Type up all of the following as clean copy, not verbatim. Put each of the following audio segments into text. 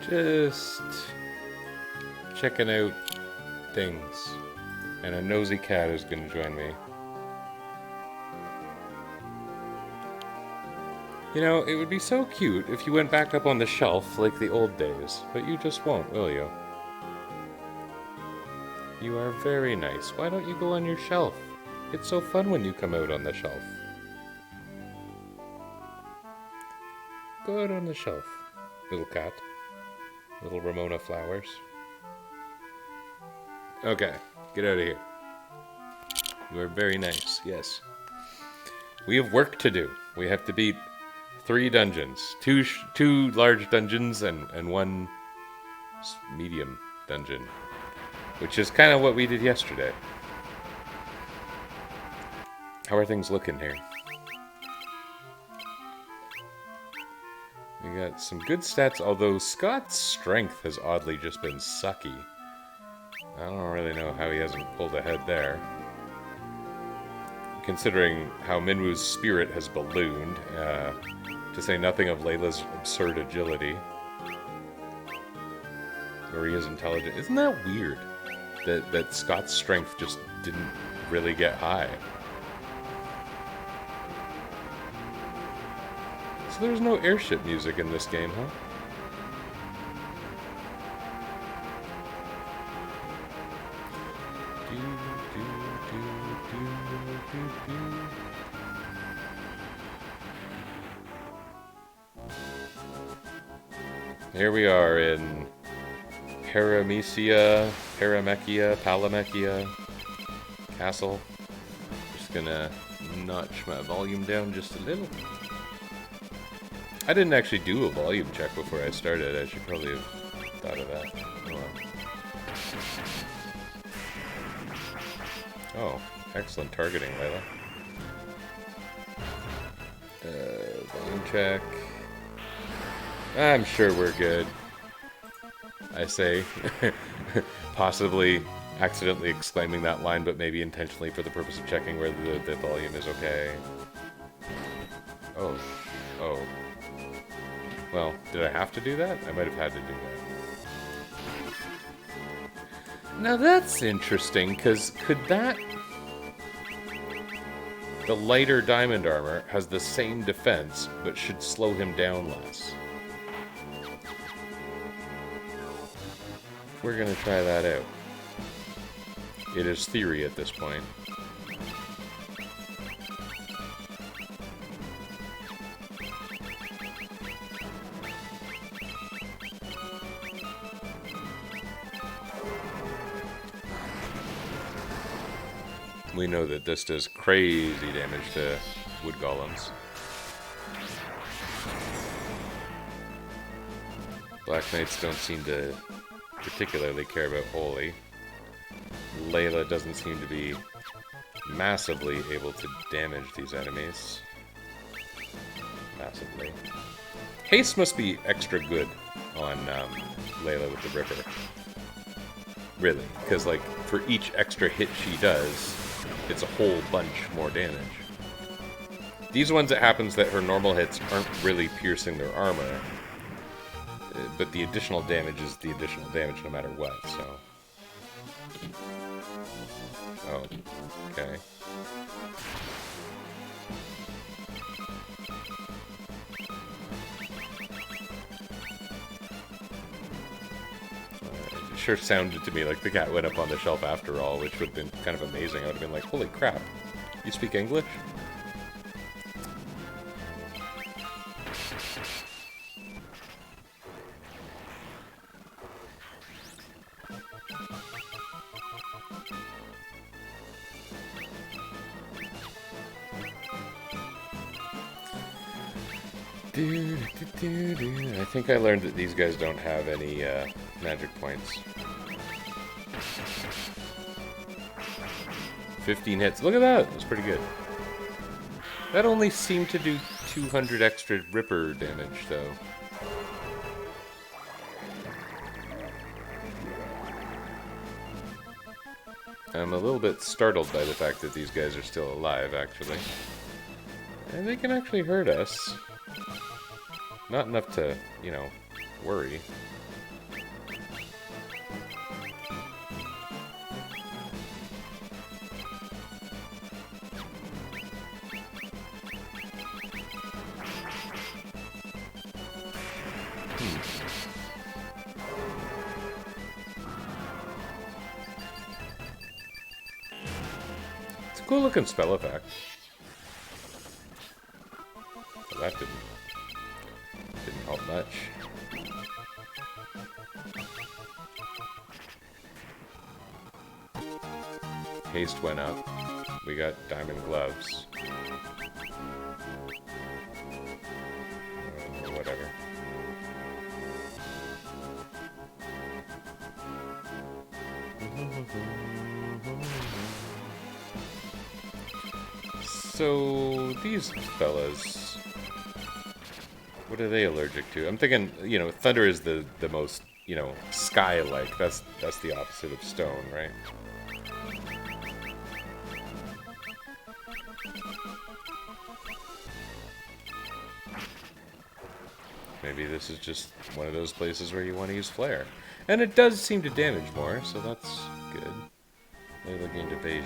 Just checking out things. And a nosy cat is going to join me. You know, it would be so cute if you went back up on the shelf like the old days, but you just won't, will you? You are very nice. Why don't you go on your shelf? It's so fun when you come out on the shelf. Go out on the shelf, little cat. Little Ramona Flowers. Okay, get out of here. You are very nice, yes. We have work to do. We have to beat 3 dungeons. Two large dungeons and 1 medium dungeon. Which is kind of what we did yesterday. How are things looking here? We got some good stats, although Scott's strength has oddly just been sucky. I don't really know how he hasn't pulled ahead there. Considering how Minwu's spirit has ballooned, to say nothing of Layla's absurd agility. Maria's intelligence. Isn't that weird? That Scott's strength just didn't really get high. So there's no airship music in this game, huh? Here we are in Paramechia Palamechia Castle. Just gonna notch my volume down just a little. I didn't actually do a volume check before I started. I should probably have thought of that. Oh, excellent targeting, Layla. Volume check. I'm sure we're good. I say, possibly accidentally exclaiming that line, but maybe intentionally for the purpose of checking whether the volume is okay. Oh. Well, did I have to do that? I might have had to do that. Now that's interesting, because could that... The lighter diamond armor has the same defense, but should slow him down less. We're gonna try that out. It is theory at this point. We know that this does crazy damage to wood golems. Black Knights don't seem to particularly care about Holy. Layla doesn't seem to be massively able to damage these enemies. Massively. Haste must be extra good on Layla with the Ripper. Really, because like for each extra hit she does, it's a whole bunch more damage. These ones, it happens that her normal hits aren't really piercing their armor, but the additional damage is the additional damage no matter what, so... Oh, okay. It sure sounded to me like the cat went up on the shelf after all, which would have been kind of amazing. I would have been like, holy crap, you speak English? I think I learned that these guys don't have any magic points. 15 hits. Look at that! That's pretty good. That only seemed to do 200 extra Ripper damage, though. I'm a little bit startled by the fact that these guys are still alive, actually. And they can actually hurt us. Not enough to, you know, worry. cool looking spell effect. But that didn't help much. Haste went up. We got diamond gloves. Whatever. So, these fellas, what are they allergic to? I'm thinking, you know, thunder is the most, you know, sky-like. That's the opposite of stone, right? Maybe this is just one of those places where you want to use flare. And it does seem to damage more, so that's good. Layla gained evasion.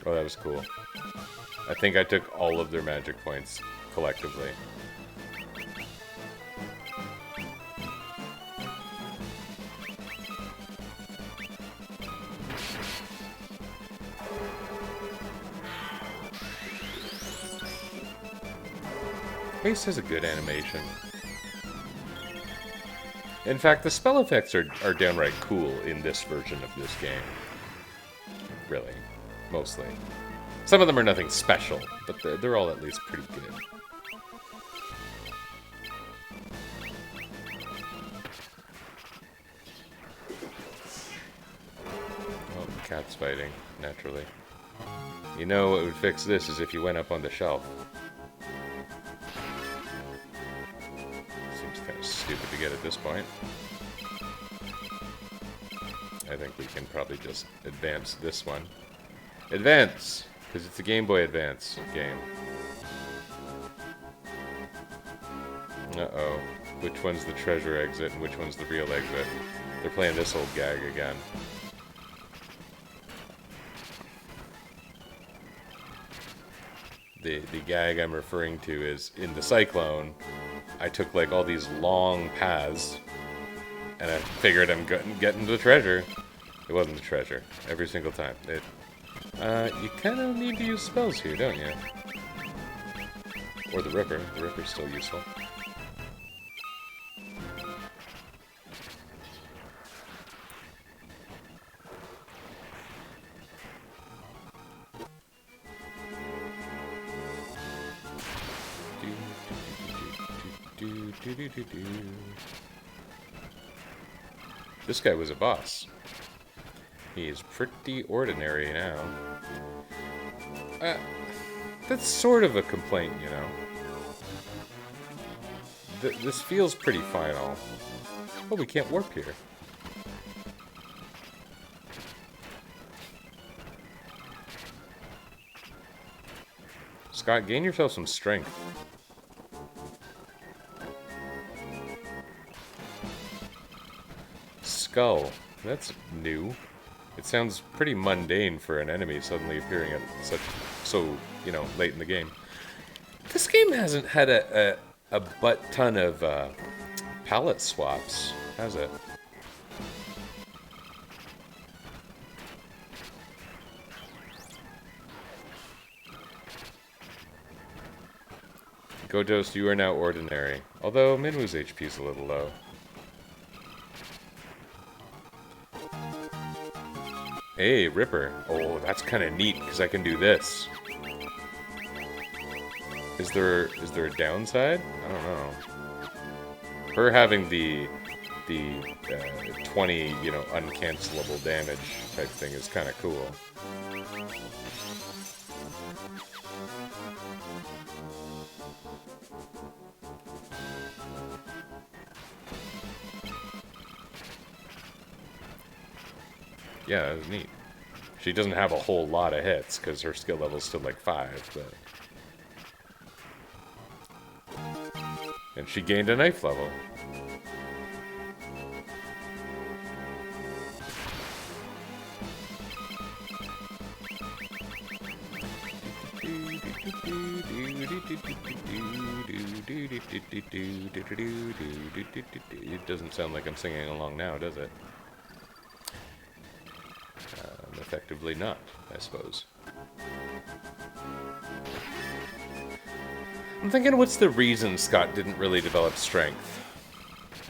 Oh, that was cool. I think I took all of their magic points collectively. Haste has a good animation. In fact, the spell effects are downright cool in this version of this game. Really. Mostly. Some of them are nothing special, but they're all at least pretty good. Oh, the cat's fighting, naturally. You know what would fix this is if you went up on the shelf. Seems kind of stupid to get at this point. I think we can probably just advance this one. Advance! Because it's a Game Boy Advance game. Uh-oh. Which one's the treasure exit and which one's the real exit? They're playing this old gag again. The gag I'm referring to is, in the Cyclone, I took like all these long paths, and I figured I'm getting the treasure. It wasn't the treasure. Every single time. You kind of need to use spells here, don't you? Or the Ripper. The Ripper's still useful. This guy was a boss. He is pretty ordinary now. That's sort of a complaint, you know. This feels pretty final. Oh, we can't warp here. Scott, gain yourself some strength. Skull. That's new. It sounds pretty mundane for an enemy suddenly appearing at so, you know, late in the game. This game hasn't had a butt ton of palette swaps, has it? Godos, you are now ordinary. Although Minwu's HP is a little low. Hey, Ripper. Oh, that's kind of neat, because I can do this. Is there a downside? I don't know. Her having the 20, you know, uncancelable damage type thing is kind of cool. Yeah, that was neat. She doesn't have a whole lot of hits, because her skill level's still like 5, but... And she gained a knife level. It doesn't sound like I'm singing along now, does it? Effectively not, I suppose. I'm thinking, what's the reason Scott didn't really develop strength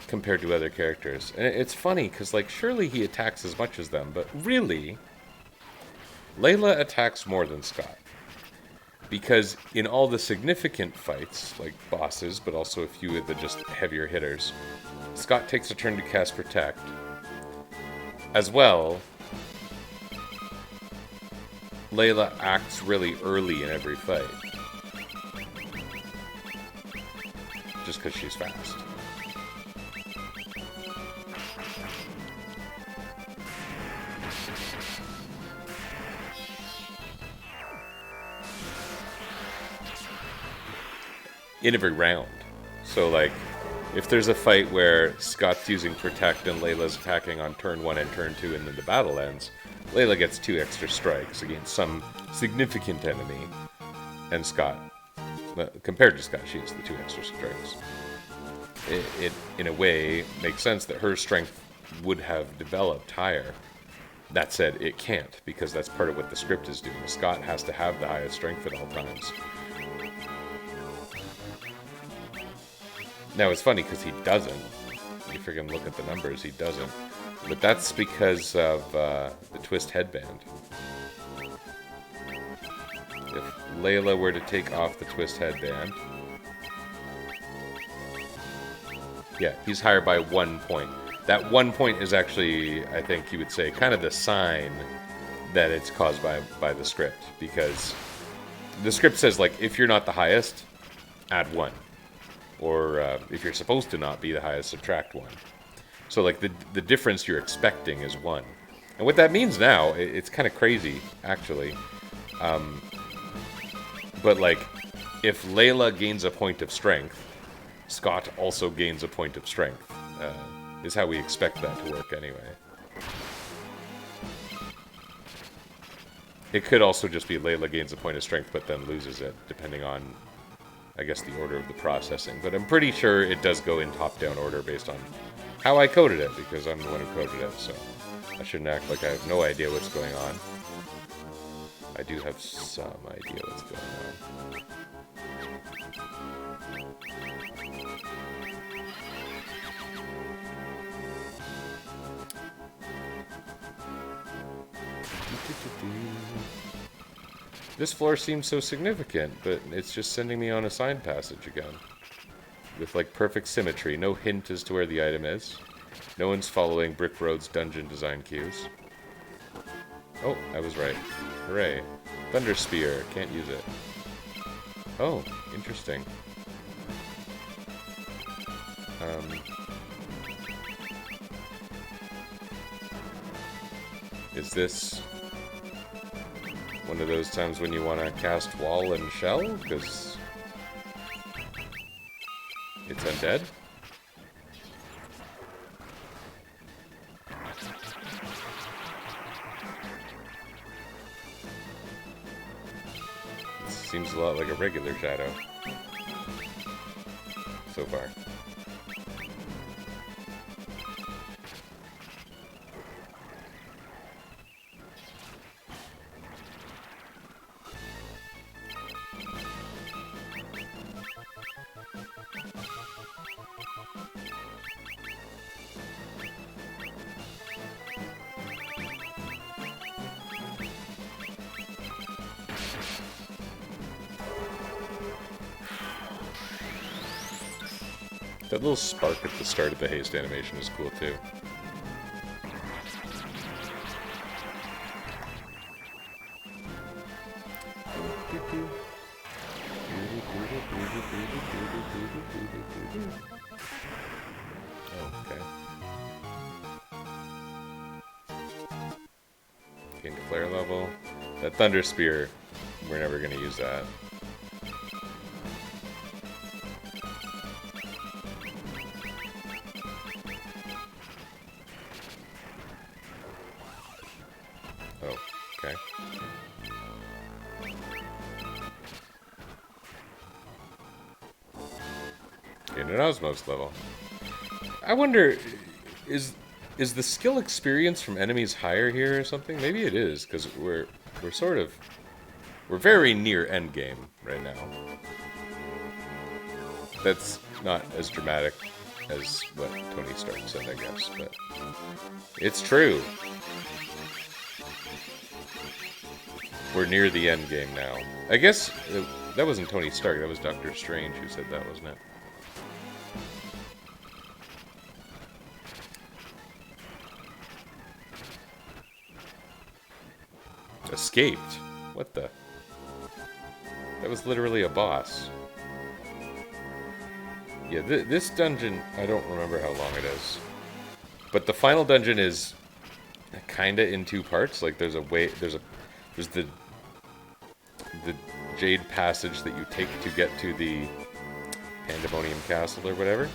compared to other characters? And it's funny, because, like, surely he attacks as much as them, but really, Layla attacks more than Scott. Because in all the significant fights, like bosses, but also a few of the just heavier hitters, Scott takes a turn to cast Protect. As well, Layla acts really early in every fight. Just because she's fast. In every round. So, like, if there's a fight where Scott's using Protect and Layla's attacking on turn 1 and turn 2 and then the battle ends, Layla gets 2 extra strikes against some significant enemy. And Scott, compared to Scott, she has the 2 extra strikes. It, in a way, makes sense that her strength would have developed higher. That said, it can't, because that's part of what the script is doing. Scott has to have the highest strength at all times. Now, it's funny because he doesn't. You freaking look at the numbers, he doesn't. But that's because of the twist headband. If Layla were to take off the twist headband... Yeah, he's higher by 1 point. That 1 point is actually, I think you would say, kind of the sign that it's caused by the script. Because the script says, like, if you're not the highest, add 1. Or if you're supposed to not be the highest, subtract 1. So, like, the difference you're expecting is 1. And what that means now, it's kind of crazy, actually. But, like, if Layla gains a point of strength, Scott also gains a point of strength. Is how we expect that to work anyway. It could also just be Layla gains a point of strength but then loses it, depending on, I guess, the order of the processing. But I'm pretty sure it does go in top-down order based on how I coded it, because I'm the one who coded it, so I shouldn't act like I have no idea what's going on. I do have some idea what's going on. This floor seems so significant, but it's just sending me on a sign passage again. With, like, perfect symmetry. No hint as to where the item is. No one's following Brick Road's dungeon design cues. Oh, I was right. Hooray. Thunder Spear. Can't use it. Oh, interesting. Is this one of those times when you want to cast Wall and Shell? Because it's undead? This seems a lot like a regular shadow. So far. That little spark at the start of the haste animation is cool too. Okay. Gained flare level. That Thunder Spear, we're never going to use that. in an Osmos level. I wonder, is the skill experience from enemies higher here or something? Maybe it is, because we're very near endgame right now. That's not as dramatic as what Tony Stark said, I guess, but it's true. We're near the end game now. I guess that wasn't Tony Stark, that was Doctor Strange who said that, wasn't it? Escaped? What the? That was literally a boss. Yeah, this dungeon, I don't remember how long it is. But the final dungeon is kinda in two parts. Like there's the Jade Passage that you take to get to the Pandemonium Castle or whatever.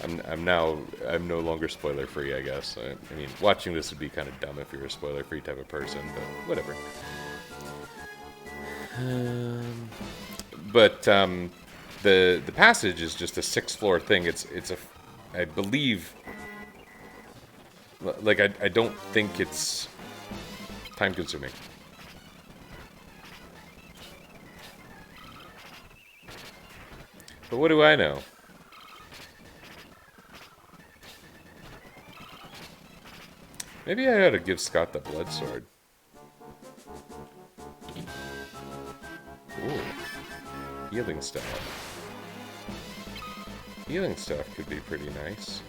I'm no longer spoiler free, I guess. I mean, watching this would be kind of dumb if you're a spoiler free type of person, but whatever. The passage is just a 6th floor thing. It's I believe, like I don't think it's time consuming. But what do I know? Maybe I ought to give Scott the blood sword. Ooh. Healing staff. Healing staff could be pretty nice.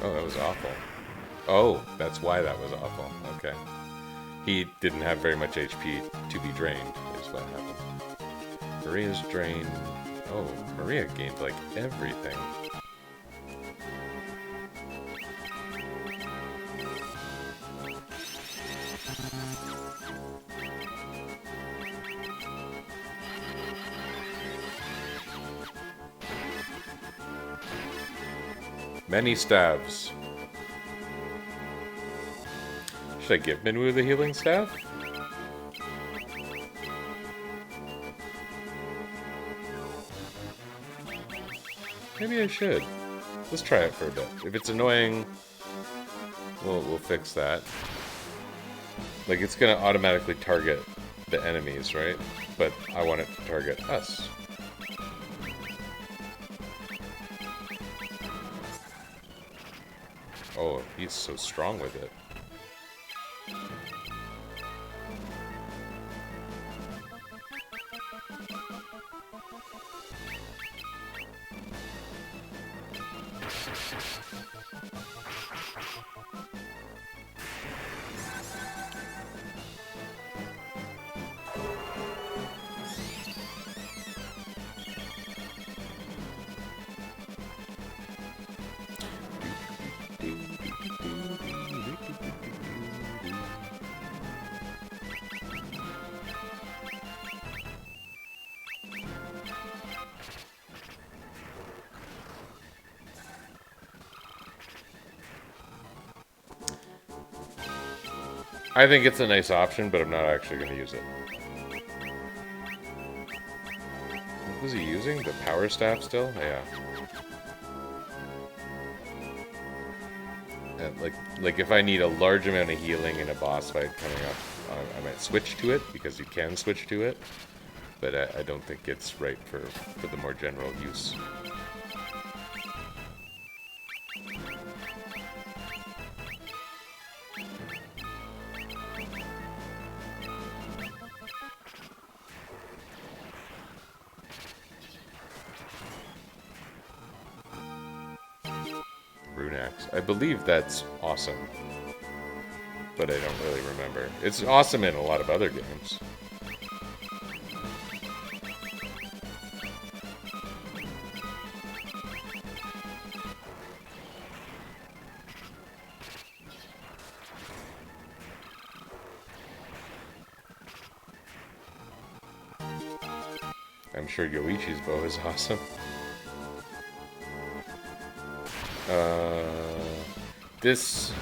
Oh, that was awful. Oh, that's why that was awful. Okay. He didn't have very much HP to be drained, is what happened. Maria's drained. Oh, Maria gained, like, everything. Many stabs. Should I give Minwu the healing staff? Maybe I should. Let's try it for a bit. If it's annoying, we'll fix that. Like, it's gonna automatically target the enemies, right? But I want it to target us. Oh, he's so strong with it. I think it's a nice option, but I'm not actually going to use it. What was he using? The power staff still? Yeah. And like if I need a large amount of healing in a boss fight coming up, I might switch to it, because you can switch to it. But I don't think it's right for the more general use. Runak. box. I believe that's awesome. But I don't really remember. It's awesome in a lot of other games. I'm sure Yoichi's bow is awesome. This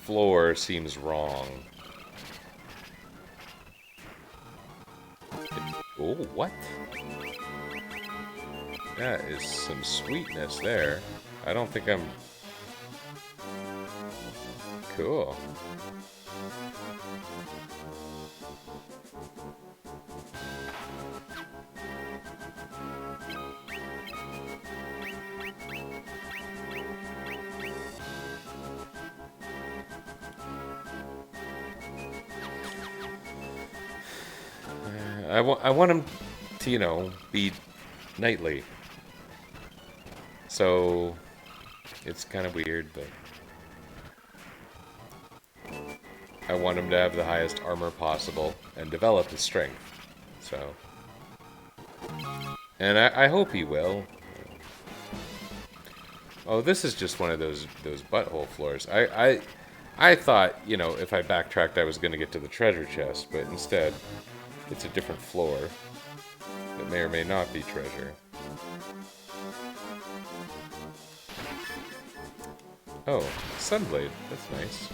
floor seems wrong. Oh, what? That is some sweetness there. I don't think I'm... Cool. I want him to, you know, be knightly. So, it's kind of weird, but... I want him to have the highest armor possible and develop his strength. So... And I hope he will. Oh, this is just one of those butthole floors. I thought, you know, if I backtracked I was going to get to the treasure chest, but instead... It's a different floor. It may or may not be treasure. Oh, Sunblade. That's nice.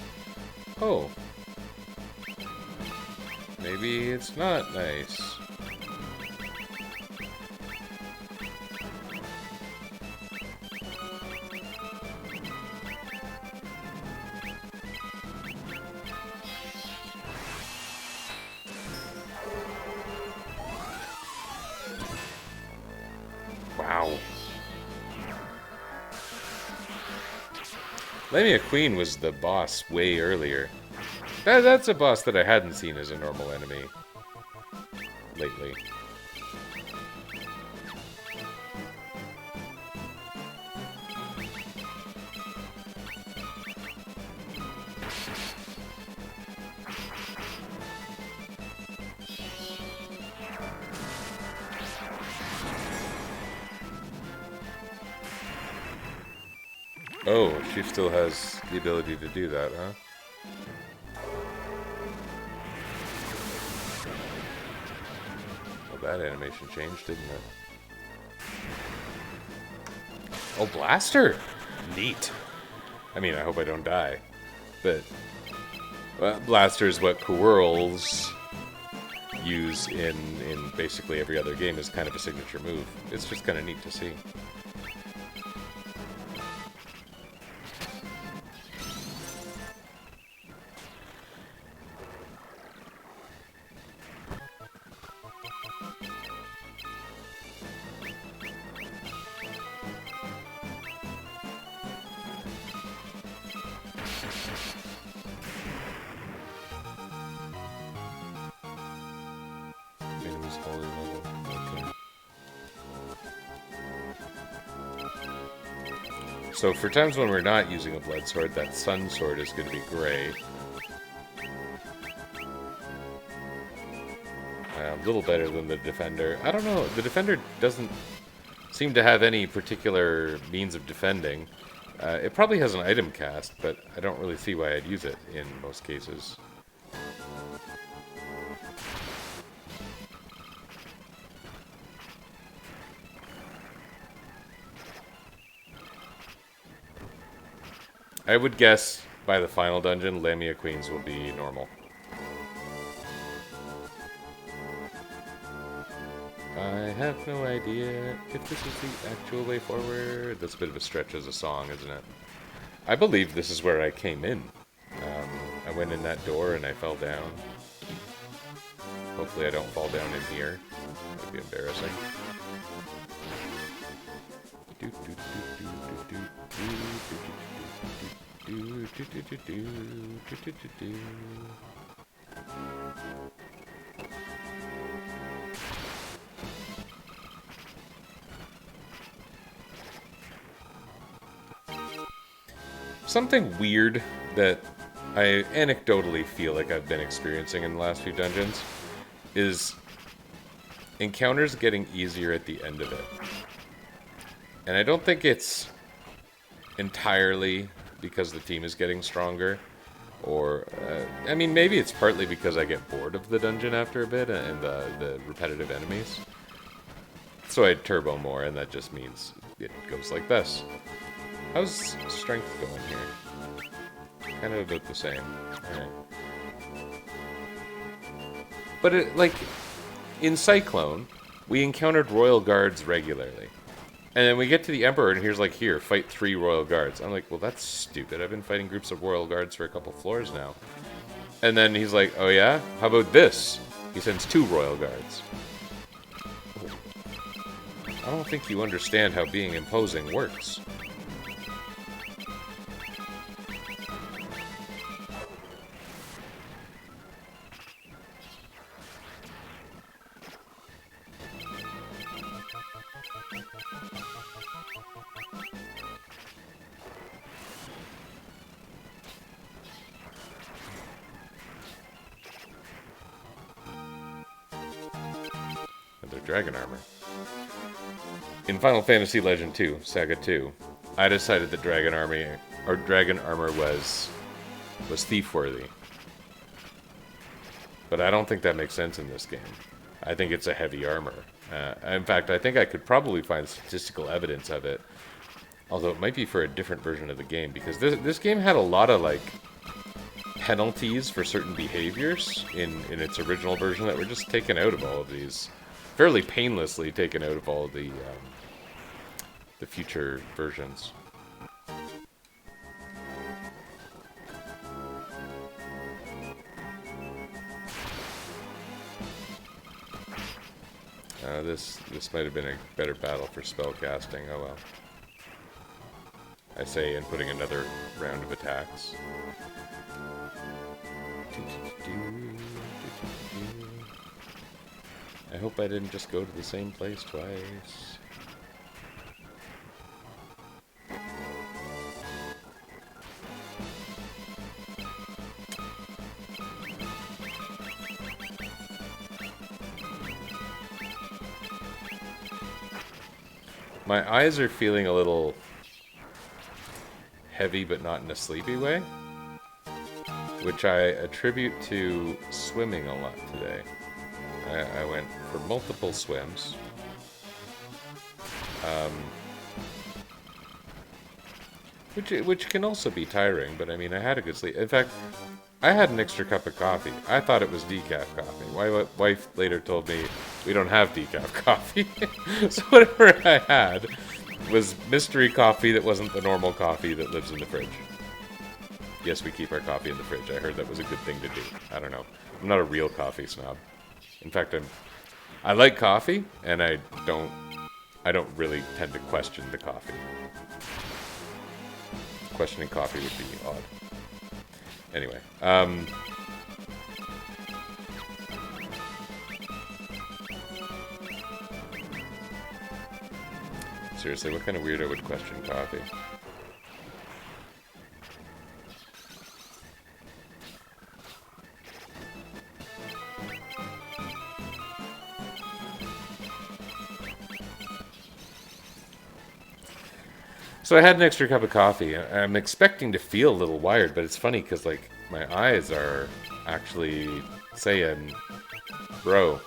Oh. Maybe it's not nice. Wow. Lamia Queen was the boss way earlier. That's a boss that I hadn't seen as a normal enemy lately. Oh, she still has the ability to do that, huh? Well, that animation changed, didn't it? Oh, Blaster! Neat. I mean, I hope I don't die. But, well, Blaster is what Quirls use in basically every other game as kind of a signature move. It's just kind of neat to see. So for times when we're not using a blood sword, that sun sword is going to be gray. A little better than the defender. I don't know, the defender doesn't seem to have any particular means of defending. It probably has an item cast, but I don't really see why I'd use it in most cases. I would guess by the final dungeon, Lamia Queens will be normal. I have no idea if this is the actual way forward. That's a bit of a stretch as a song, isn't it? I believe this is where I came in. I went in that door and I fell down. Hopefully I don't fall down in here. That'd be embarrassing. Something weird that I anecdotally feel like I've been experiencing in the last few dungeons is encounters getting easier at the end of it. And I don't think it's entirely because the team is getting stronger, or, I mean, maybe it's partly because I get bored of the dungeon after a bit and the repetitive enemies. So I turbo more, and that just means it goes like this. How's strength going here? Kind of about the same. Alright. But, like, in Cyclone, we encountered Royal Guards regularly. And then we get to the Emperor, and he's like, here, fight 3 Royal Guards. I'm like, well, that's stupid. I've been fighting groups of Royal Guards for a couple floors now. And then he's like, oh yeah? How about this? He sends 2 Royal Guards. I don't think you understand how being imposing works. Dragon armor. In Final Fantasy Legend 2, Saga 2, I decided that dragon armor was thief-worthy. But I don't think that makes sense in this game. I think it's a heavy armor. In fact, I think I could probably find statistical evidence of it. Although it might be for a different version of the game, because this game had a lot of, like, penalties for certain behaviors in its original version that were just taken out of all of these. Fairly painlessly taken out of all of the future versions. This might have been a better battle for spell casting. Oh well. I say, and putting another round of attacks. I hope I didn't just go to the same place twice. My eyes are feeling a little heavy, but not in a sleepy way, which I attribute to swimming a lot today. I went for multiple swims. Which can also be tiring, but I mean, I had a good sleep. In fact, I had an extra cup of coffee. I thought it was decaf coffee. My wife later told me we don't have decaf coffee. So whatever I had was mystery coffee that wasn't the normal coffee that lives in the fridge. Yes, we keep our coffee in the fridge. I heard that was a good thing to do. I don't know. I'm not a real coffee snob. In fact, I like coffee, and I don't really tend to question the coffee. Questioning coffee would be odd. Anyway, seriously, what kind of weirdo would question coffee? So I had an extra cup of coffee. I'm expecting to feel a little wired, but it's funny because, like, my eyes are actually saying, bro,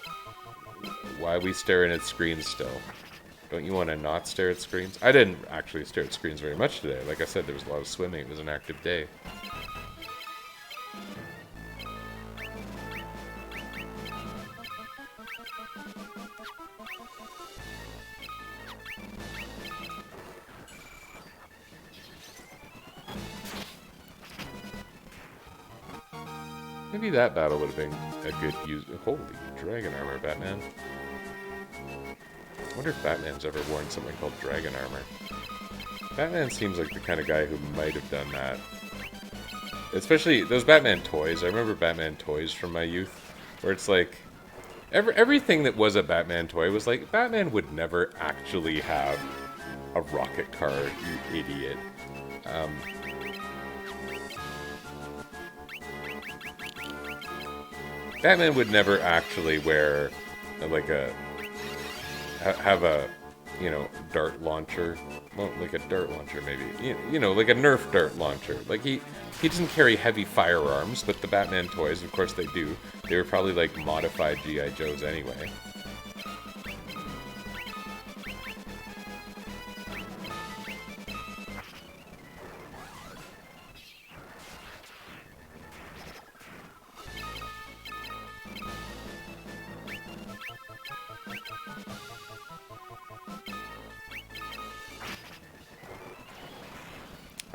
why are we staring at screens still? Don't you want to not stare at screens? I didn't actually stare at screens very much today. Like I said, there was a lot of swimming. It was an active day. Maybe that battle would have been a good use. Holy dragon armor, Batman. I wonder if Batman's ever worn something called dragon armor. Batman seems like the kind of guy who might have done that. Especially those Batman toys. I remember Batman toys from my youth, where it's like everything that was a Batman toy was like, Batman would never actually have a rocket car, you idiot. Batman would never actually wear like have a dart launcher. Well, like a dart launcher maybe. Like a Nerf dart launcher. Like he doesn't carry heavy firearms, but the Batman toys, of course they do. They were probably like modified G.I. Joes anyway.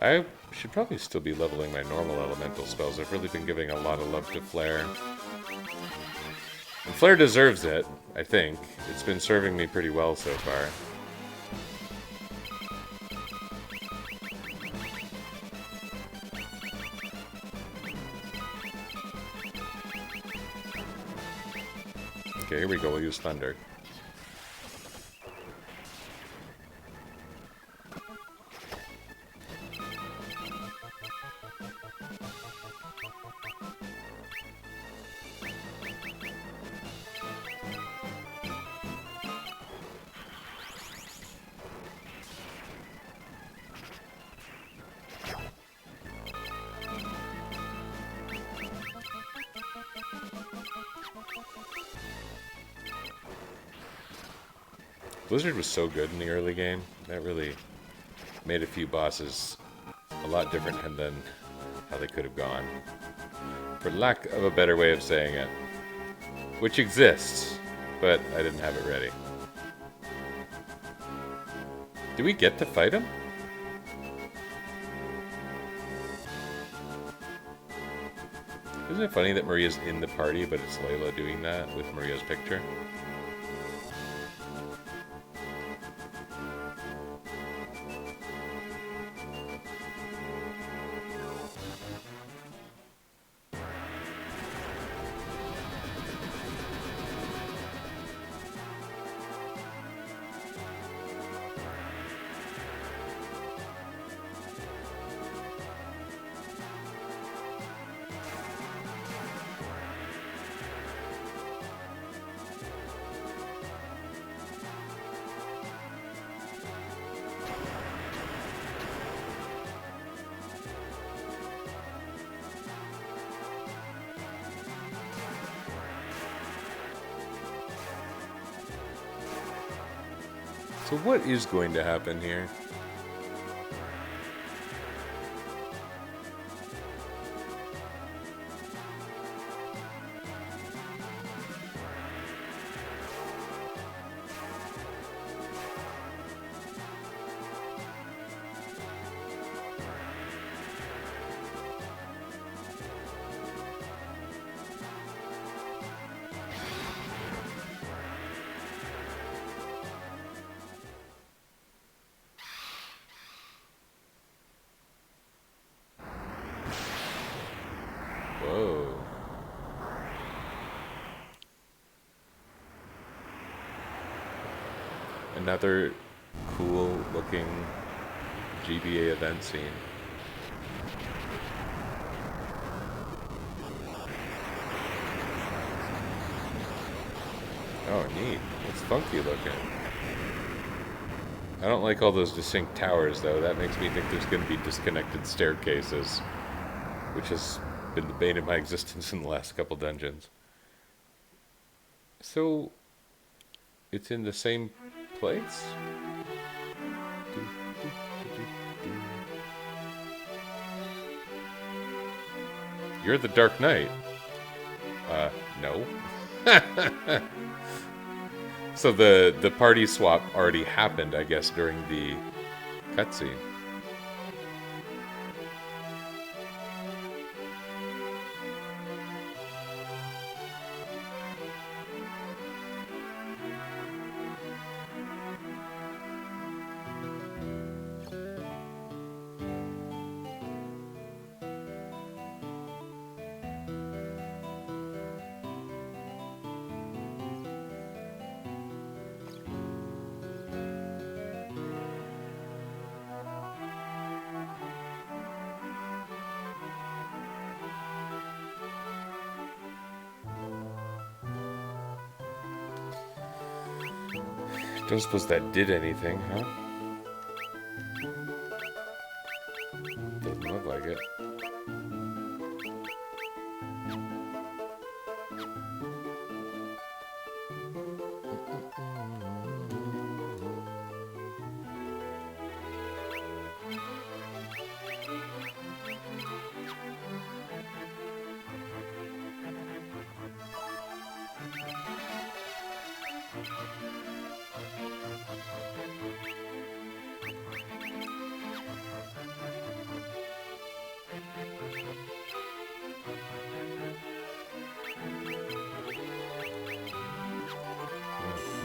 I should probably still be leveling my normal elemental spells. I've really been giving a lot of love to Flare. And Flare deserves it, I think. It's been serving me pretty well so far. Okay, here we go. We'll use Thunder. Blizzard was so good in the early game. That really made a few bosses a lot different than how they could have gone. For lack of a better way of saying it. Which exists, but I didn't have it ready. Do we get to fight him? Isn't it funny that Maria's in the party, but it's Layla doing that with Maria's picture? So what is going to happen here? Whoa. Another cool looking GBA event scene. Oh, neat. It's funky looking. I don't like all those distinct towers, though. That makes me think there's going to be disconnected staircases, which has been the bane of my existence in the last couple dungeons. So, it's in the same place? You're the Dark Knight. No. So the party swap already happened, I guess, during the cutscene. Don't suppose that did anything, huh? Doesn't look like it.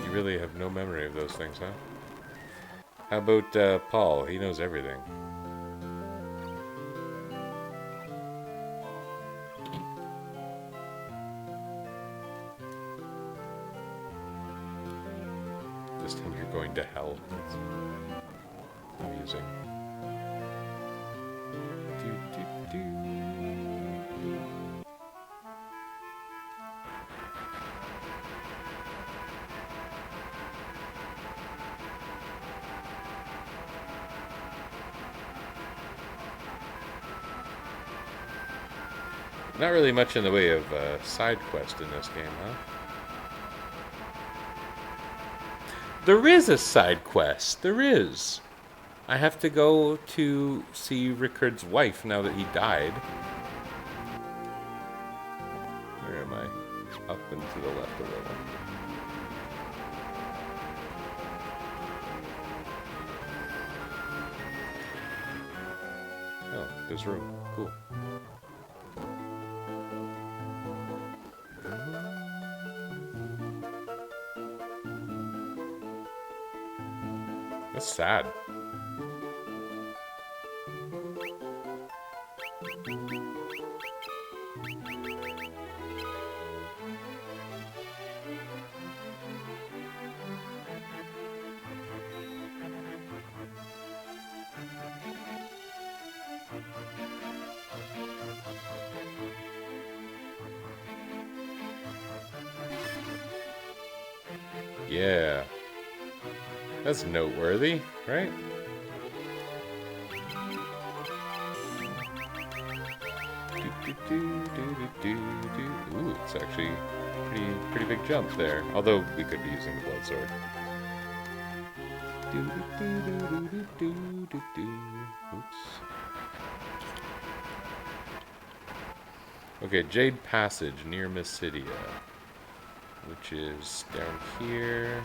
You really have no memory of those things, huh? How about Paul? He knows everything. This time you're going to hell. That's amusing. Do, do, do. Not really much in the way of side quest in this game, huh? There is a side quest. There is. I have to go to see Rickard's wife now that he died. Where am I? Up and to the left a little. Oh, there's room. Cool. That's sad. Yeah. That's noteworthy, right? Ooh, it's actually pretty big jump there. Although we could be using the blood sword. Oops. Okay, Jade Passage near Mysidia, which is down here.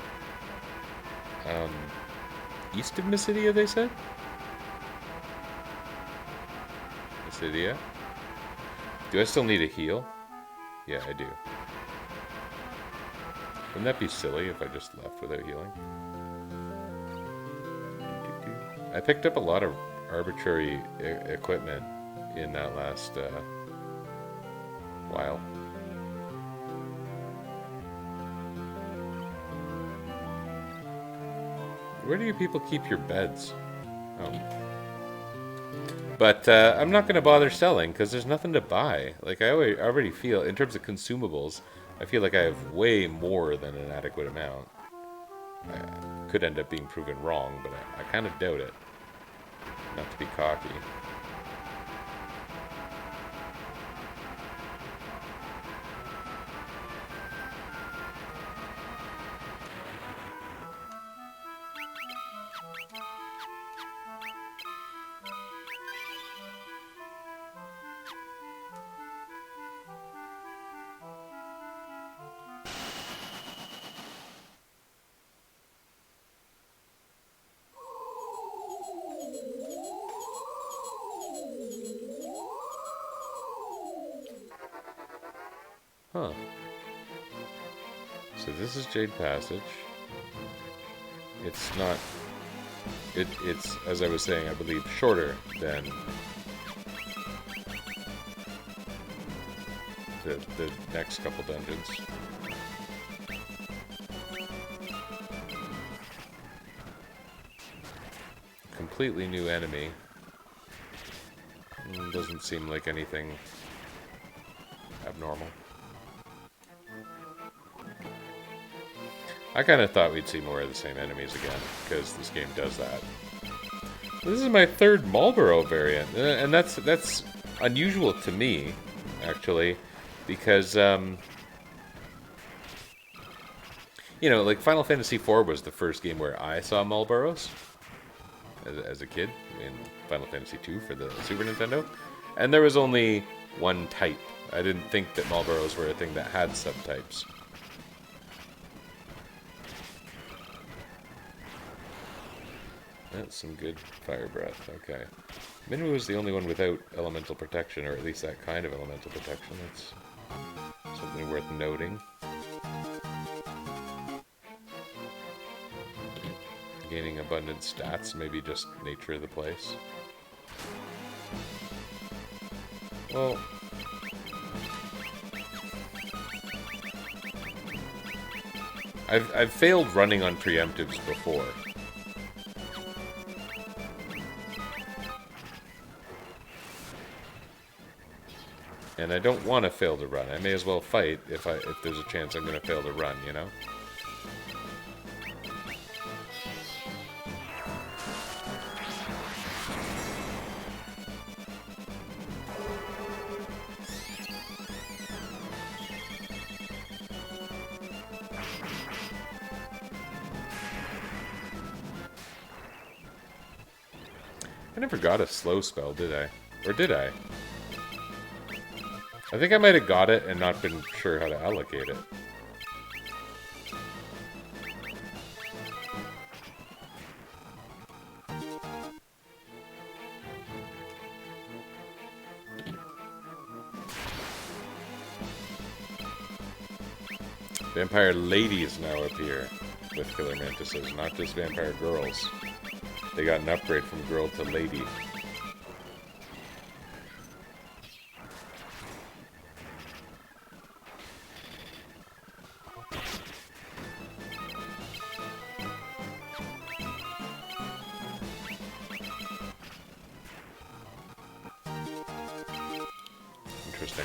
East of Mysidia, they said? Mysidia? Do I still need a heal? Yeah, I do. Wouldn't that be silly if I just left without healing? I picked up a lot of arbitrary equipment in that last while. Where do you people keep your beds? Oh. But I'm not going to bother selling because there's nothing to buy. Like, I already feel, in terms of consumables, I feel like I have way more than an adequate amount. I could end up being proven wrong, but I kind of doubt it. Not to be cocky. Huh. So this is Jade Passage. It's not... It's, as I was saying, I believe, shorter than the next couple dungeons. Completely new enemy. Doesn't seem like anything abnormal. I kind of thought we'd see more of the same enemies again, because this game does that. This is my third Marlboro variant, and that's unusual to me, actually, because, you know, like, Final Fantasy IV was the first game where I saw Marlboros as a kid, in Final Fantasy II for the Super Nintendo, and there was only one type. I didn't think that Marlboros were a thing that had subtypes. That's some good fire breath, okay. Minwu was the only one without elemental protection, or at least that kind of elemental protection. That's something worth noting. Gaining abundant stats, maybe just nature of the place. Well, I've failed running on preemptives before. And I don't want to fail to run. I may as well fight if there's a chance I'm going to fail to run, you know? I never got a slow spell, did I? Or did I? I think I might have got it and not been sure how to allocate it. Vampire ladies now appear with killer mantises, not just vampire girls. They got an upgrade from girl to lady. Interesting.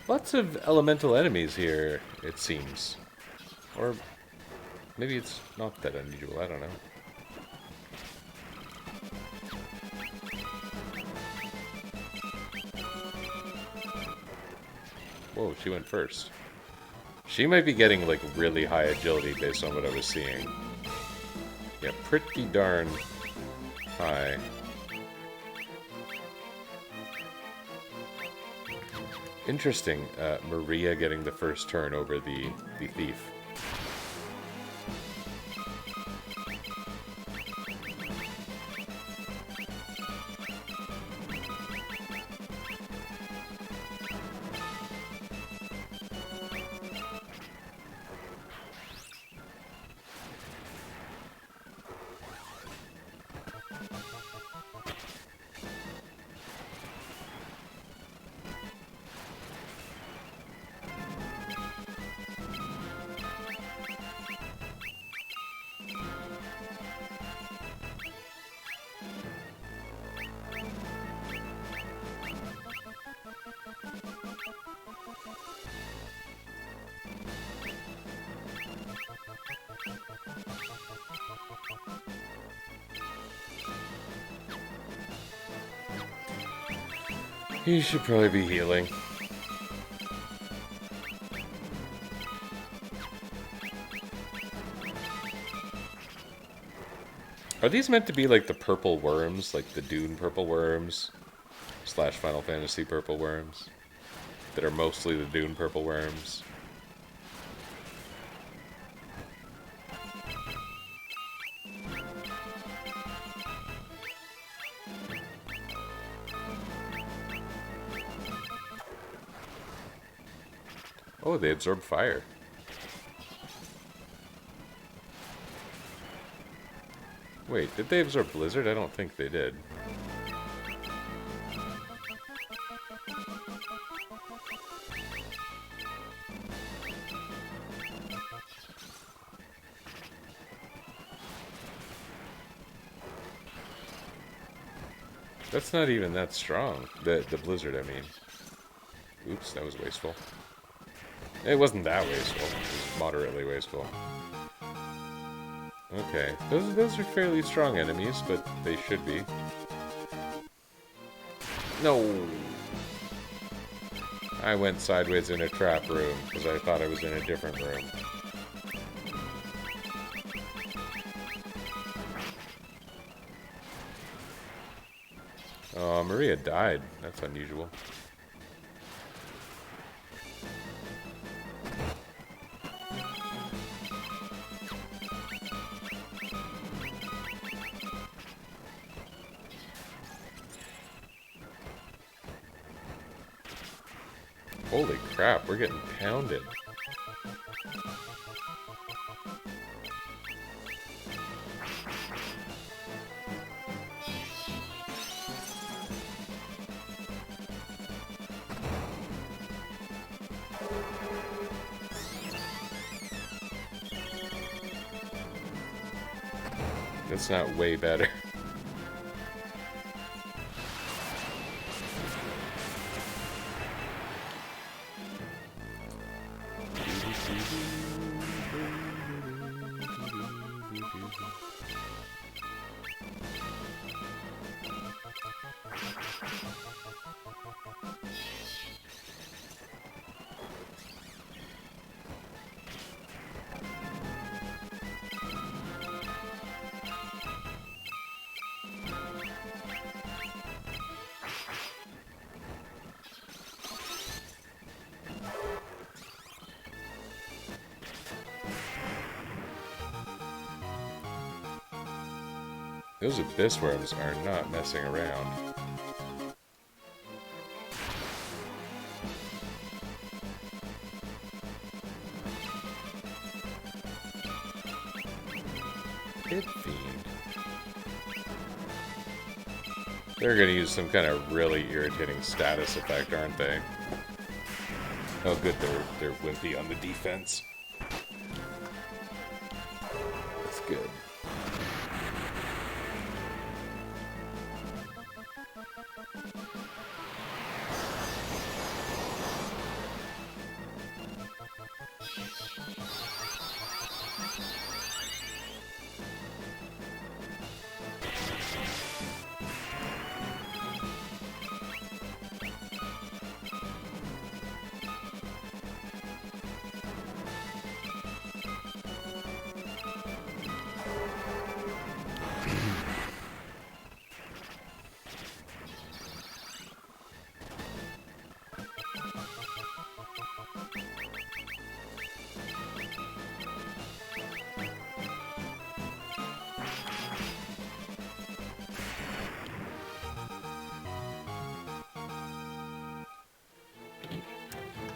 Lots of elemental enemies here, it seems. Or maybe it's not that unusual, I don't know. Whoa, she went first. She might be getting, like, really high agility based on what I was seeing. Yeah, pretty darn high. Interesting, Maria getting the first turn over the thief. He should probably be healing. Are these meant to be like the purple worms, like the Dune purple worms, / Final Fantasy purple worms, that are mostly the Dune purple worms? Oh, they absorb fire. Wait, did they absorb blizzard? I don't think they did. That's not even that strong. The blizzard, I mean. Oops, that was wasteful. It wasn't that wasteful. It was moderately wasteful. Okay, those are fairly strong enemies, but they should be. No! I went sideways in a trap room, because I thought I was in a different room. Oh, Maria died. That's unusual. Holy crap, we're getting pounded. That's not way better. Those abyss worms are not messing around. Pit Fiend. They're gonna use some kind of really irritating status effect, aren't they? Oh good, they're wimpy on the defense. That's good.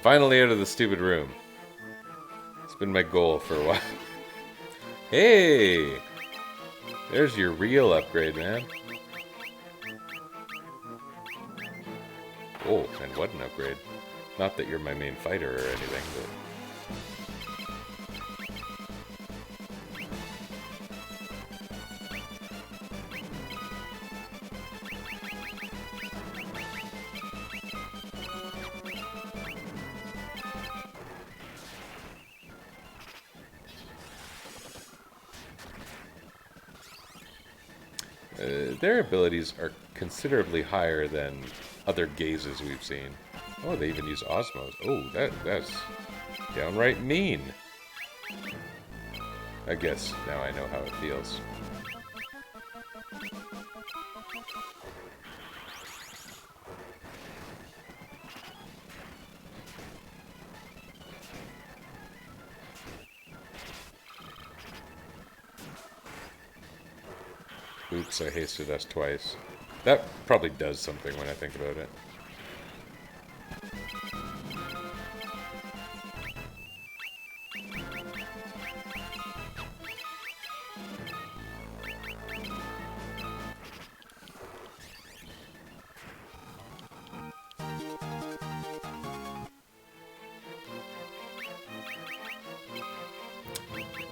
Finally out of the stupid room. It's been my goal for a while. Hey! There's your real upgrade, man. Oh, and what an upgrade. Not that you're my main fighter or anything, but... their abilities are considerably higher than other gazes we've seen. Oh, they even use Osmos. Oh, that's downright mean. I guess now I know how it feels. Oops, I hasted us twice. That probably does something when I think about it.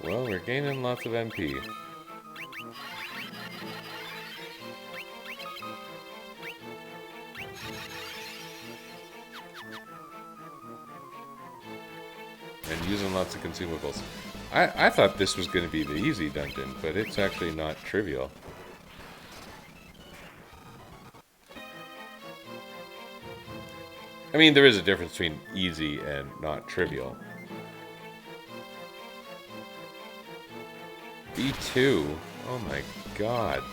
Well, we're gaining lots of MP. And using lots of consumables. I thought this was going to be the easy dungeon, but it's actually not trivial. I mean, there is a difference between easy and not trivial. B2? Oh my god.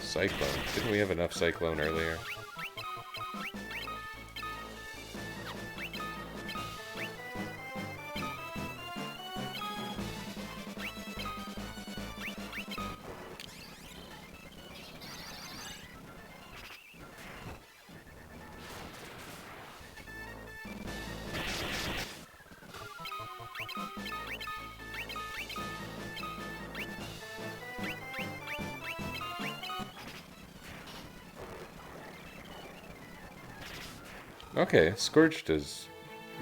Cyclone. Didn't we have enough Cyclone earlier? Okay, Scourge does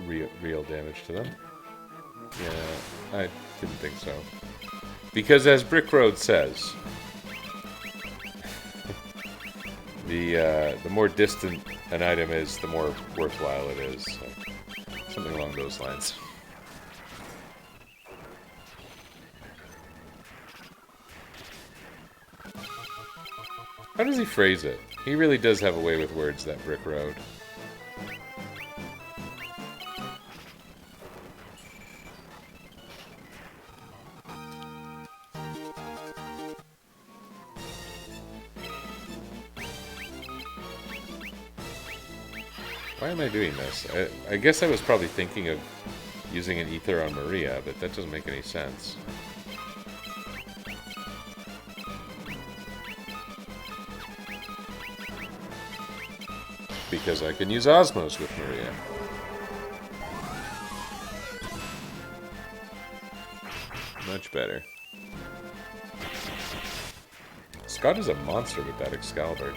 real damage to them. Yeah, I didn't think so. Because as Brick Road says, the more distant an item is, the more worthwhile it is. So, something along those lines. How does he phrase it? He really does have a way with words, that Brick Road. Why am I doing this? I guess I was probably thinking of using an ether on Maria, but that doesn't make any sense. Because I can use Osmos with Maria. Much better. Scott is a monster with that Excalibur.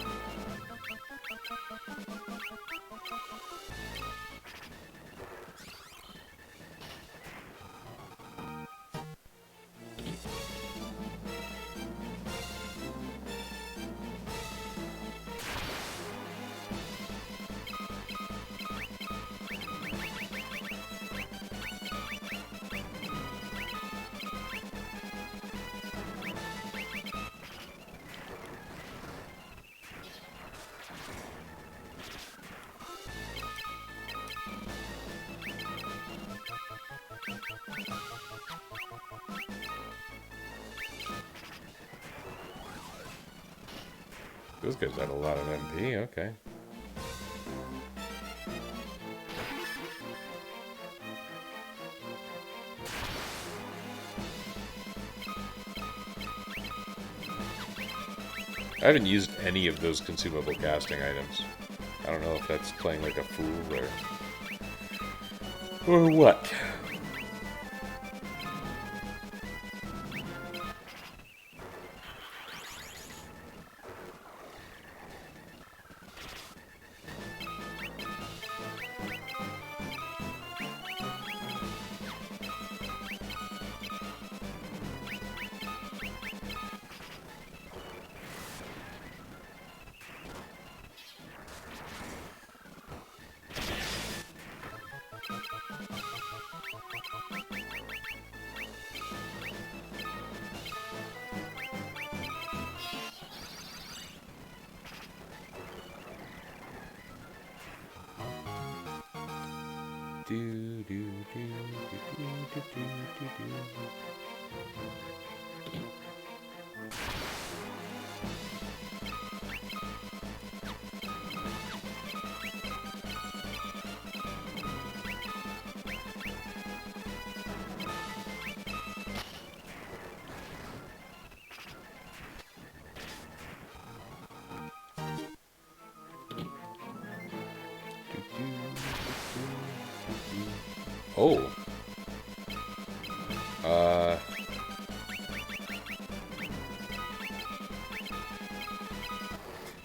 Those guys had a lot of MP, okay. I haven't used any of those consumable casting items. I don't know if that's playing like a fool or what. Oh.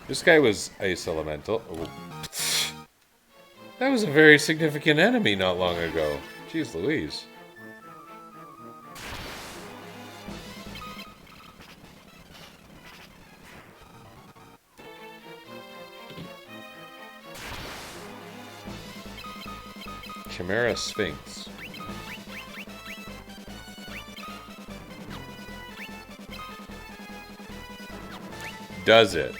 This guy was Ice Elemental. Oh. That was a very significant enemy not long ago. Jeez Louise. Chimera Sphinx. Does it?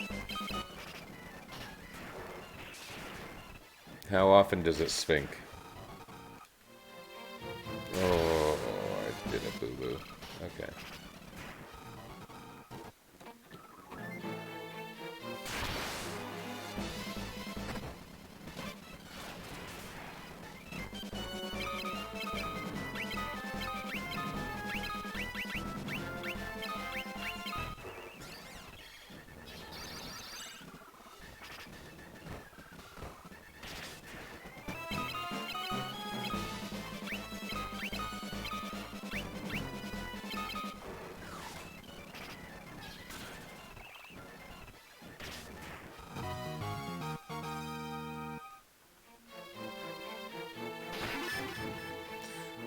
How often does it spink? Oh, I did a boo-boo. Okay.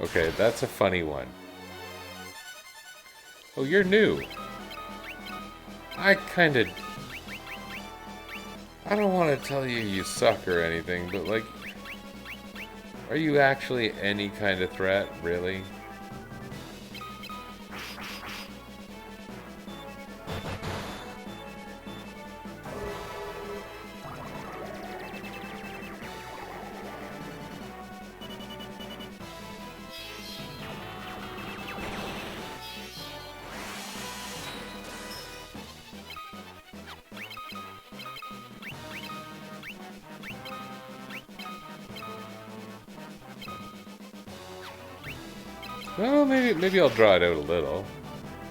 Okay, that's a funny one. Oh, you're new. I don't want to tell you you suck or anything, but like, are you actually any kind of threat, really? Well, maybe I'll draw it out a little.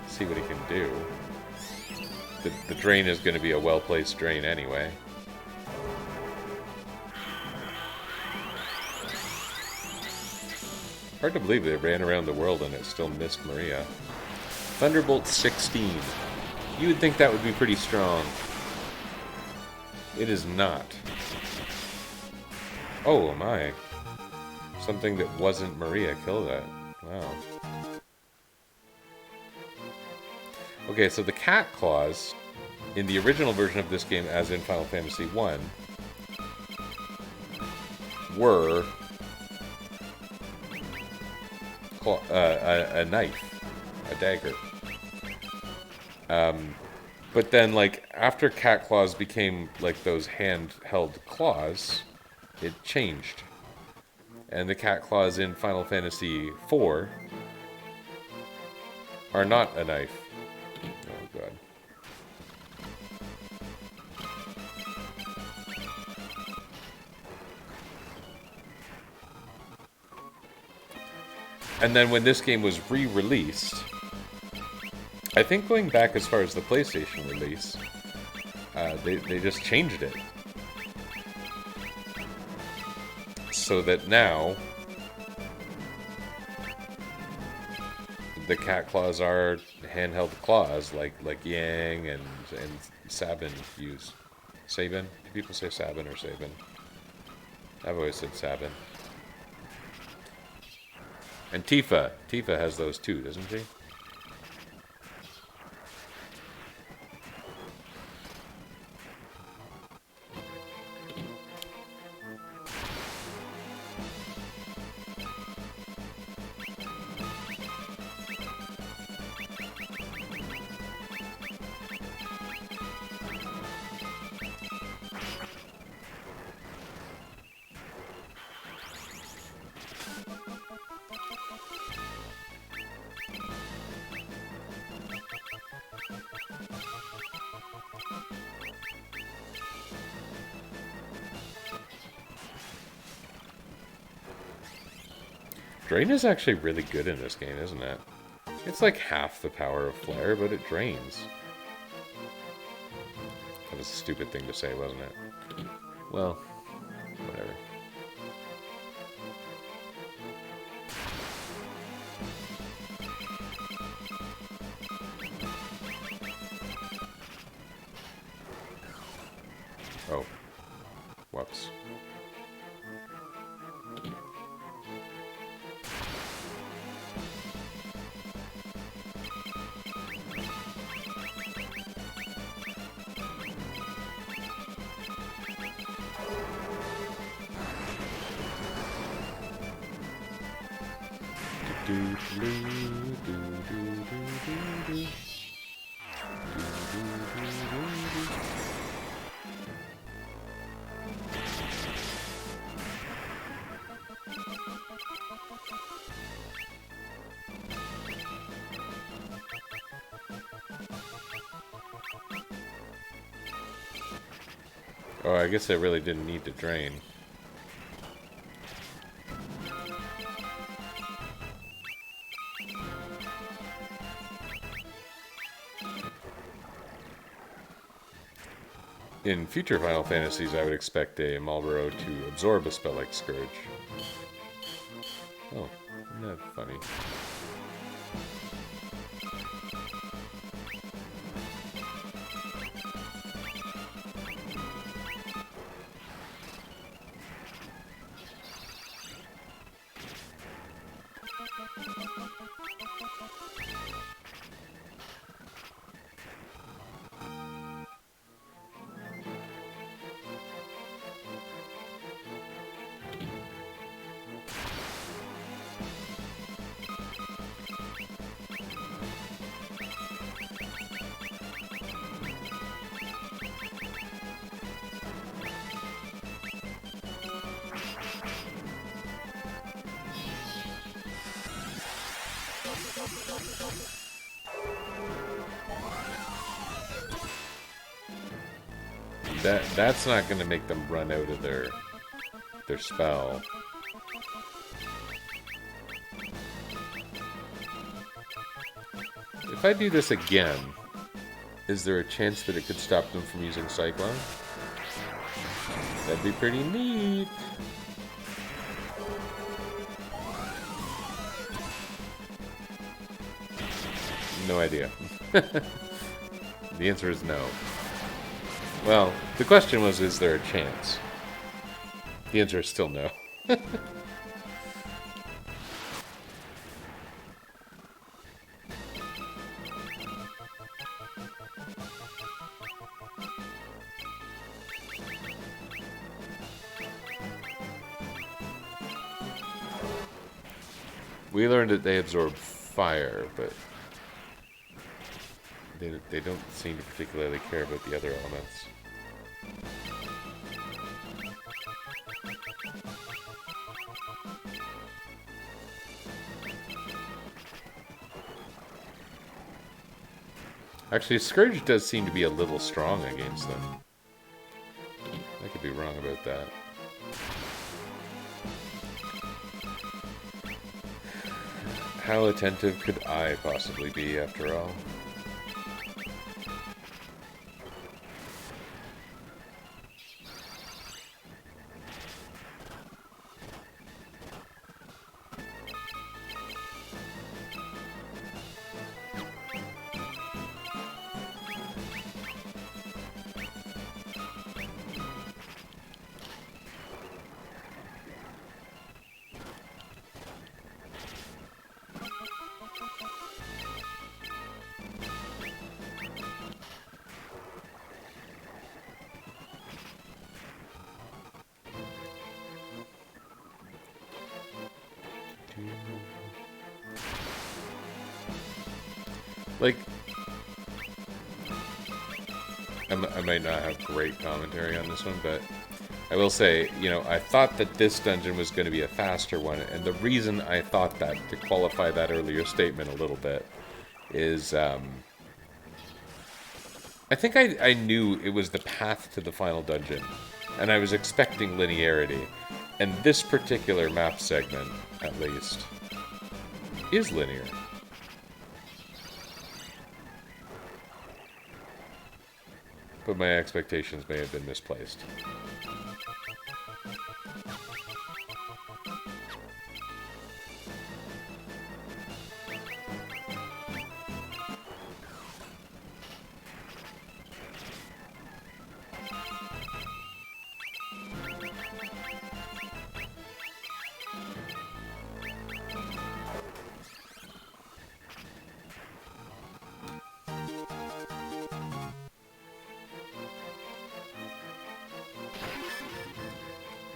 See what he can do. The drain is going to be a well-placed drain anyway. Hard to believe they ran around the world and it still missed Maria. Thunderbolt 16. You would think that would be pretty strong. It is not. Oh my. Something that wasn't Maria killed that. Wow. Okay, so the cat claws in the original version of this game, as in Final Fantasy 1, were a knife, a dagger. But then, like, after cat claws became like those handheld claws, it changed. And the cat claws in Final Fantasy 4 are not a knife. Oh god. And then when this game was re-released, I think going back as far as the PlayStation release, they just changed it. So that now the cat claws are handheld claws, like Yang and Sabin use. Sabin? Do people say Sabin or Sabin? I've always said Sabin. And Tifa. Tifa has those too, doesn't she? Drain is actually really good in this game, isn't it? It's like half the power of Flare, but it drains. That was a stupid thing to say, wasn't it? Well, whatever. Whoops. Oh, I guess I really didn't need to drain. In future Final Fantasies, I would expect a Malboro to absorb a spell like Scourge. Oh, isn't that funny? That's not going to make them run out of their spell. If I do this again, is there a chance that it could stop them from using Cyclone? That'd be pretty neat. No idea. The answer is no. Well, the question was, is there a chance? The answer is still no. We learned that they absorb fire, but they don't seem to particularly care about the other elements. Actually, Scourge does seem to be a little strong against them. I could be wrong about that. How attentive could I possibly be, after all? Like, I might not have great commentary on this one, but I will say, you know, I thought that this dungeon was going to be a faster one, and the reason I thought that, to qualify that earlier statement a little bit, is, I think I knew it was the path to the final dungeon, and I was expecting linearity, and this particular map segment, at least, is linear. But my expectations may have been misplaced.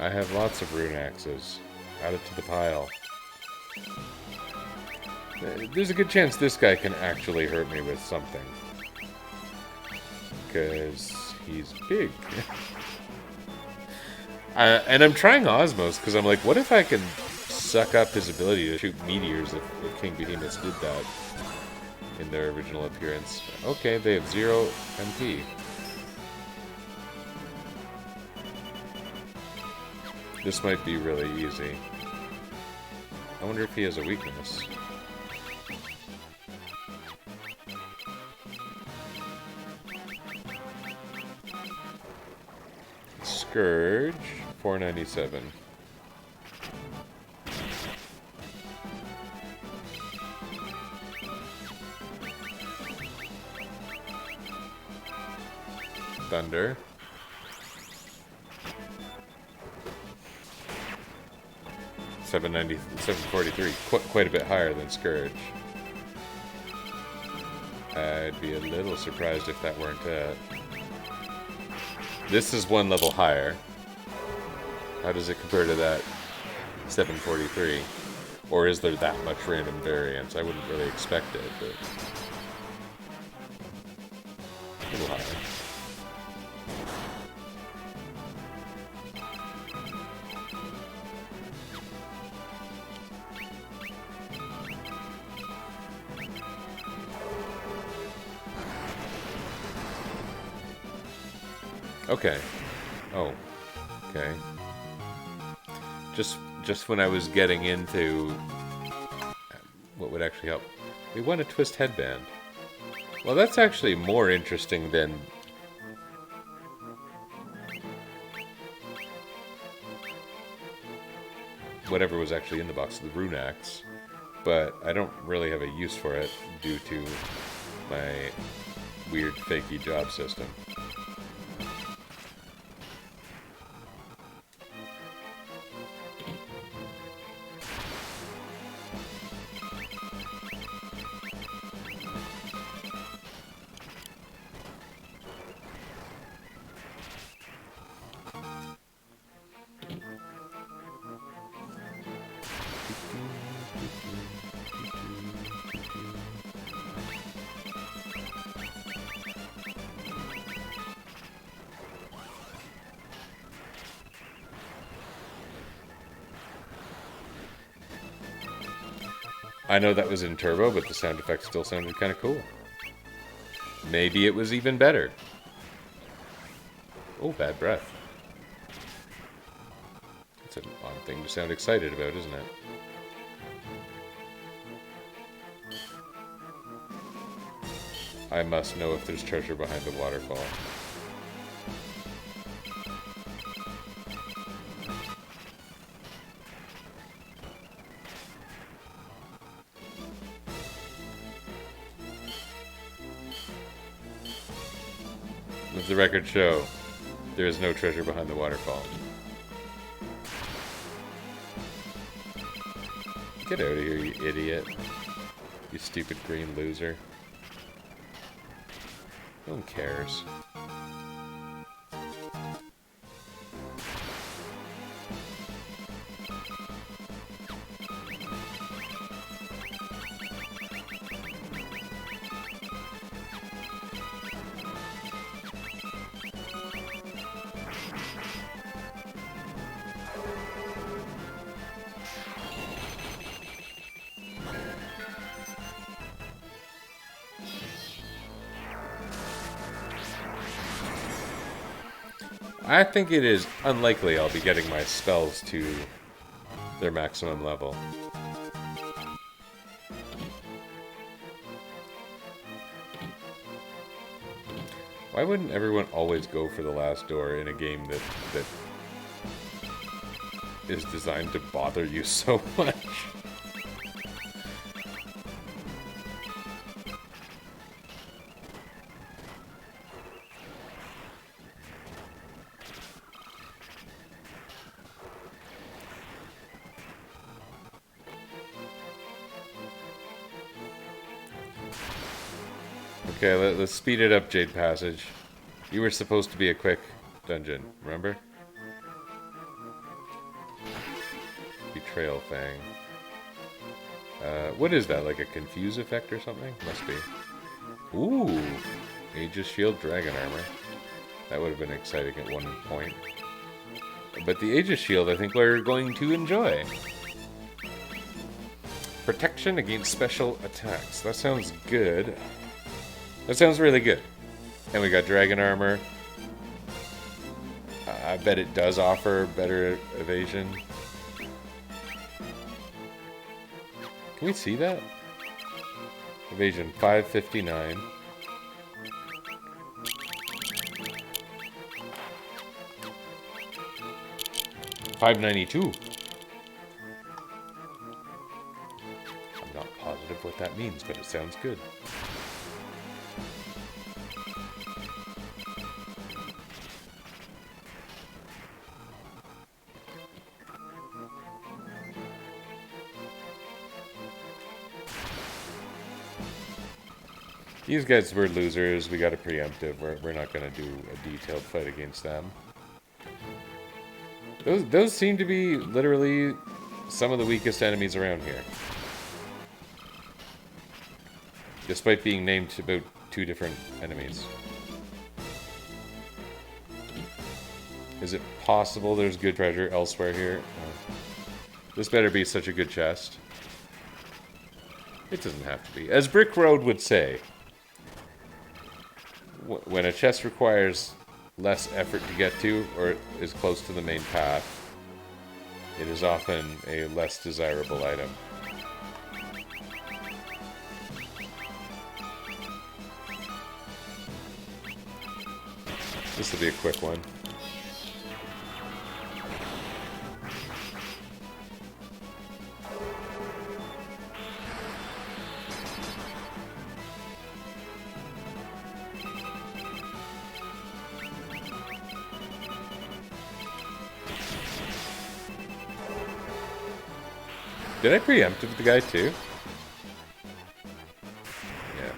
I have lots of rune axes. Add it to the pile. There's a good chance this guy can actually hurt me with something. Because he's big. And I'm trying Osmos, because I'm like, what if I can suck up his ability to shoot meteors if King Behemoths did that in their original appearance? Okay, they have 0 MP. This might be really easy. I wonder if he has a weakness. Scourge, 497. Thunder. $743, quite a bit higher than Scourge. I'd be a little surprised if that weren't it. This is 1 level higher. How does it compare to that 743? Or is there that much random variance? I wouldn't really expect it, but a little higher. Okay. Oh. Okay. Just when I was getting into what would actually help. We want a twist headband. Well, that's actually more interesting than whatever was actually in the box, the rune axe. But I don't really have a use for it due to my weird fakey job system. I know that was in turbo, but the sound effect still sounded kind of cool. Maybe it was even better. Oh, bad breath. It's an odd thing to sound excited about, isn't it? I must know if there's treasure behind the waterfall. Let the record show there is no treasure behind the waterfall. Get out of here, you idiot. You stupid green loser. No one cares. I think it is unlikely I'll be getting my spells to their maximum level. Why wouldn't everyone always go for the last door in a game that is designed to bother you so much? Okay, let's speed it up, Jade Passage. You were supposed to be a quick dungeon, remember? Trail Fang. What is that? Like a confuse effect or something? Must be. Ooh! Aegis Shield, Dragon Armor. That would have been exciting at one point. But the Aegis Shield, I think we're going to enjoy. Protection against special attacks. That sounds good. That sounds really good. And we got Dragon Armor. I bet it does offer better evasion. Can we see that? Evasion 559. $592. I'm not positive what that means, but it sounds good. These guys were losers. We got a preemptive. We're not going to do a detailed fight against them. Those seem to be literally some of the weakest enemies around here. Despite being named about 2 different enemies. Is it possible there's good treasure elsewhere here? This better be such a good chest. It doesn't have to be. As Brick Road would say, when a chest requires less effort to get to, or is close to the main path, it is often a less desirable item. This will be a quick one. Did I preempt the guy too? Yeah.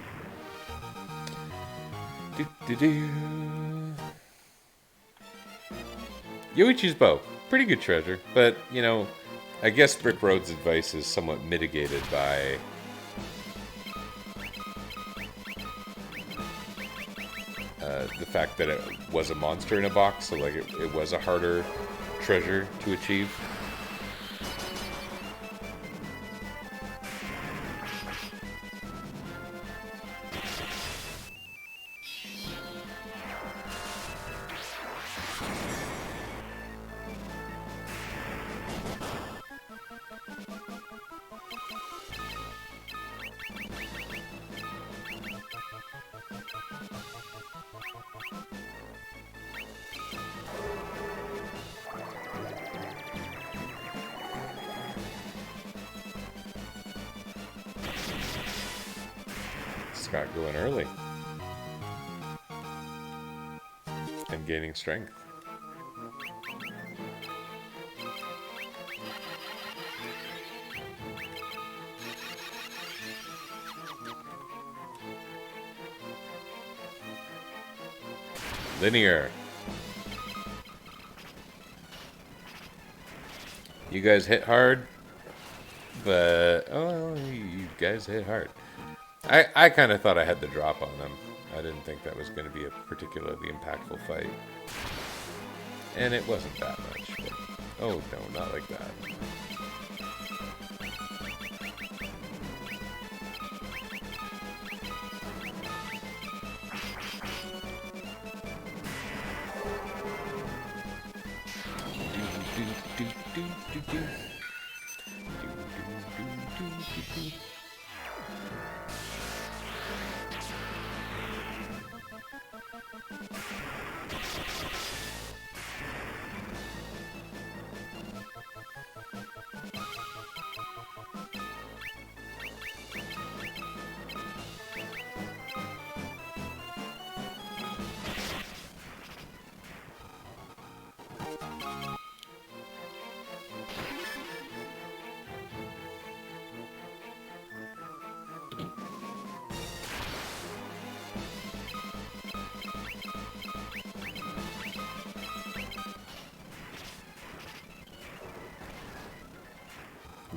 Yoichi's bow. Pretty good treasure. But, you know, I guess Brick Road's advice is somewhat mitigated by the fact that it was a monster in a box, so like it was a harder treasure to achieve. Scott going early. And gaining strength. Linear. You guys hit hard, but oh, you guys hit hard. I kind of thought I had the drop on them. I didn't think that was going to be a particularly impactful fight. And it wasn't that much. But, oh, no, not like that.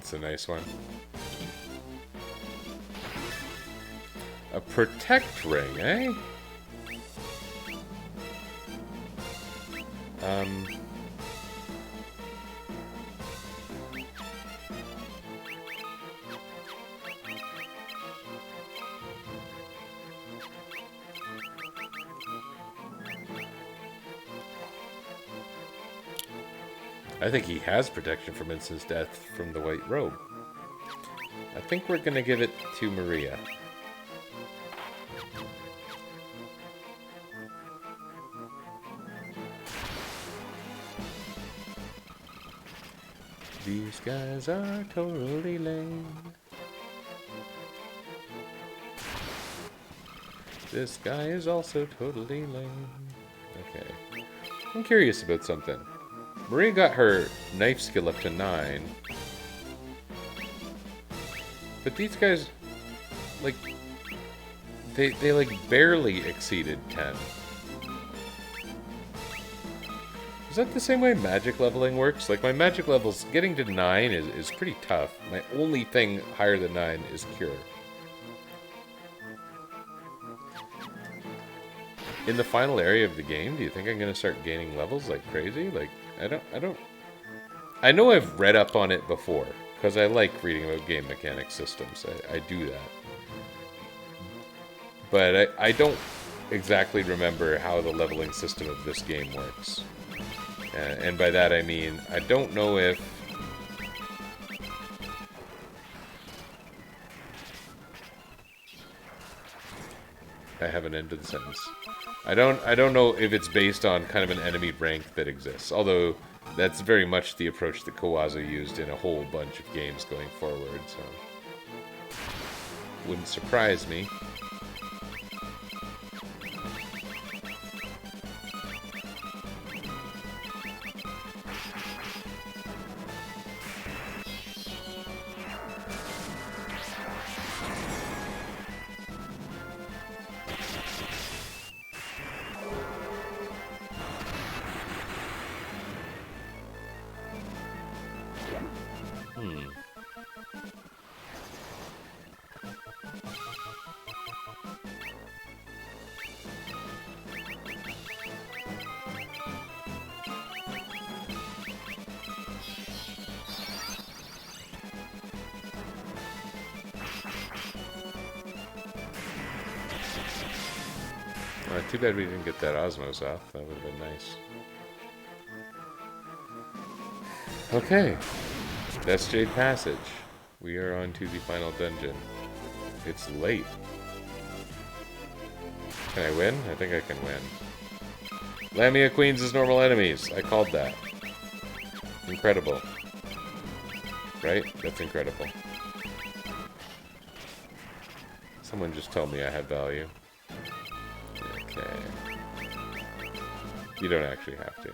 It's a nice one. A protect ring, eh? I think he has protection from instant death from the white robe. I think we're gonna give it to Maria. These guys are totally lame. This guy is also totally lame. Okay. I'm curious about something. Maria got her knife skill up to 9. But these guys, like, they like barely exceeded 10. Is that the same way magic leveling works? Like, my magic levels, getting to 9 is pretty tough. My only thing higher than 9 is Cure. In the final area of the game, do you think I'm going to start gaining levels like crazy? Like, I know I've read up on it before, because I like reading about game mechanics systems. I do that. But I don't exactly remember how the leveling system of this game works. And by that I mean, I don't know if... I haven't ended the sentence. I don't know if it's based on kind of an enemy rank that exists. Although, that's very much the approach that Kawazu used in a whole bunch of games going forward, so... Wouldn't surprise me. Too bad we didn't get that Osmos off. That would have been nice. Okay. That's Jade Passage. We are on to the final dungeon. It's late. Can I win? I think I can win. Lamia Queens is normal enemies. I called that. Incredible. Right? That's incredible. Someone just told me I had value. Okay. You don't actually have to.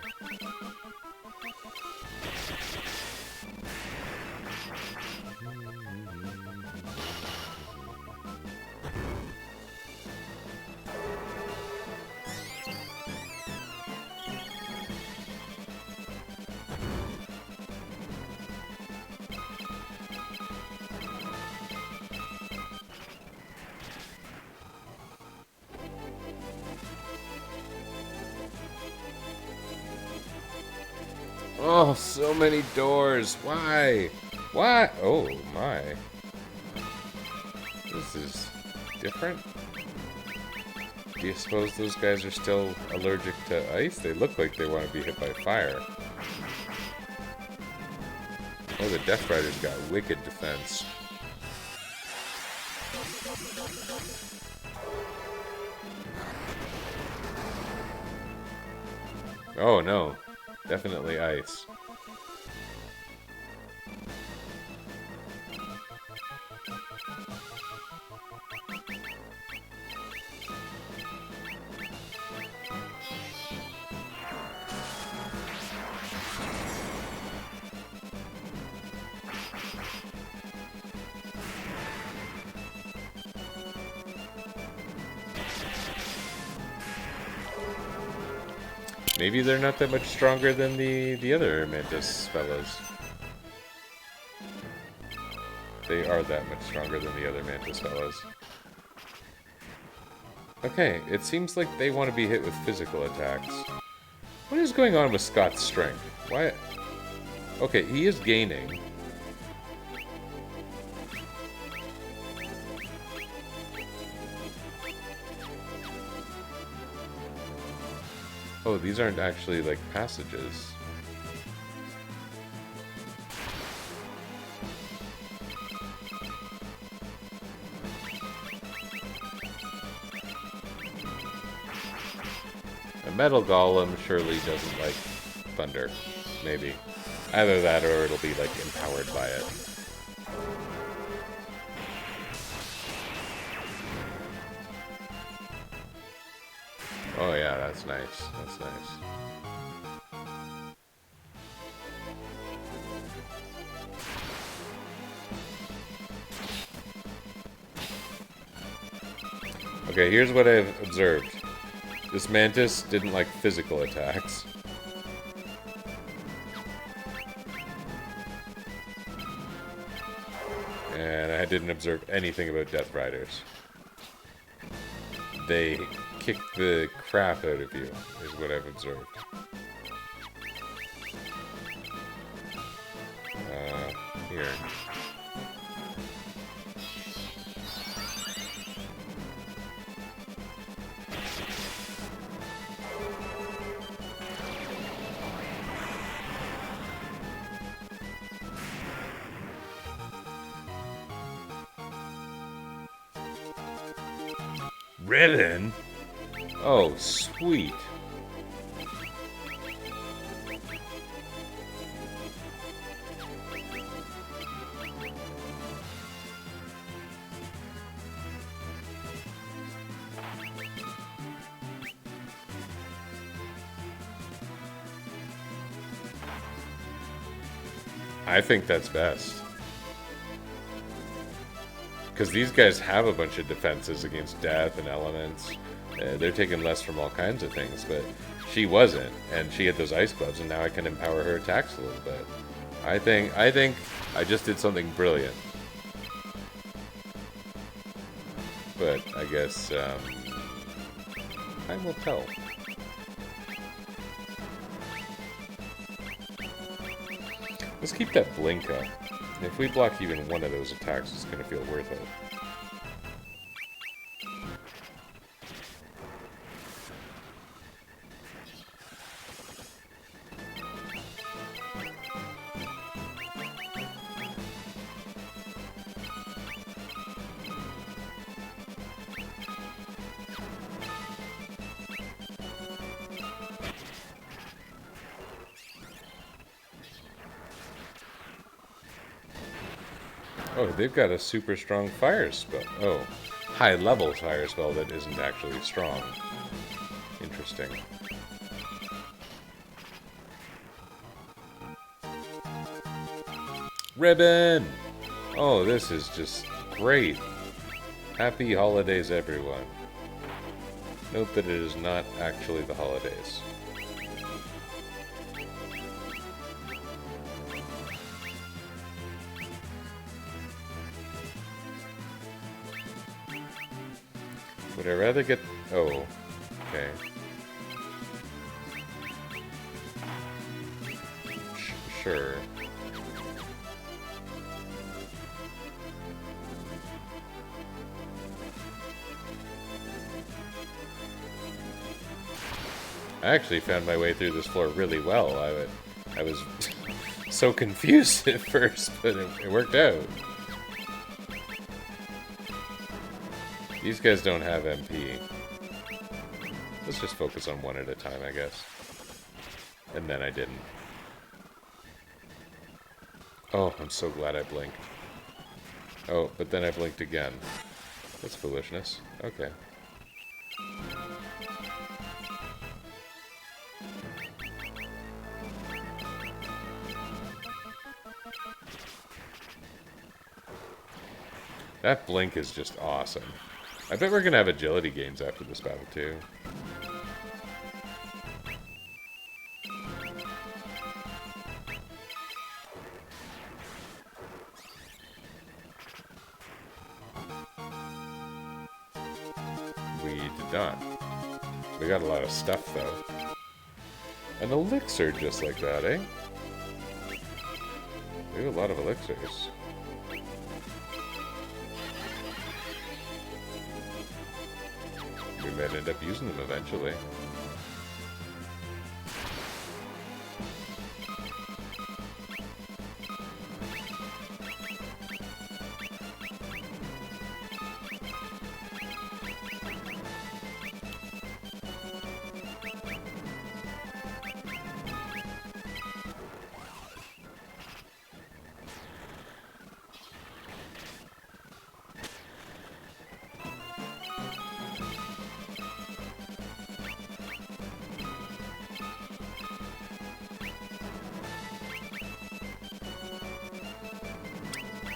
Oh, so many doors. Why? Why? Oh, my. This is different. Do you suppose those guys are still allergic to ice? They look like they want to be hit by fire. Oh, the Death Riders got wicked defense. Oh, no. Definitely ice. Maybe they're not that much stronger than the other Mantis fellas. They are that much stronger than the other Mantis fellows. Okay, it seems like they want to be hit with physical attacks. What is going on with Scott's strength? Why? Okay, he is gaining. Oh, these aren't actually, like, passages. A metal golem surely doesn't like thunder. Maybe. Either that or it'll be, like, empowered by it. Oh yeah, that's nice. That's nice. Okay, here's what I've observed. This Mantis didn't like physical attacks. And I didn't observe anything about Death Riders. They kick the crap out of you, is what I've observed. Here. Ribbon? Oh, sweet. I think that's best. Because these guys have a bunch of defenses against death and elements. They're taking less from all kinds of things, but she wasn't, and she had those ice gloves, and now I can empower her attacks a little bit. I think I just did something brilliant. But I guess time will tell. Let's keep that blink up. If we block even one of those attacks, it's going to feel worth it. Oh, they've got a super strong fire spell. Oh, high-level fire spell that isn't actually strong. Interesting. Ribbon! Oh, this is just great. Happy holidays, everyone. Note that it is not actually the holidays. Would I rather get... Oh, okay. Sure. I actually found my way through this floor really well. I was so confused at first, but it worked out. These guys don't have MP. Let's just focus on one at a time, I guess. And then I didn't. Oh, I'm so glad I blinked. Oh, but then I blinked again. That's foolishness. Okay. That blink is just awesome. I bet we're gonna have agility gains after this battle, too. done. We got a lot of stuff, though. An elixir just like that, eh? We have a lot of elixirs. We might end up using them eventually.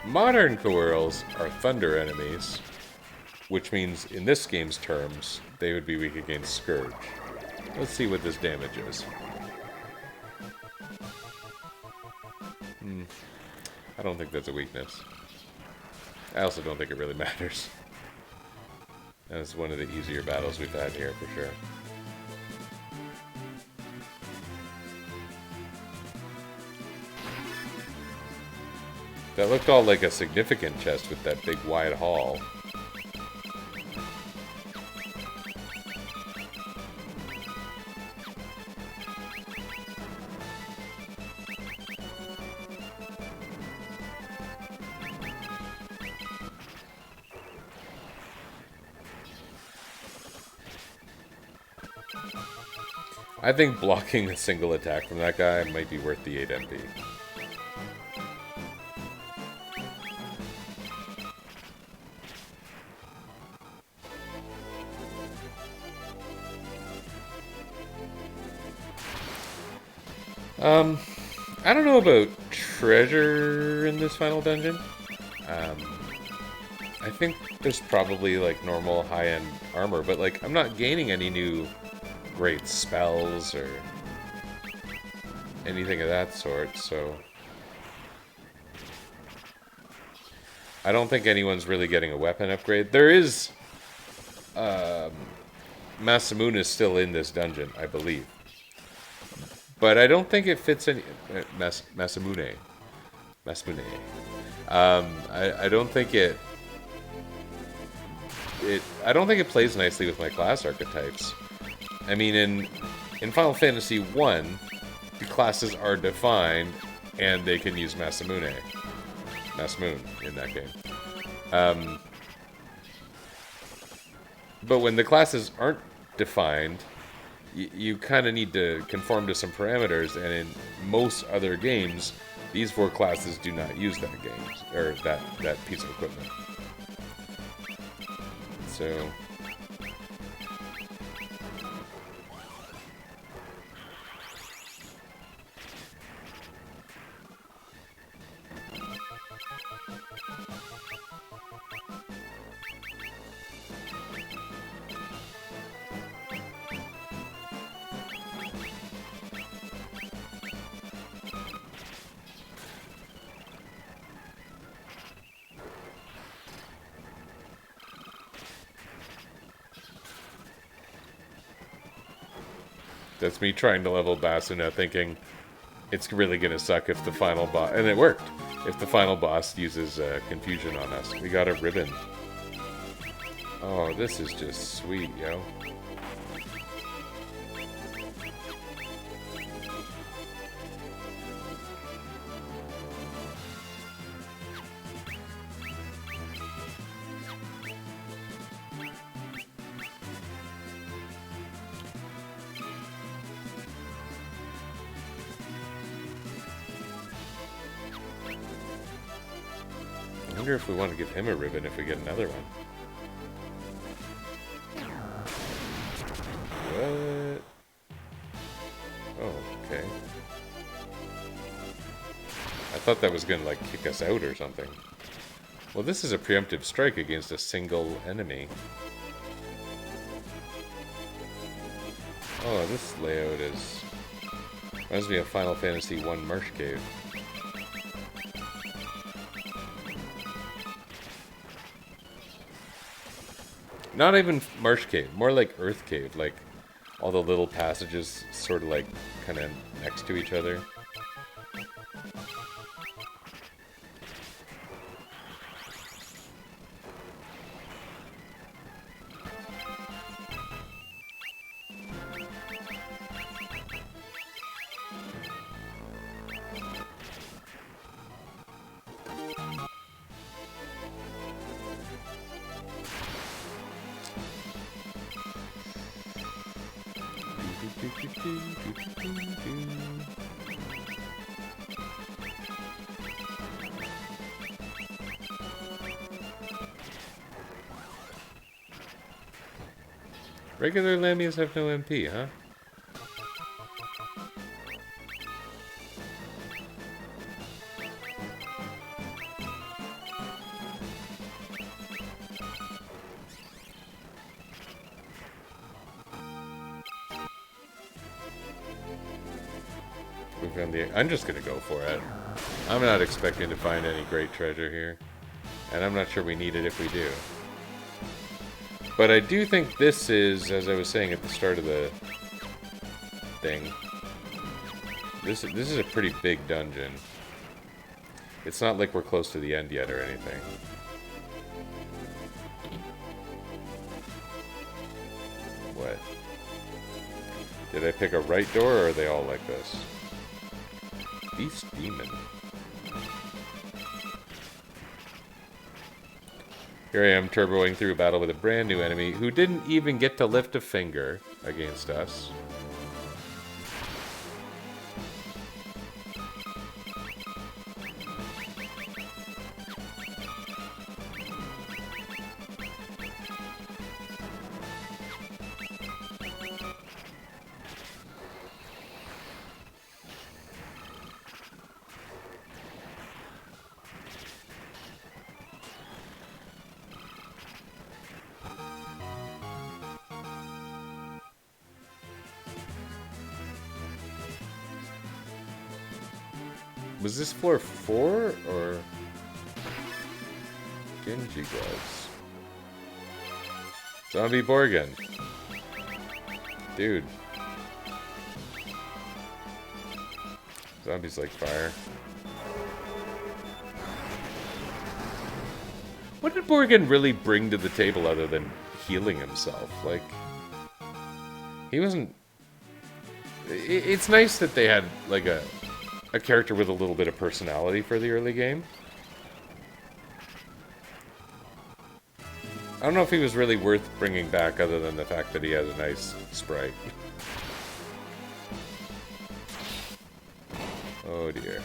Modern Coeurls are thunder enemies, which means in this game's terms, they would be weak against Scourge. Let's see what this damage is. I don't think that's a weakness. I also don't think it really matters. And it's one of the easier battles we've had here, for sure. That looked all like a significant chest with that big wide hall. I think blocking a single attack from that guy might be worth the 8 MP. I don't know about treasure in this final dungeon. I think there's probably, like, normal high-end armor, but, like, I'm not gaining any new great spells or anything of that sort, so I don't think anyone's really getting a weapon upgrade. There is Masamune is still in this dungeon, I believe. But I don't think it fits any... Masamune. I don't think it... I don't think it plays nicely with my class archetypes. I mean, in Final Fantasy 1, the classes are defined, and they can use Masamune in that game. But when the classes aren't defined, you kind of need to conform to some parameters, and in most other games, these 4 classes do not use that that piece of equipment. So that's me trying to level Basuna, thinking it's really gonna suck if the final boss... And it worked! If the final boss uses confusion on us. We got a ribbon. Oh, this is just sweet, yo. I wonder if we want to give him a ribbon if we get another one. What? Oh, okay. I thought that was gonna, like, kick us out or something. Well, this is a preemptive strike against a single enemy. Oh, this layout is... reminds me of Final Fantasy 1 Marsh Cave. Not even Marsh Cave, more like Earth Cave, like all the little passages sort of like kind of next to each other. Regular Lamias have no MP, huh? We found the... I'm just gonna go for it. I'm not expecting to find any great treasure here. And I'm not sure we need it if we do. But I do think this is, as I was saying at the start of the thing, this is a pretty big dungeon. It's not like we're close to the end yet or anything. What? Did I pick a right door, or are they all like this? Beast Demon. Here I am turboing through a battle with a brand new enemy who didn't even get to lift a finger against us. Was this floor 4 or Genji gloves? Zombie Borgin. Dude. Zombies like fire. What did Borgin really bring to the table other than healing himself? Like, he wasn't... It's nice that they had, like, a character with a little bit of personality for the early game. I don't know if he was really worth bringing back other than the fact that he has a nice sprite. Oh dear.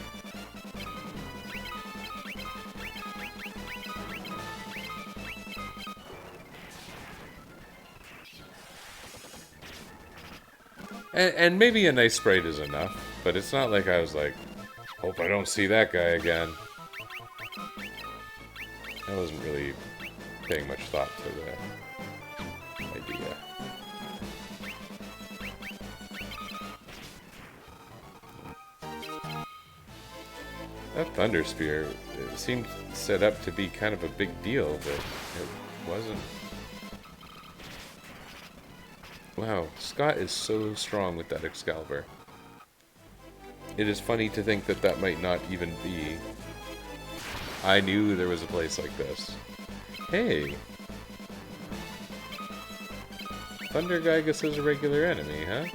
And maybe a nice sprite is enough, but it's not like I was like, hope I don't see that guy again. I wasn't really paying much thought to the idea. That Thunder Spear, it seemed set up to be kind of a big deal, but it wasn't. Wow, Scott is so strong with that Excalibur. It is funny to think that that might not even be. I knew there was a place like this. Hey! Thunder Gygus is a regular enemy, huh?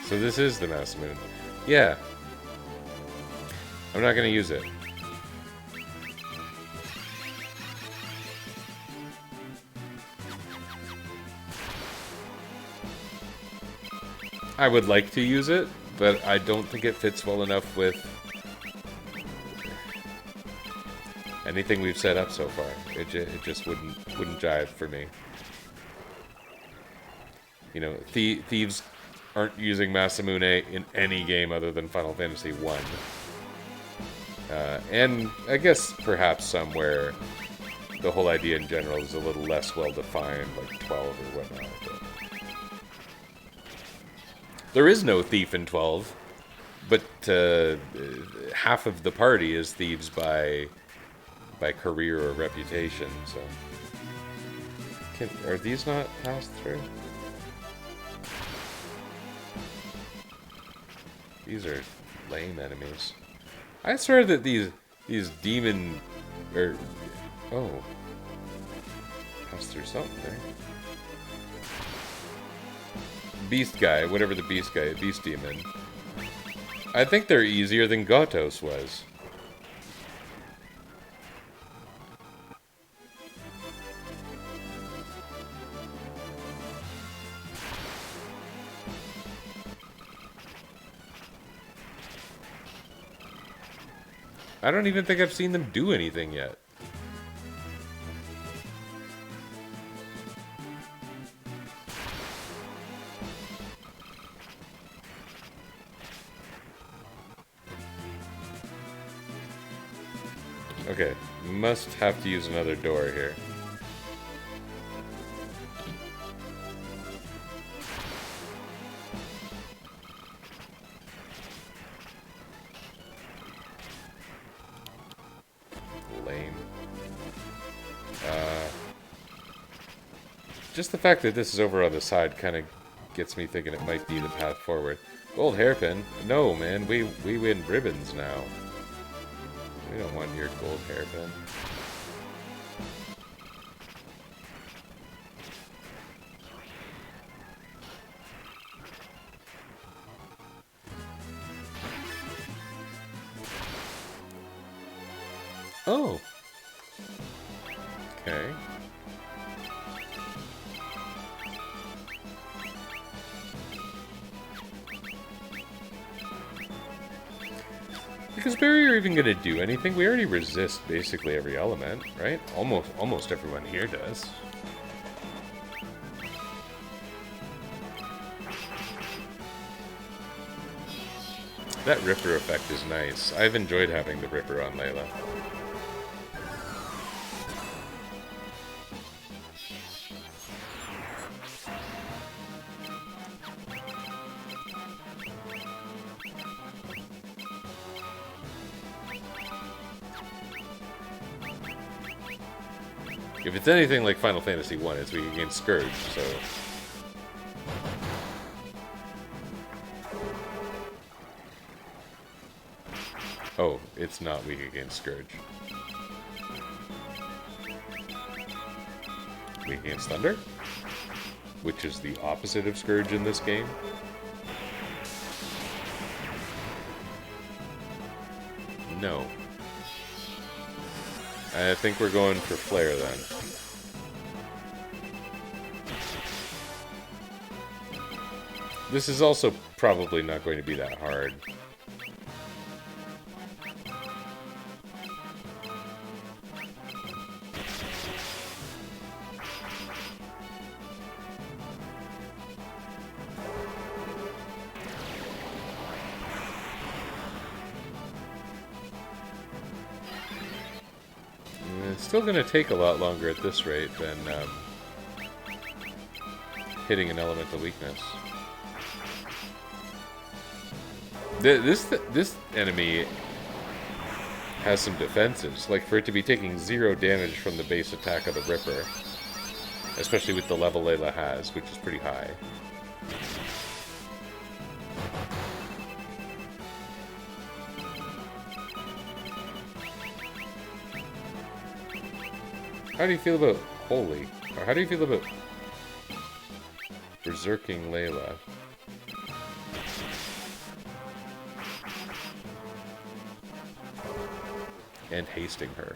So this is the Mass Moon. Yeah. I'm not gonna use it. I would like to use it, but I don't think it fits well enough with anything we've set up so far. It just wouldn't jive for me. You know, thieves aren't using Masamune in any game other than Final Fantasy 1. And I guess perhaps somewhere the whole idea in general is a little less well-defined, like 12 or whatnot. But there is no thief in 12, but half of the party is thieves by career or reputation, so... Are these not passed through? These are lame enemies. I swear that these demon... Oh. Passed through something there. Beast guy, whatever the beast guy, beast demon. I think they're easier than Gotos was. I don't even think I've seen them do anything yet. Okay, must have to use another door here. Lame. Just the fact that this is over on the side kind of gets me thinking it might be the path forward. Gold hairpin? No, man, we win ribbons now. We don't want your gold hairpin. Oh. Okay. Is barrier even gonna do anything? We already resist basically every element, right? Almost everyone here does. That Ripper effect is nice. I've enjoyed having the Ripper on Layla. If it's anything like Final Fantasy 1, it's weak against Scourge, so... Oh, it's not weak against Scourge. Weak against Thunder? Which is the opposite of Scourge in this game. No. I think we're going for Flare then. This is also probably not going to be that hard. It's still going to take a lot longer at this rate than hitting an elemental weakness. This enemy has some defenses. Like, for it to be taking 0 damage from the base attack of the Ripper, especially with the level Layla has, which is pretty high. How do you feel about Holy? Or how do you feel about Berserking Layla? And hasting her.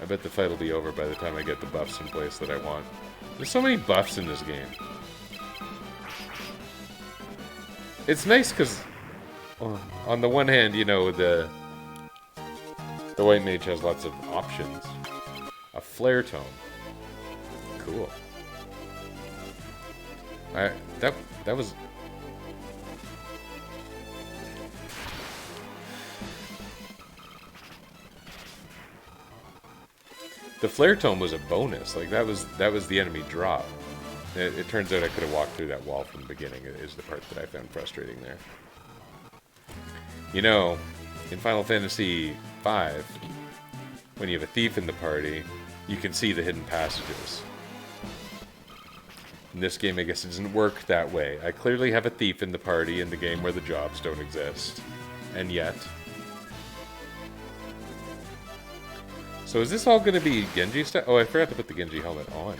I bet the fight will be over by the time I get the buffs in place that I want. There's so many buffs in this game. It's nice because, on the one hand, you know, the White Mage has lots of options. A Flare Tome. Cool. I that was. The flare tome was a bonus. Like that was the enemy drop. It turns out I could have walked through that wall from the beginning. Is the part that I found frustrating there. You know, in Final Fantasy V, when you have a thief in the party, you can see the hidden passages. In this game, I guess it doesn't work that way. I clearly have a thief in the party in the game where the jobs don't exist. And yet... So is this all going to be Genji stuff? Oh, I forgot to put the Genji helmet on.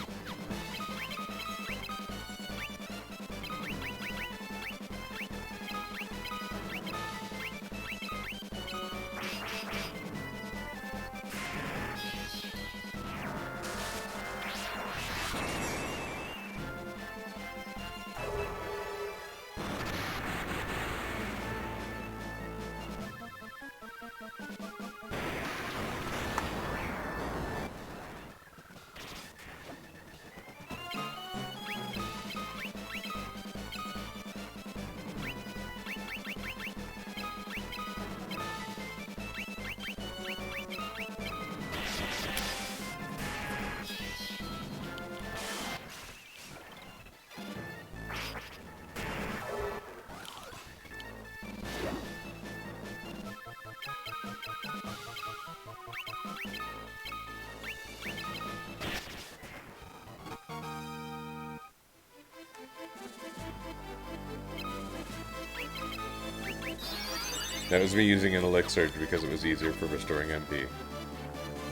That was me using an elixir because it was easier for restoring MP.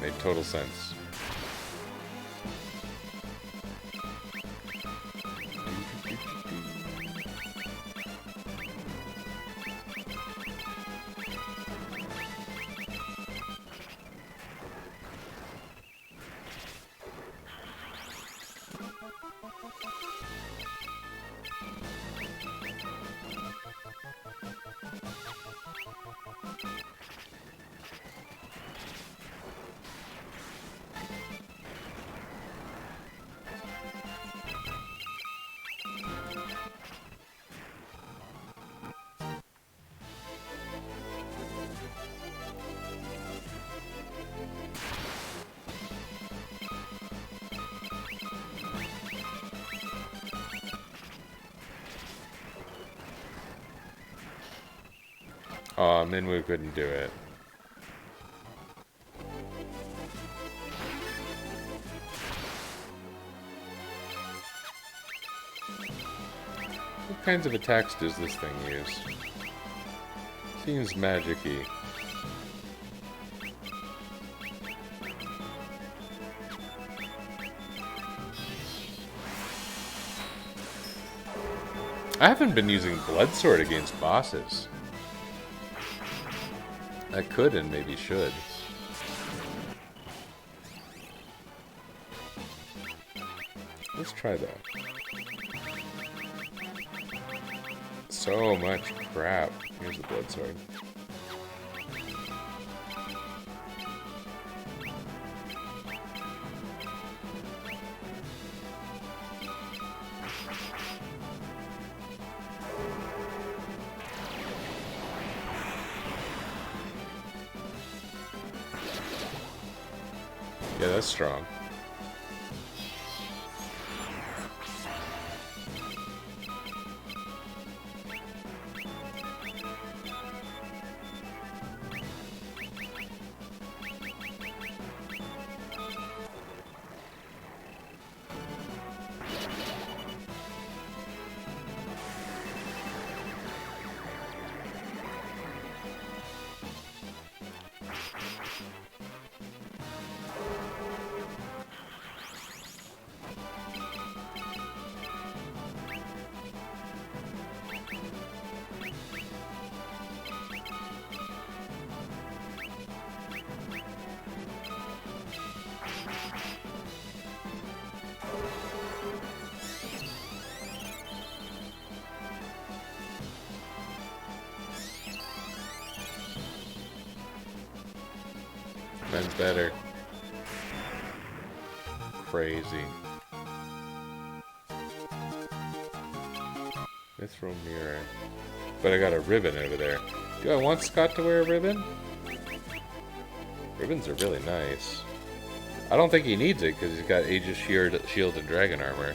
Made total sense. Aw, Minwoo couldn't do it. What kinds of attacks does this thing use? Seems magic-y. I haven't been using Blood Sword against bosses. I could and maybe should. Let's try that. So much crap. Here's the Blood Sword. Yeah, that's strong. Mine's better. Crazy. Mithril mirror. But I got a ribbon over there. Do I want Scott to wear a ribbon? Ribbons are really nice. I don't think he needs it because he's got Aegis Shield and Dragon Armor.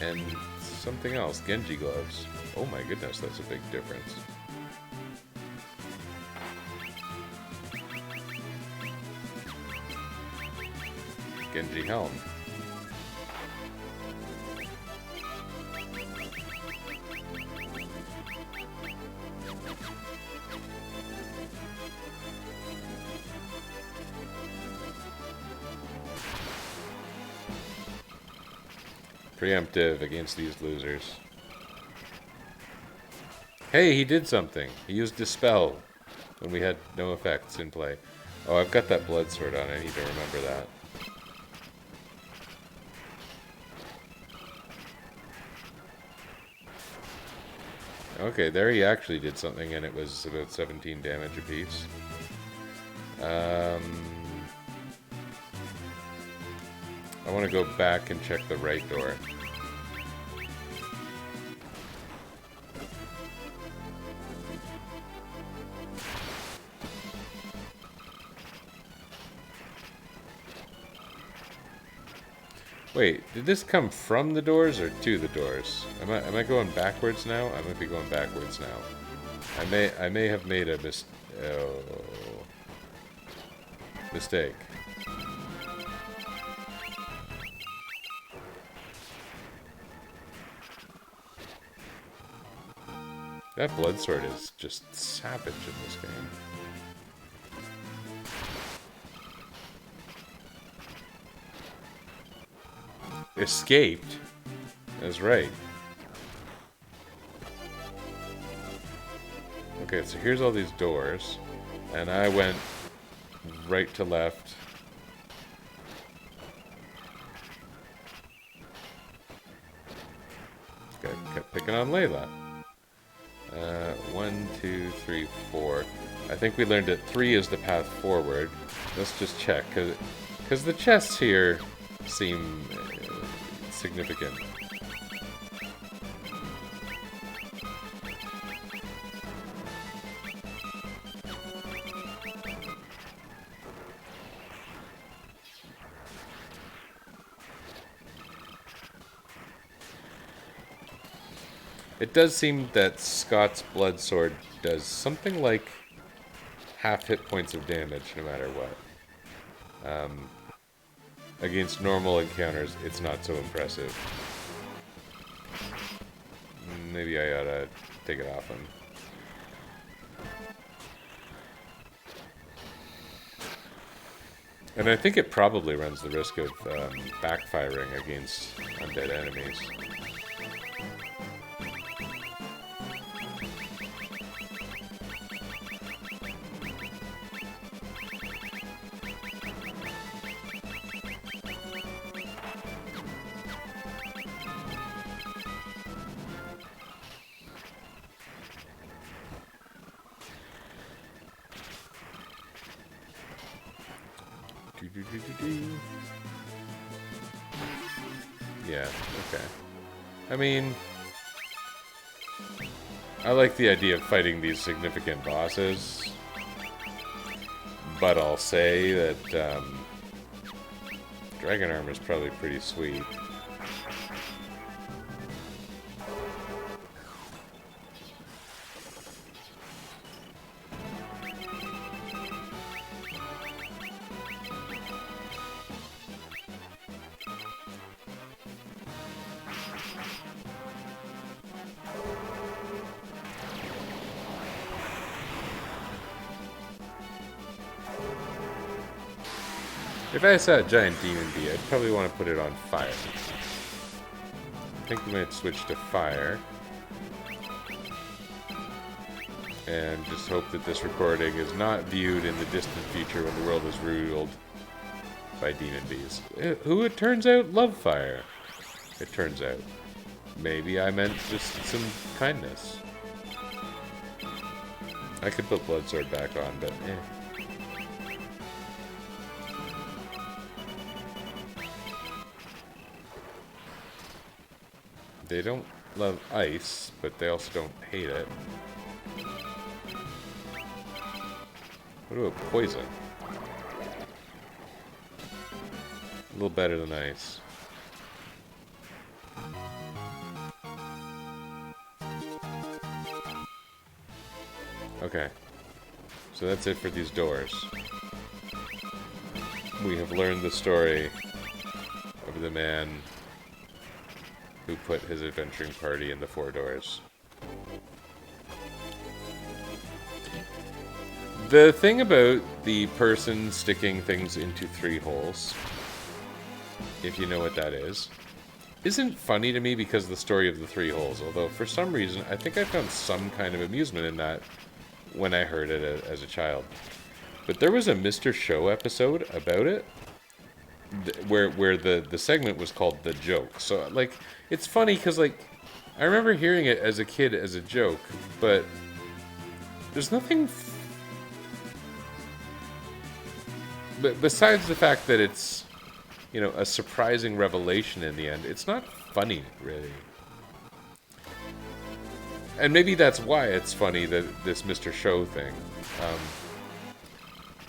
And something else, Genji gloves. Oh my goodness, that's a big difference. Genji helm. Preemptive against these losers. Hey, he did something. He used Dispel when we had no effects in play. Oh, I've got that blood sword on. I need to remember that. Okay, there he actually did something, and it was about 17 damage apiece. I want to go back and check the right door. Wait, did this come from the doors or to the doors? Am I going backwards now? I might be going backwards now. I may have made a mistake. That blood sword is just savage in this game. Escaped? That's right. Okay, so here's all these doors. And I went right to left. Okay, kept picking on Layla. 1, 2, 3, 4. I think we learned that 3 is the path forward. Let's just check, because the chests here seem significant. It does seem that Scott's blood sword does something like half hit points of damage no matter what. Against normal encounters, it's not so impressive. Maybe I ought to take it off him. And I think it probably runs the risk of backfiring against undead enemies. Yeah, okay. I mean, I like the idea of fighting these significant bosses, but I'll say that Dragon Armor is probably pretty sweet. If I saw a giant demon bee, I'd probably want to put it on fire. I think we might switch to fire. And just hope that this recording is not viewed in the distant future when the world is ruled by demon bees. Who, it turns out, love fire. It turns out. Maybe I meant just some kindness. I could put Bloodsword back on, but eh. They don't love ice, but they also don't hate it. What about poison? A little better than ice. Okay. So that's it for these doors. We have learned the story of the man who put his adventuring party in the 4 doors. The thing about the person sticking things into 3 holes, if you know what that is, isn't funny to me because of the story of the 3 holes, although for some reason I think I found some kind of amusement in that when I heard it as a child. But there was a Mr. Show episode about it, where the segment was called The Joke. So, like, it's funny because, like, I remember hearing it as a kid as a joke, but there's nothing... But besides the fact that it's, you know, a surprising revelation in the end, it's not funny, really. And maybe that's why it's funny, that this Mr. Show thing.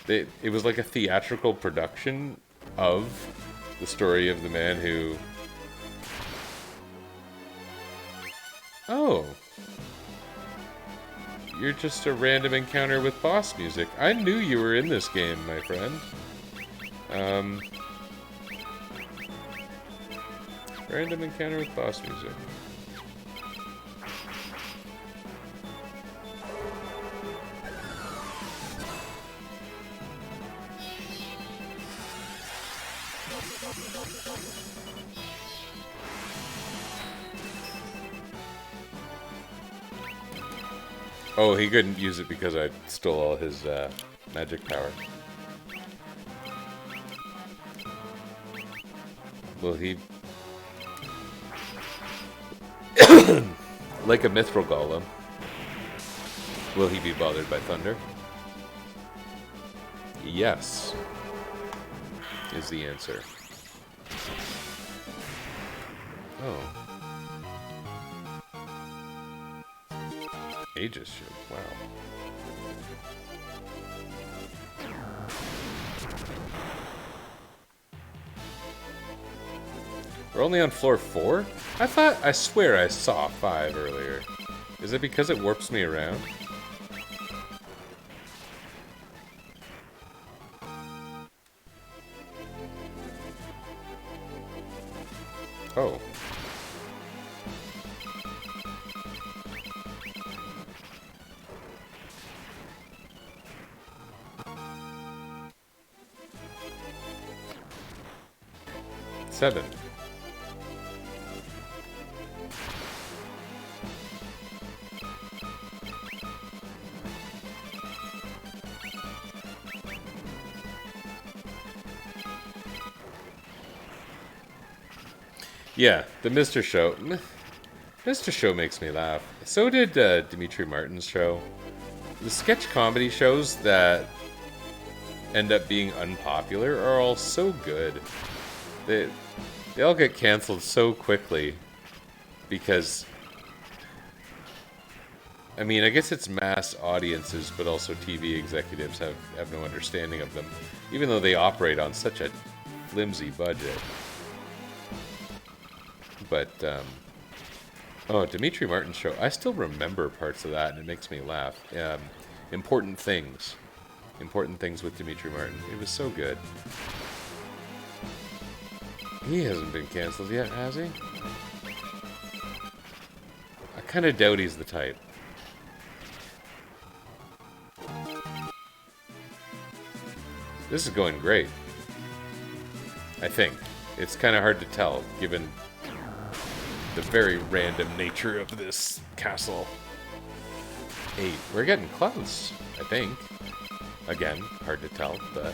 It was like a theatrical production of the story of the man who... Oh. You're just a random encounter with boss music. I knew you were in this game, my friend. Random encounter with boss music. Oh, he couldn't use it because I stole all his magic power. Will he... like a mithril golem, will he be bothered by thunder? Yes, is the answer. Oh. Aegis ship, wow. We're only on floor 4? I swear I saw 5 earlier. Is it because it warps me around? Oh. Seven. Yeah, the Mr. Show. Mr. Show makes me laugh. So did Dimitri Martin's show. The sketch comedy shows that end up being unpopular are all so good. They all get canceled so quickly because, I mean, I guess it's mass audiences, but also TV executives have no understanding of them, even though they operate on such a flimsy budget. But, oh, Dimitri Martin's show. I still remember parts of that, and it makes me laugh. Important Things. Important Things with Dimitri Martin. It was so good. He hasn't been canceled yet, has he? I kind of doubt he's the type. This is going great. I think. It's kind of hard to tell, given the very random nature of this castle. 8. We're getting close, I think. Again, hard to tell, but...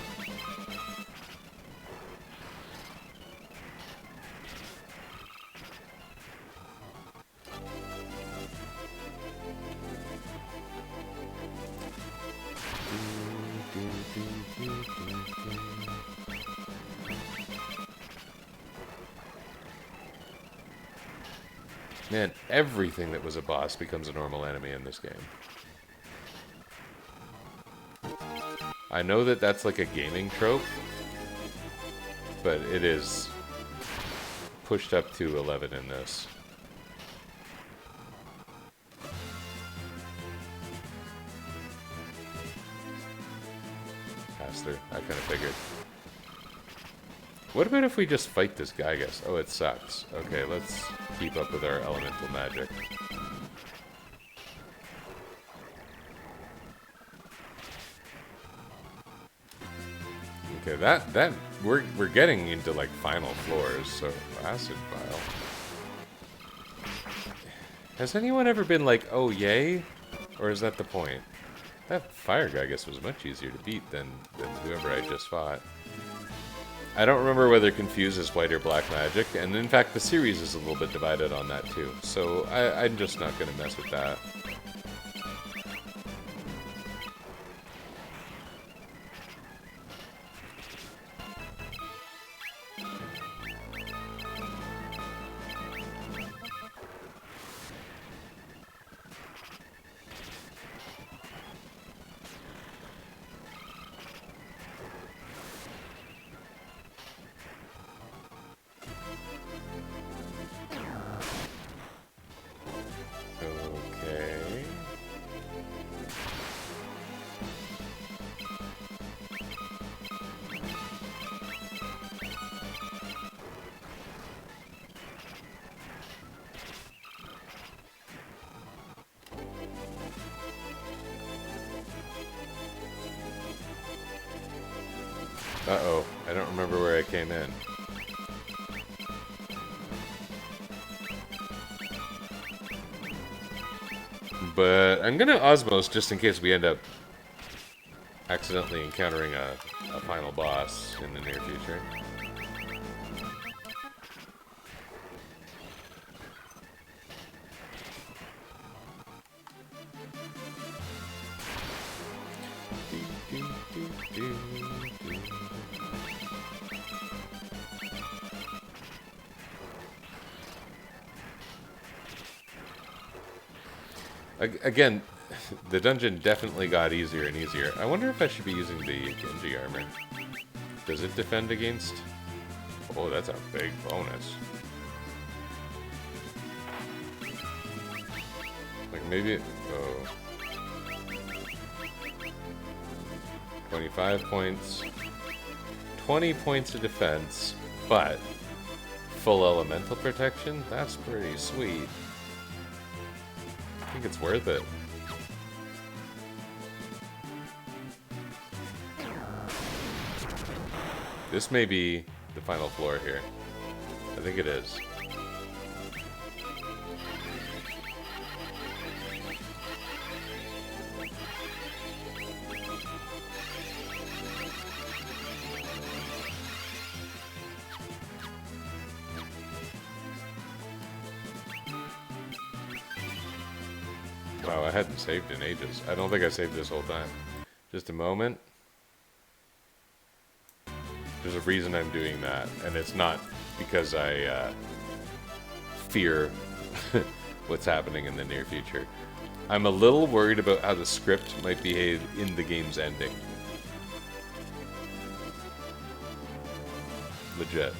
Man, everything that was a boss becomes a normal enemy in this game. I know that that's like a gaming trope, but it is pushed up to 11 in this. Passed through. I kind of figured. What about if we just fight this guy, I guess? Oh, it sucks. Okay, let's keep up with our elemental magic. Okay, that we're getting into like final floors, so acid vial. Has anyone ever been like, oh yay? Or is that the point? That fire guy, I guess, was much easier to beat than whoever I just fought. I don't remember whether Confuse is white or black magic, and in fact the series is a little bit divided on that too, so I'm just not going to mess with that. Okay. Uh-oh, I don't remember where I came in. But I'm gonna Osmos just in case we end up accidentally encountering a final boss in the near future. Again, the dungeon definitely got easier and easier. I wonder if I should be using the Genji armor. Does it defend against... Oh, that's a big bonus. Like maybe... Oh. 25 points. 20 points of defense, but full elemental protection? That's pretty sweet. I think it's worth it. This may be the final floor here. I think it is. Wow, I hadn't saved in ages. I don't think I saved this whole time. Just a moment. There's a reason I'm doing that, and it's not because I fear what's happening in the near future. I'm a little worried about how the script might behave in the game's ending. Legit.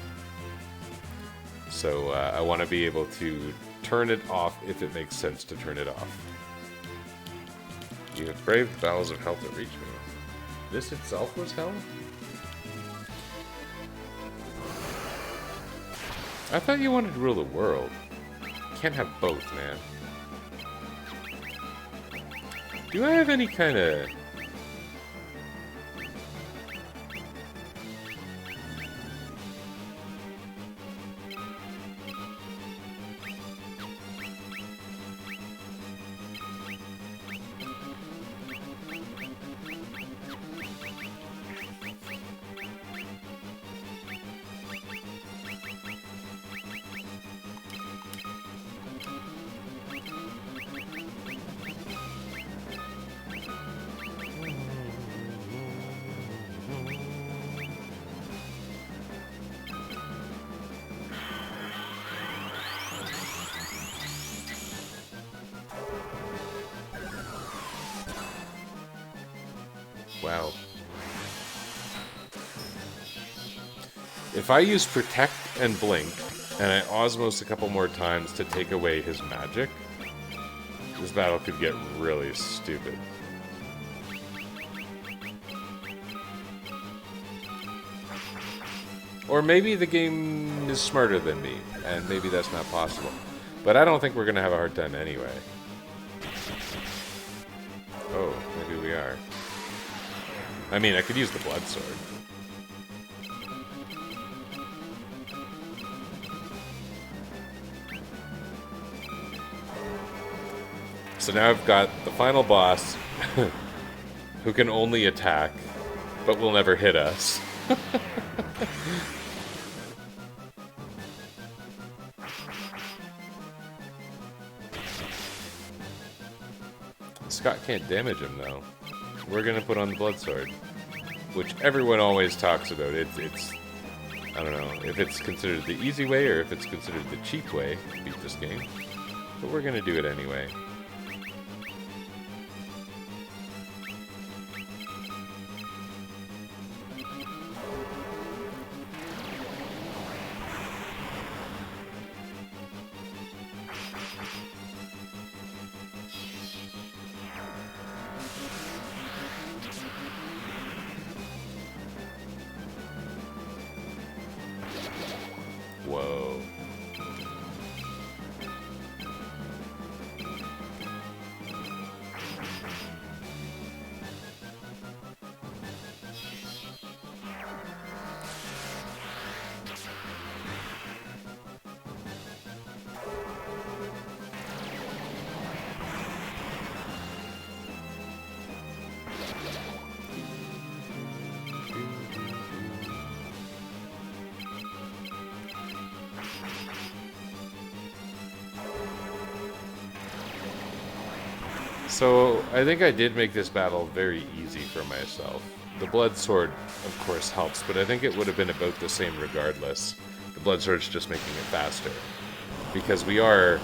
So I want to be able to turn it off if it makes sense to turn it off. You have braved the bowels of hell to reach me. This itself was hell? I thought you wanted to rule the world. Can't have both, man. Do I have any kind of... Wow. If I use Protect and Blink, and I Osmos a couple more times to take away his magic, this battle could get really stupid. Or maybe the game is smarter than me, and maybe that's not possible. But I don't think we're going to have a hard time anyway. Oh, maybe we are. I mean, I could use the Blood Sword. So now I've got the final boss, who can only attack, but will never hit us. Scott can't damage him, though. We're gonna put on the Blood Sword, which everyone always talks about. It's I don't know if it's considered the easy way or if it's considered the cheap way to beat this game, but we're gonna do it anyway. Whoa. So, I think I did make this battle very easy for myself. The Blood Sword, of course, helps, but I think it would have been about the same regardless. The Blood Sword's just making it faster. Because we are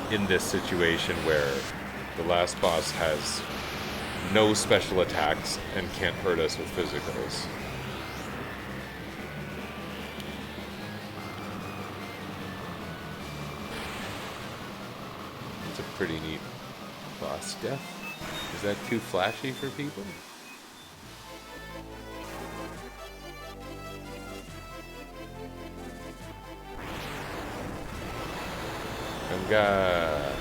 in this situation where the last boss has no special attacks and can't hurt us with physicals. It's a pretty neat boss death. Is that too flashy for people? Ganga.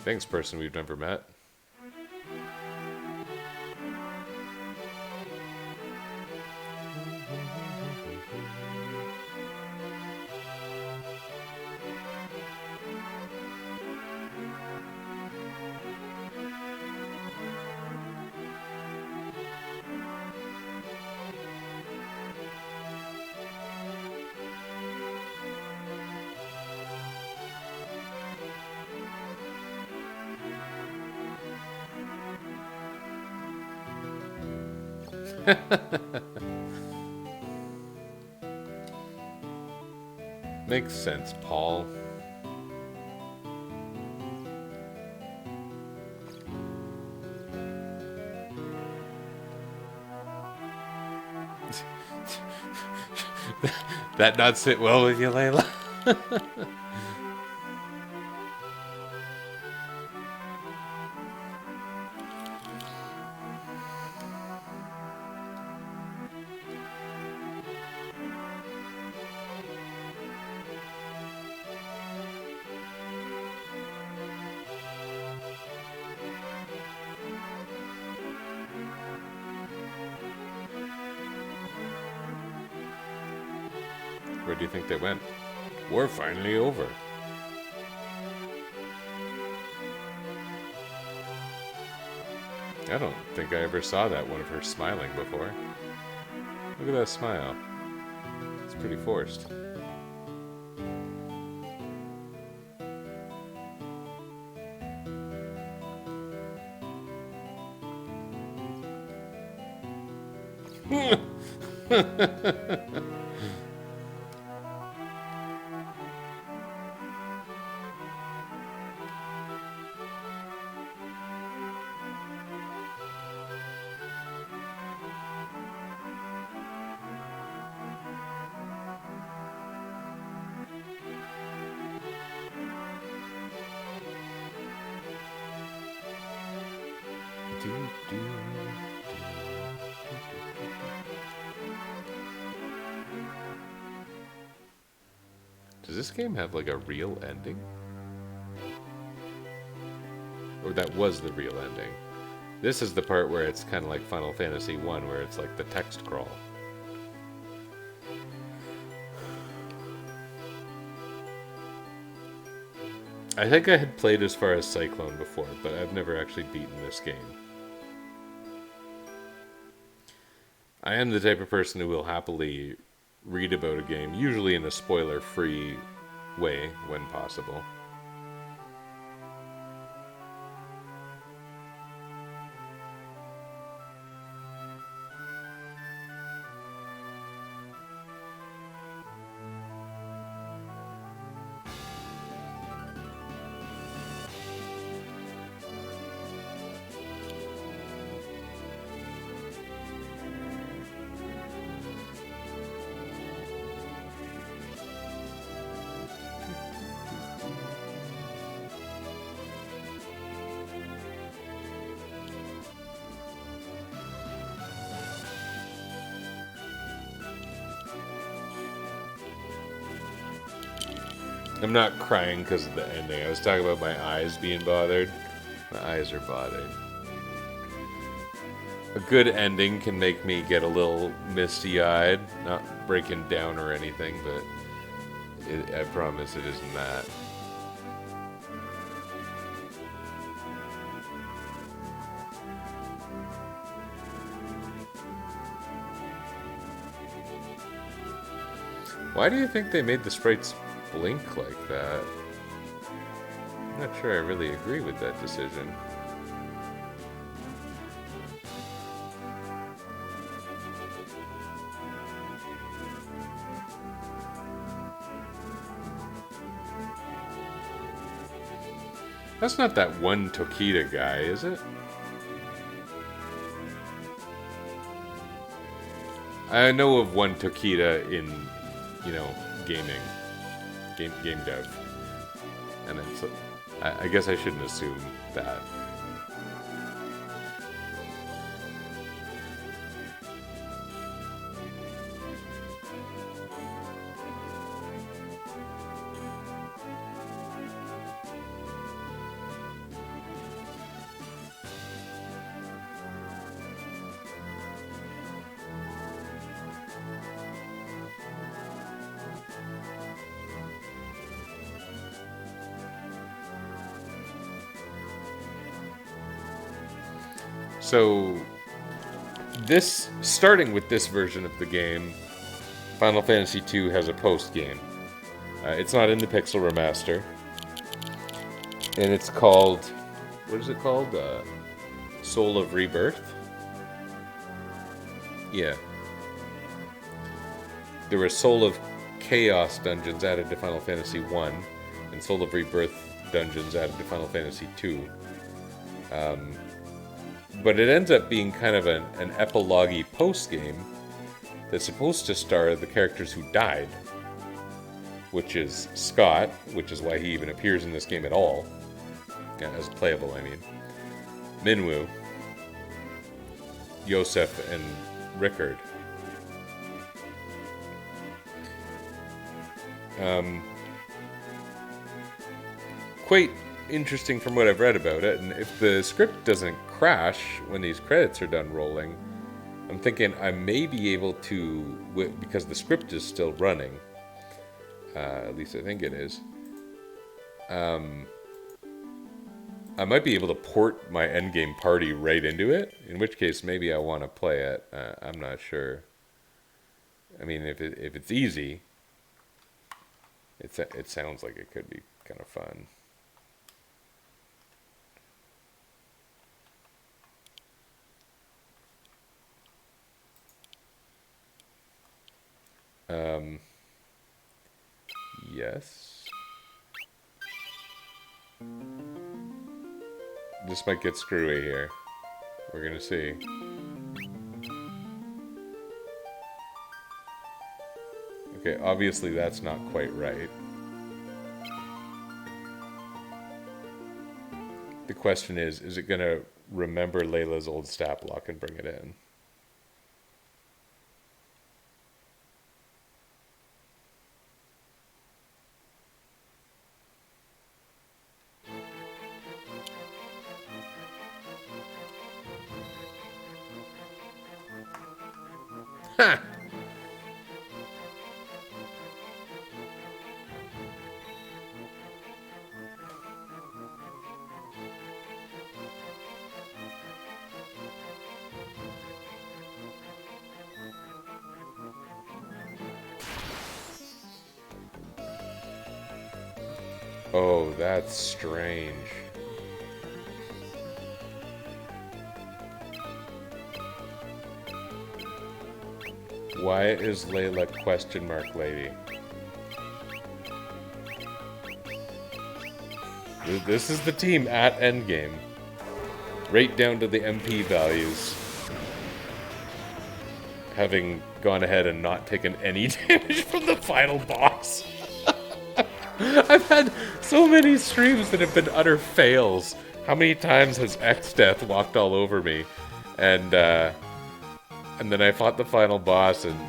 Thanks, person we've never met. Makes sense, Paul. That not sit well with you, Layla? Where do you think they went? We're finally over. I don't think I ever saw that one of her smiling before. Look at that smile. It's pretty forced. Does this game have like a real ending? Or that was the real ending? This is the part where it's kind of like Final Fantasy 1, where it's like the text crawl. I think I had played as far as Cyclone before, but I've never actually beaten this game. I am the type of person who will happily read about a game, usually in a spoiler-free way when possible. I'm not crying because of the ending. I was talking about my eyes being bothered. My eyes are bothered. A good ending can make me get a little misty-eyed. Not breaking down or anything, but I promise it isn't that. Why do you think they made the sprites blink like that? I'm not sure I really agree with that decision. That's not that one Tokita guy, is it? I know of one Tokita in, you know, gaming. Game dev. And it's, I guess I shouldn't assume that. So, starting with this version of the game, Final Fantasy II has a post-game. It's not in the Pixel Remaster. And it's called, what is it called? Soul of Rebirth? Yeah. There were Soul of Chaos dungeons added to Final Fantasy I, and Soul of Rebirth dungeons added to Final Fantasy II. But it ends up being kind of an epilogue-y post-game that's supposed to star the characters who died, which is Scott, which is why he even appears in this game at all, as playable, I mean, Minwu, Yosef, and Rickard. Quite interesting from what I've read about it, and if the script doesn't crash when these credits are done rolling, I'm thinking I may be able to, because the script is still running, at least I think it is, I might be able to port my endgame party right into it, in which case maybe I want to play it. I'm not sure. I mean, if it's easy, it sounds like it could be kind of fun. Yes. This might get screwy here. We're gonna see. Okay, obviously that's not quite right. The question is it gonna remember Layla's old stat block and bring it in. Ha! Oh, that's strange. Why is Layla question mark lady? This is the team at endgame. Right down to the MP values. Having gone ahead and not taken any damage from the final boss. I've had so many streams that have been utter fails. How many times has X-Death walked all over me? And then I fought the final boss and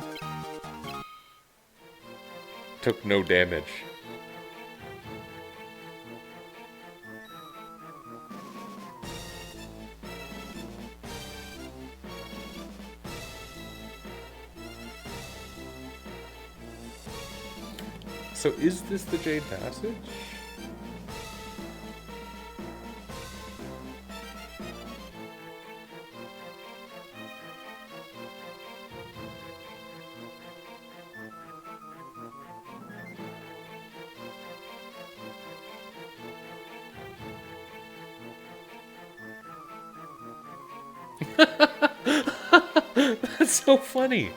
took no damage. So is this the Jade Passage? That's so funny.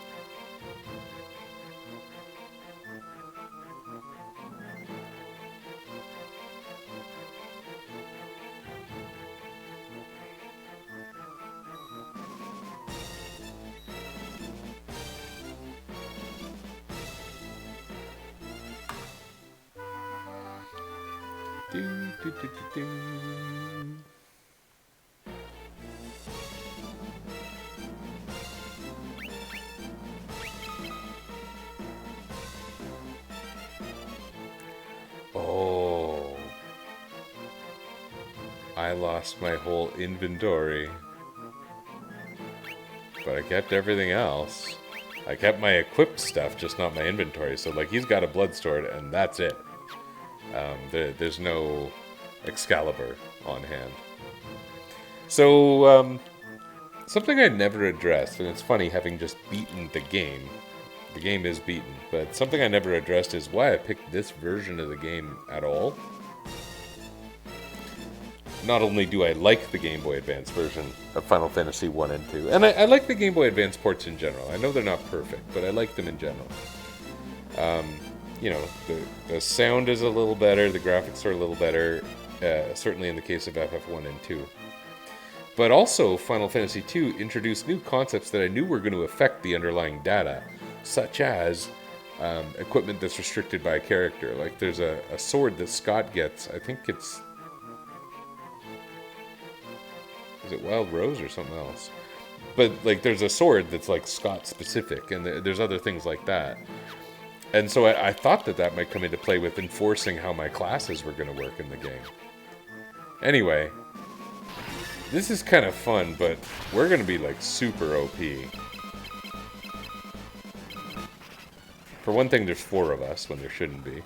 Oh. I lost my whole inventory. But I kept everything else. I kept my equipped stuff, just not my inventory. So, like, he's got a blood sword, and that's it. There's no Excalibur on hand. So, something I never addressed, and it's funny having just beaten the game. The game is beaten, but something I never addressed is why I picked this version of the game at all. Not only do I like the Game Boy Advance version of Final Fantasy 1 and 2, and I like the Game Boy Advance ports in general. I know they're not perfect, but I like them in general. You know, the sound is a little better, the graphics are a little better, certainly in the case of FF1 and 2. But also, Final Fantasy 2 introduced new concepts that I knew were going to affect the underlying data, such as equipment that's restricted by a character. Like, there's a sword that Scott gets, I think it's... Is it Wild Rose or something else? But, like, there's a sword that's, like, Scott-specific, and there's other things like that. And so I thought that might come into play with enforcing how my classes were going to work in the game. Anyway, this is kind of fun, but we're going to be, like, super OP. For one thing, there's 4 of us when there shouldn't be.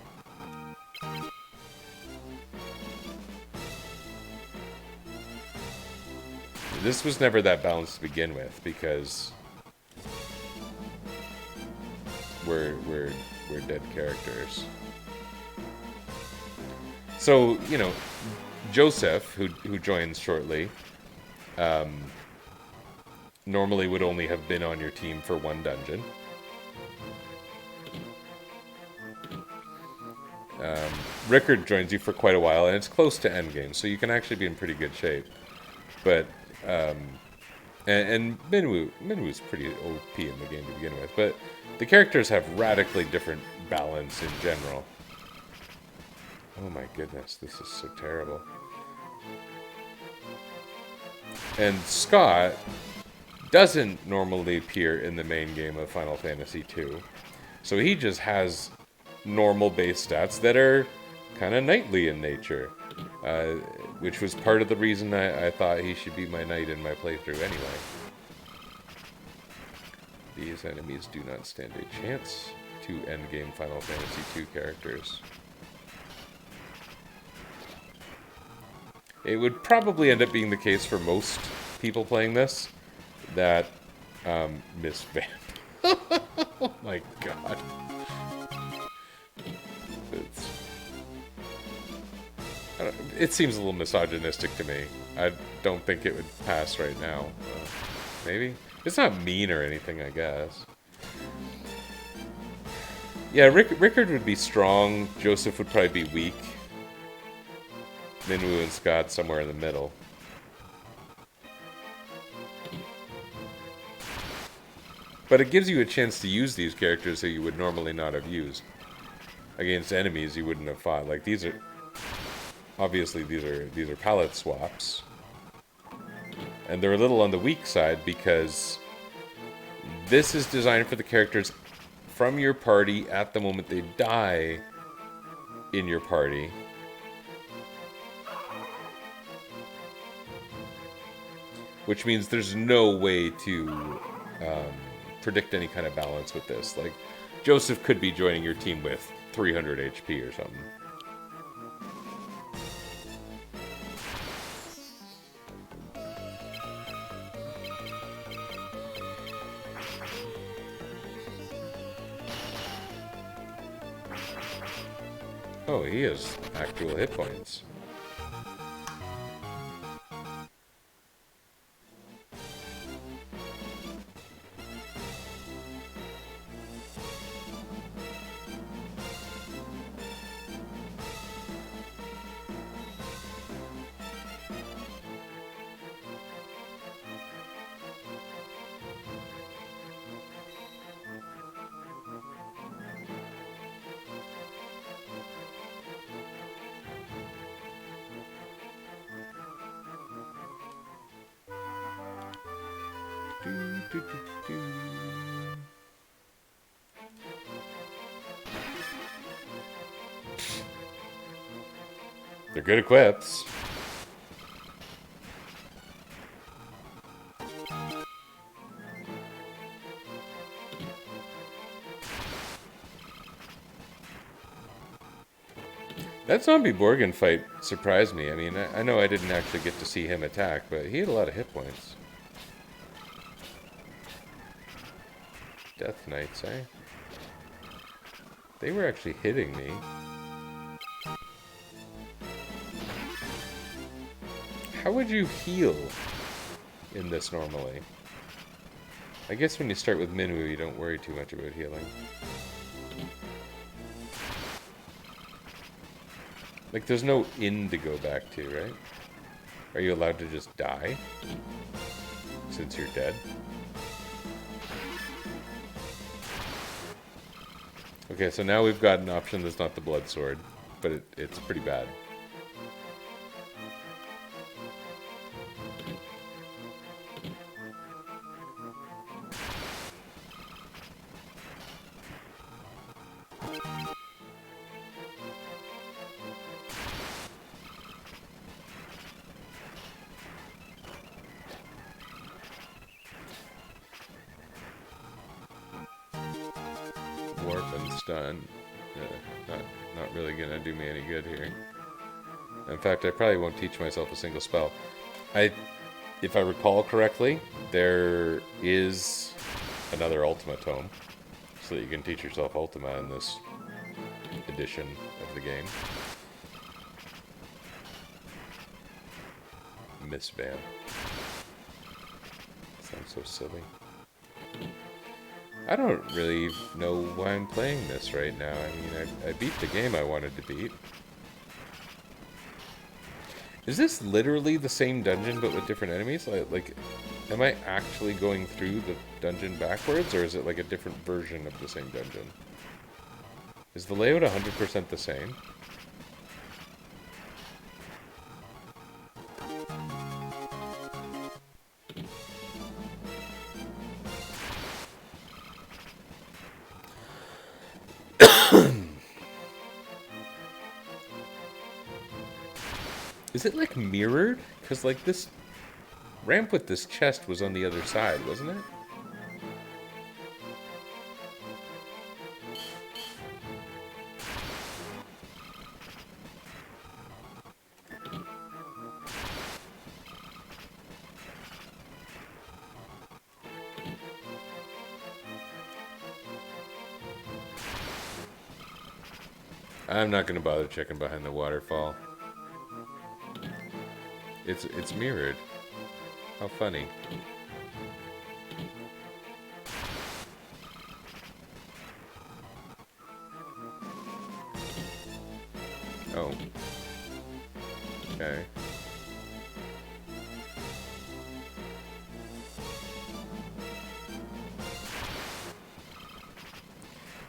This was never that balanced to begin with, because we're dead characters. So, you know, Joseph, who joins shortly, normally would only have been on your team for 1 dungeon. Rickard joins you for quite a while, and it's close to endgame, so you can actually be in pretty good shape. But, and Minwu's pretty OP in the game to begin with, but the characters have radically different balance in general. Oh my goodness, this is so terrible. And Scott doesn't normally appear in the main game of Final Fantasy II. So he just has normal base stats that are kind of knightly in nature. Which was part of the reason I thought he should be my knight in my playthrough anyway. These enemies do not stand a chance to endgame Final Fantasy II characters. It would probably end up being the case for most people playing this that Miss Vamp. Oh my god. It seems a little misogynistic to me. I don't think it would pass right now. Maybe? It's not mean or anything, I guess. Yeah, Rickard would be strong. Joseph would probably be weak. Minwu and Scott somewhere in the middle. But it gives you a chance to use these characters that you would normally not have used. Against enemies you wouldn't have fought. Like, these are... Obviously, these are palette swaps. And they're a little on the weak side because this is designed for the characters from your party at the moment they die in your party. Which means there's no way to predict any kind of balance with this. Like, Joseph could be joining your team with 300 HP or something. Oh, he has actual hit points. They're good equips. That zombie Borgin fight surprised me. I mean, I know I didn't actually get to see him attack, but he had a lot of hit points. Death Knights, eh? They were actually hitting me. How would you heal in this normally? I guess when you start with Minwu, you don't worry too much about healing. Like, there's no inn to go back to, right? Are you allowed to just die? Since you're dead? Okay, so now we've got an option that's not the blood sword, but it's pretty bad. Warp and stun. Not really gonna do me any good here. In fact, I probably won't teach myself a single spell. If I recall correctly, there is another Ultima tome, so that you can teach yourself Ultima in this edition of the game. Miss Vamp. Sounds so silly. I don't really know why I'm playing this right now. I mean, I beat the game I wanted to beat. Is this literally the same dungeon but with different enemies? Like, am I actually going through the dungeon backwards, or is it like a different version of the same dungeon? Is the layout 100% the same? Is it like mirrored? Because like this ramp with this chest was on the other side, wasn't it? I'm not gonna bother checking behind the waterfall. It's mirrored. How funny. Oh. Okay.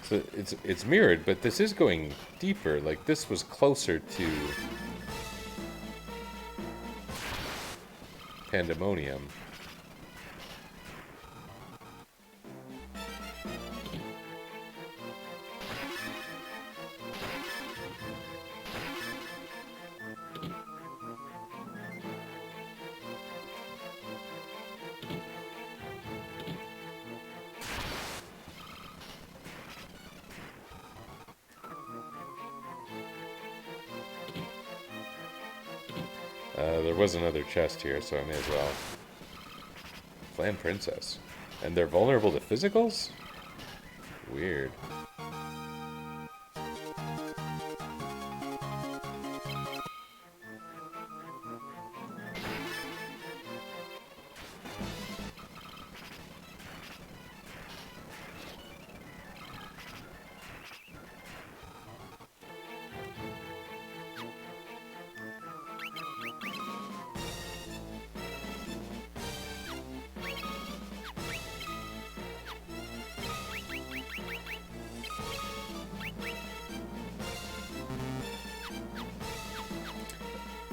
So it's mirrored, but this is going deeper. Like this was closer to Pandemonium. There was another chest here, so I may as well. Clan Princess. And they're vulnerable to physicals? Weird.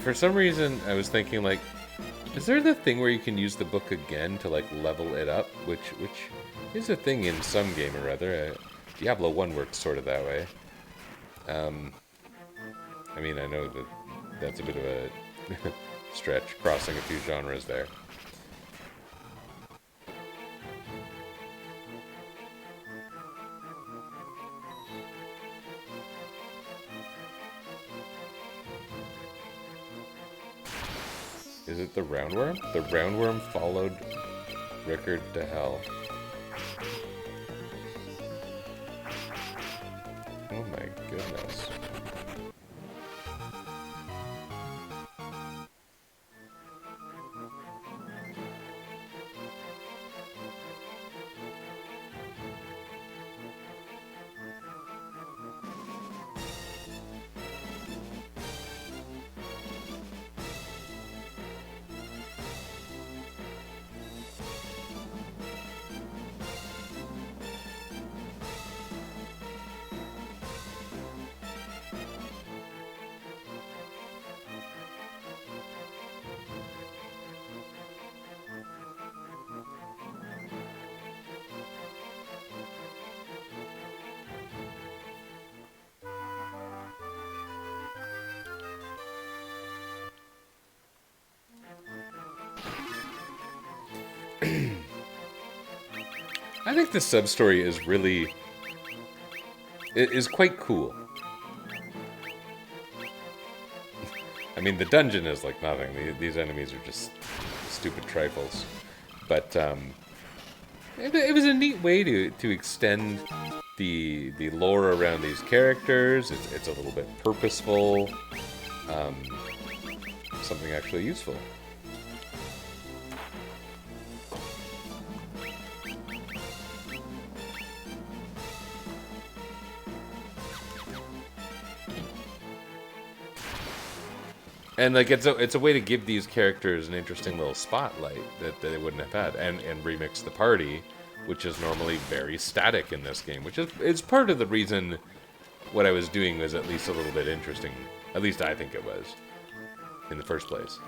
For some reason, I was thinking, like, is there the thing where you can use the book again to, like, level it up? Which is a thing in some game or other. Diablo 1 works sort of that way. I mean, I know that that's a bit of a stretch, crossing a few genres there. Is it the roundworm? The roundworm followed Rickard to hell. Oh my goodness. I think the sub-story is really... It is quite cool. I mean, the dungeon is like nothing. These enemies are just stupid trifles. But it was a neat way to extend the lore around these characters. It's a little bit purposeful. Something actually useful. And like it's a way to give these characters an interesting little spotlight that they wouldn't have had, and remix the party, which is normally very static in this game, which is part of the reason what I was doing was at least a little bit interesting. At least I think it was in the first place.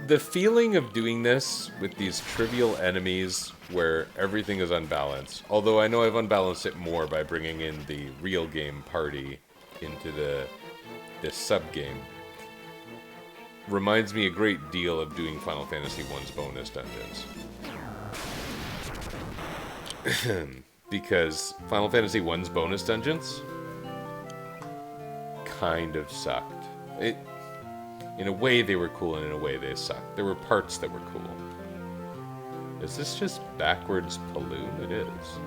The feeling of doing this with these trivial enemies where everything is unbalanced, although I know I've unbalanced it more by bringing in the real game party into this sub-game, reminds me a great deal of doing Final Fantasy I's bonus dungeons. Because Final Fantasy I's bonus dungeons kind of sucked. In a way they were cool, and in a way they sucked. There were parts that were cool. Is this just backwards Paloon? It is.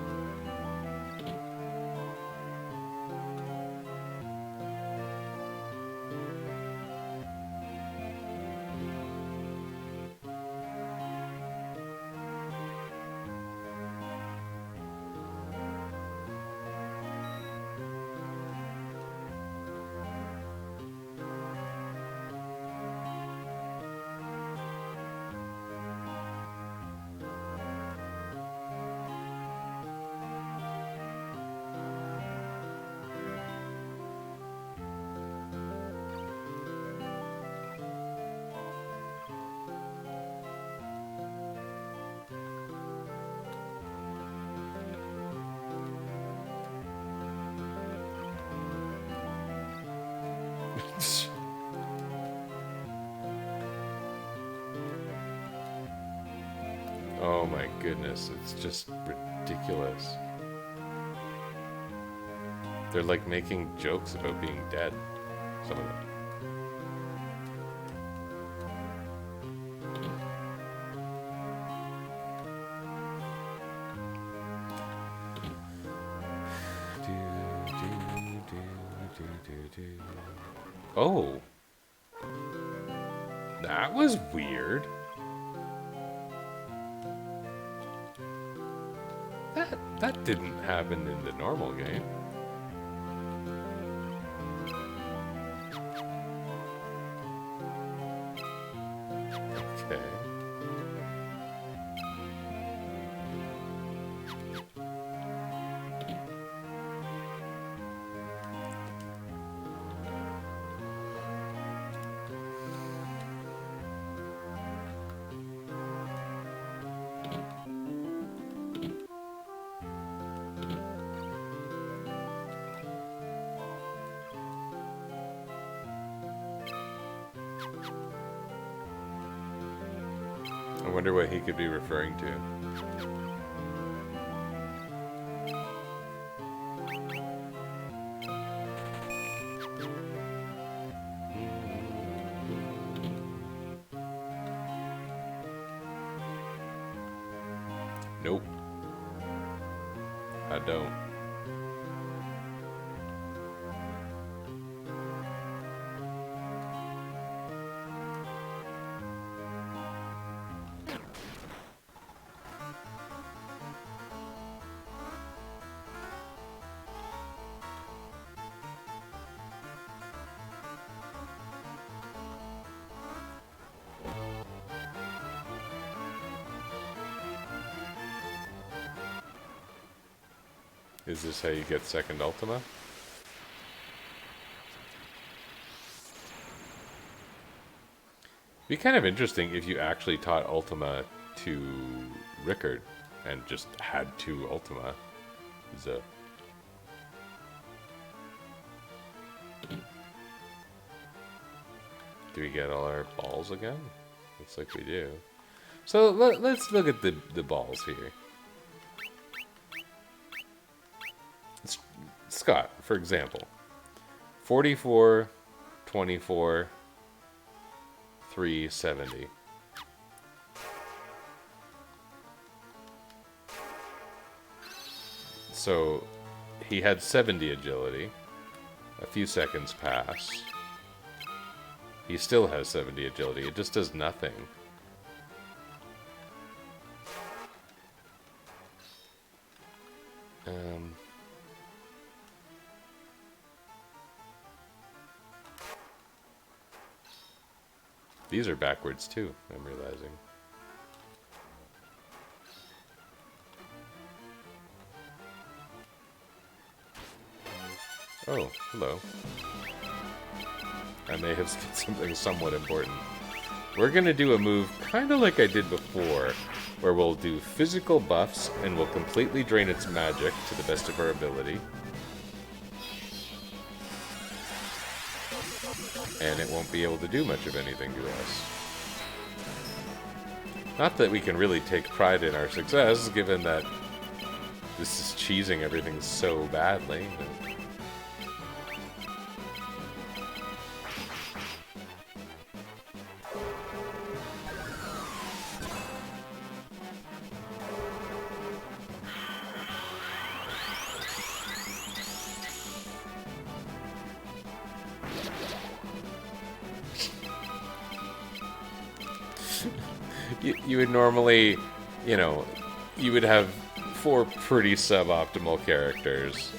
Oh my goodness, it's just ridiculous. They're like making jokes about being dead, some of them. Oh. That was weird. That didn't happen in the normal game. Okay. I wonder what he could be referring to. Nope. I don't. Is this how you get second Ultima? Be kind of interesting if you actually taught Ultima to Rickard and just had two Ultima. So. Do we get all our balls again? Looks like we do. So let's look at the balls here. Scott, for example, 44, 24, 370. So he had 70 agility. A few seconds pass. He still has 70 agility. It just does nothing. These are backwards too, I'm realizing. Oh, hello. I may have skipped something somewhat important. We're gonna do a move kind of like I did before, where we'll do physical buffs and we'll completely drain its magic to the best of our ability. And it won't be able to do much of anything to us. Not that we can really take pride in our success, given that this is cheesing everything so badly. You would normally, you know, you would have 4 pretty suboptimal characters.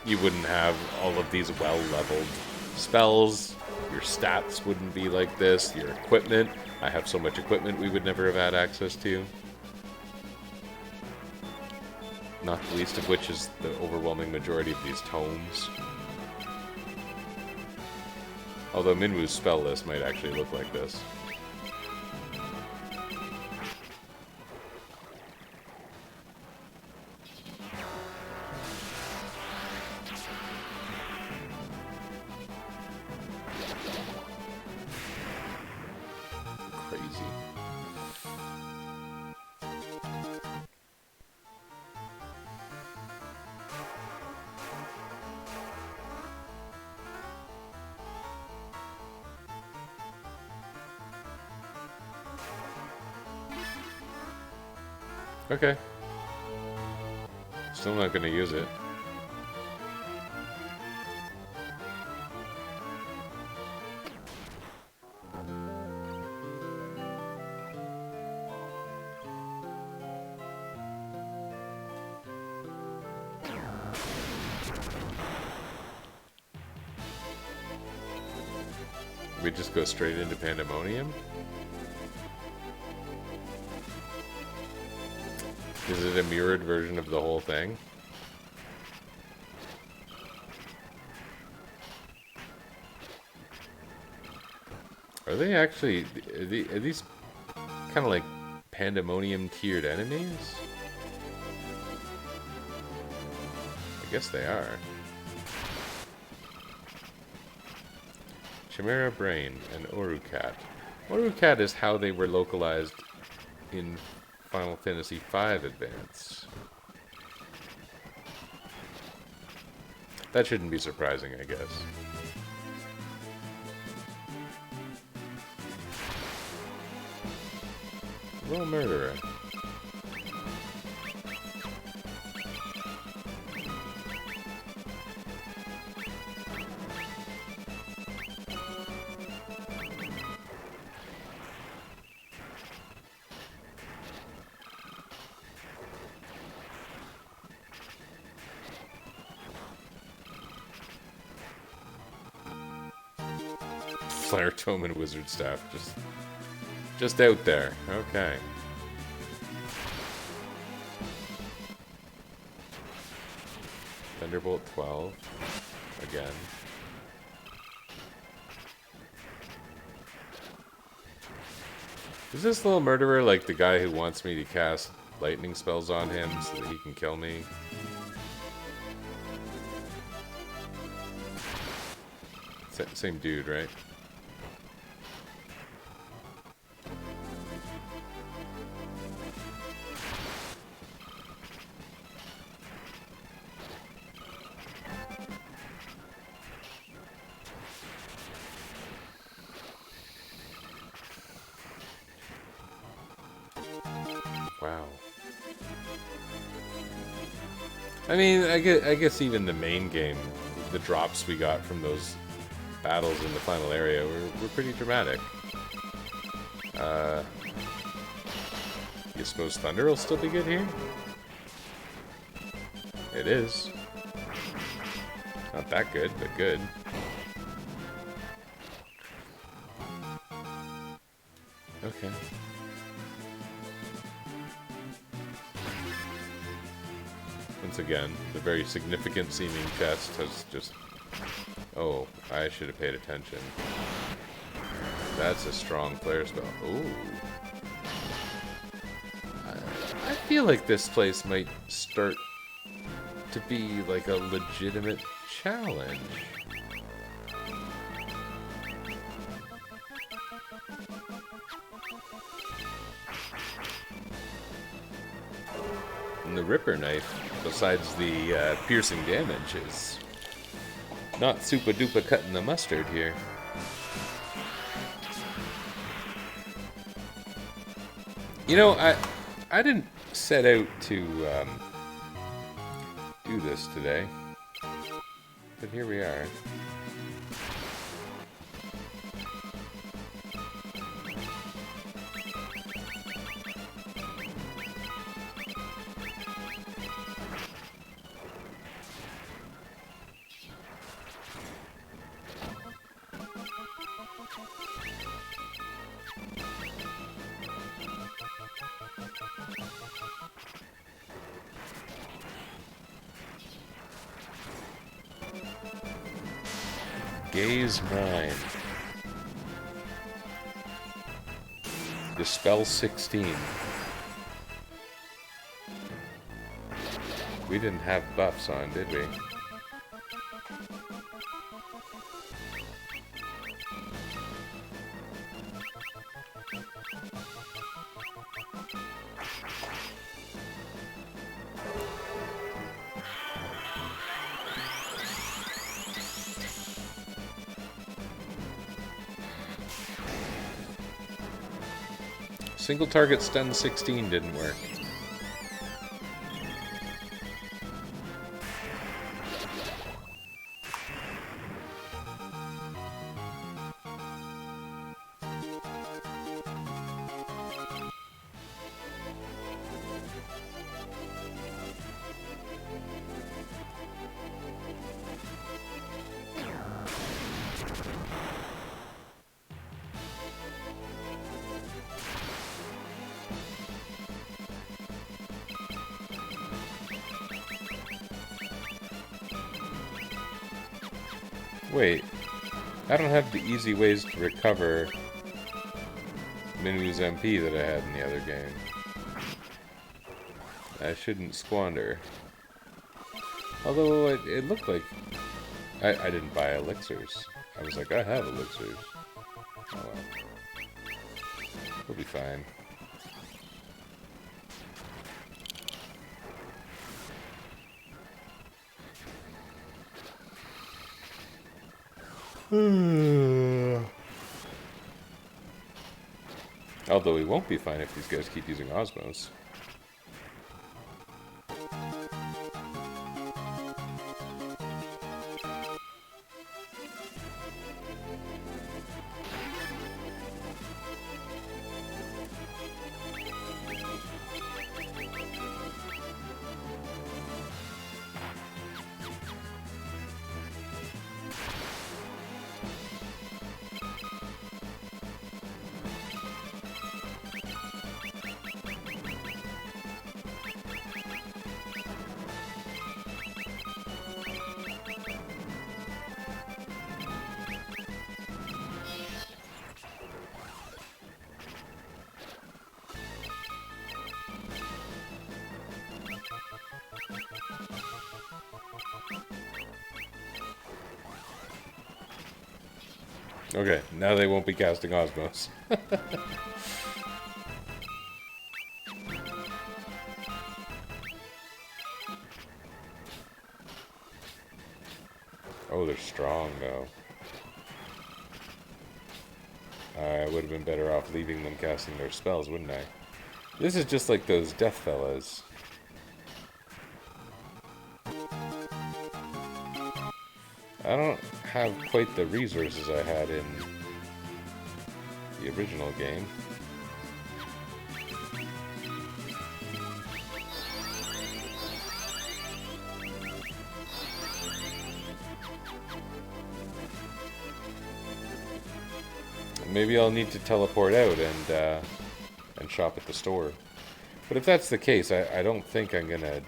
You wouldn't have all of these well-leveled spells. Your stats wouldn't be like this. Your equipment. I have so much equipment we would never have had access to. Not the least of which is the overwhelming majority of these tomes. Although Minwu's spell list might actually look like this. Crazy. Okay. Still not gonna use it. We just go straight into Pandemonium? Is it a mirrored version of the whole thing? Are they actually... Are these kind of like Pandemonium tiered enemies? I guess they are. Chimera Brain and Orukat. Orukat is how they were localized in Final Fantasy V Advance. That shouldn't be surprising, I guess. Roll Murderer. Flare Tome and Wizard Staff, just out there. Okay. Thunderbolt 12. Again. Is this little murderer like the guy who wants me to cast lightning spells on him so that he can kill me? Same dude, right? Wow. I mean, I guess even the main game, the drops we got from those battles in the final area were pretty dramatic. You suppose Thunder will still be good here? It is. Not that good, but good. Okay. Once again, the very significant seeming chest has just Oh, I should have paid attention. That's a strong flare spell. Ooh. I feel like this place might start to be like a legitimate challenge. And the Ripper Knife, besides the piercing damage, is not super duper cutting the mustard here. You know, I didn't set out to do this today, but here we are. Gaze Mine. Dispel 16. We didn't have buffs on, did we? Single target stun 16 didn't work. Wait, I don't have the easy ways to recover Minu's MP that I had in the other game. I shouldn't squander. Although it looked like I didn't buy elixirs. I was like, I have elixirs. Oh well. We'll be fine. Although we won't be fine if these guys keep using Osmos. Okay, now they won't be casting Osmos. Oh, they're strong, though. I would have been better off leaving them casting their spells, wouldn't I? This is just like those death fellas. I don't have quite the resources I had in the original game. Maybe I'll need to teleport out and shop at the store. But if that's the case, I don't think I'm gonna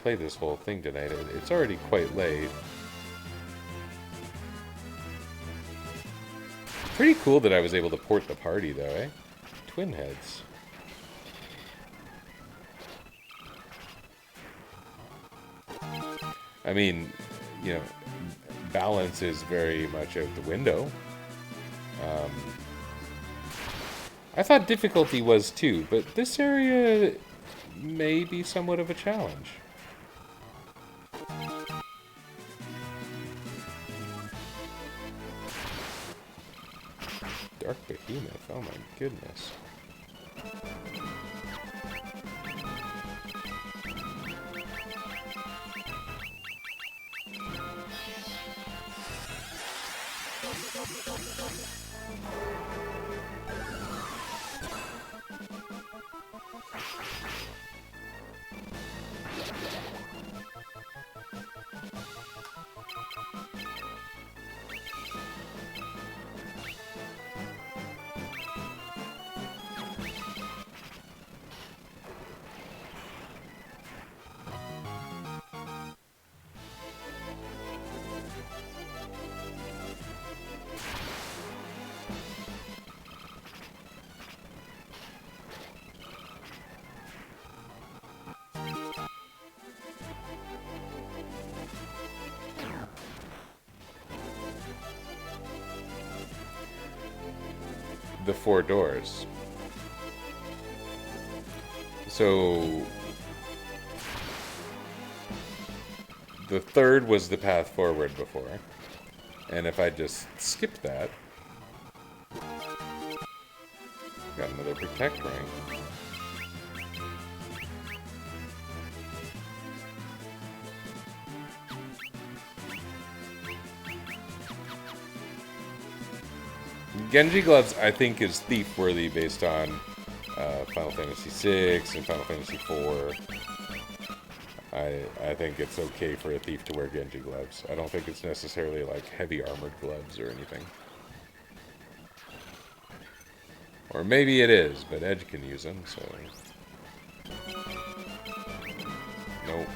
play this whole thing tonight. It's already quite late. Pretty cool that I was able to port the party, though, eh? Twin heads. I mean, you know, balance is very much out the window. I thought difficulty was too, but this area may be somewhat of a challenge. Dark Behemoth, oh my goodness. The 4 doors. So the third was the path forward before. And if I just skipped that, got another protect ring. Genji Gloves, I think, is thief-worthy based on Final Fantasy VI and Final Fantasy IV. I think it's okay for a thief to wear Genji Gloves. I don't think it's necessarily like heavy armored gloves or anything. Or maybe it is, but Edge can use them, so... Nope.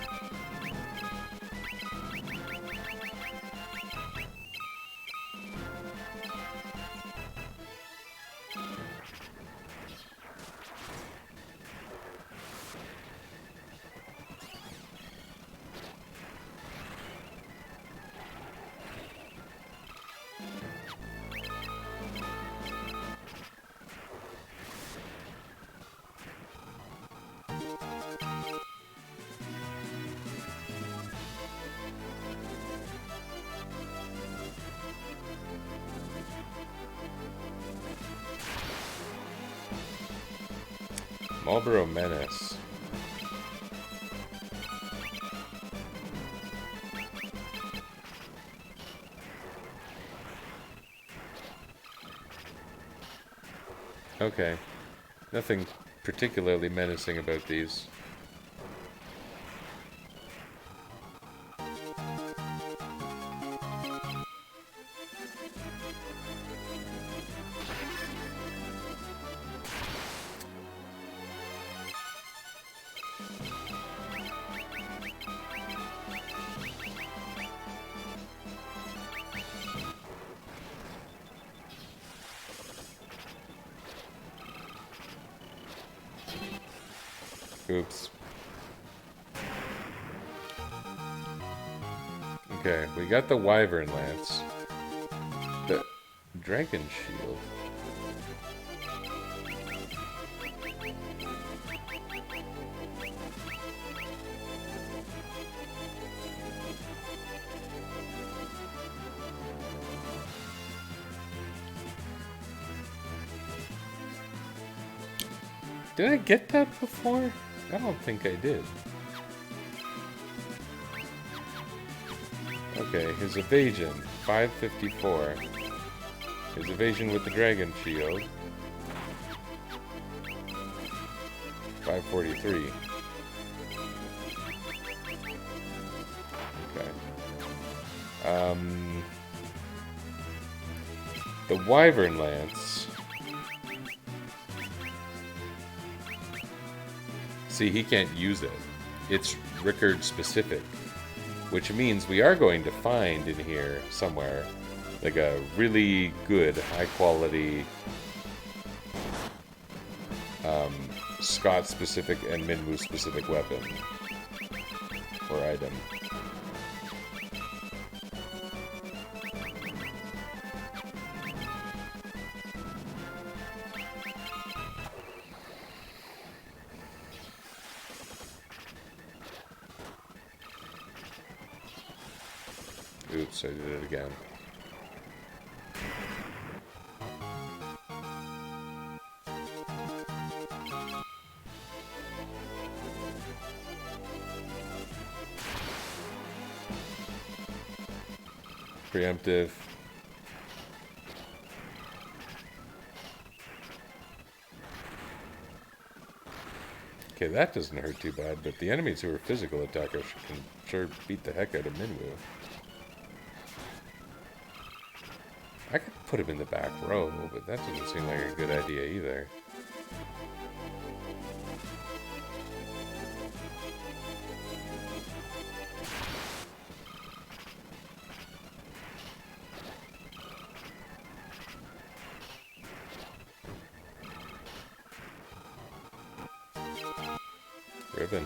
Marlboro Menace. Okay. Nothing particularly menacing about these. Oops. Okay, we got the Wyvern Lance. The Dragon Shield. Did I get that before? I don't think I did. Okay, his evasion, 554. His evasion with the Dragon Shield, 543. Okay. The Wyvern Lance. See, he can't use it. It's Rickard specific, which means we are going to find in here somewhere Like a really good, high quality Scott specific and Minwu specific weapon or item. Oops, I did it again. Preemptive. Okay, that doesn't hurt too bad, but the enemies who are physical attackers can sure beat the heck out of Minwu. I could put him in the back row, but that doesn't seem like a good idea either. Ribbon.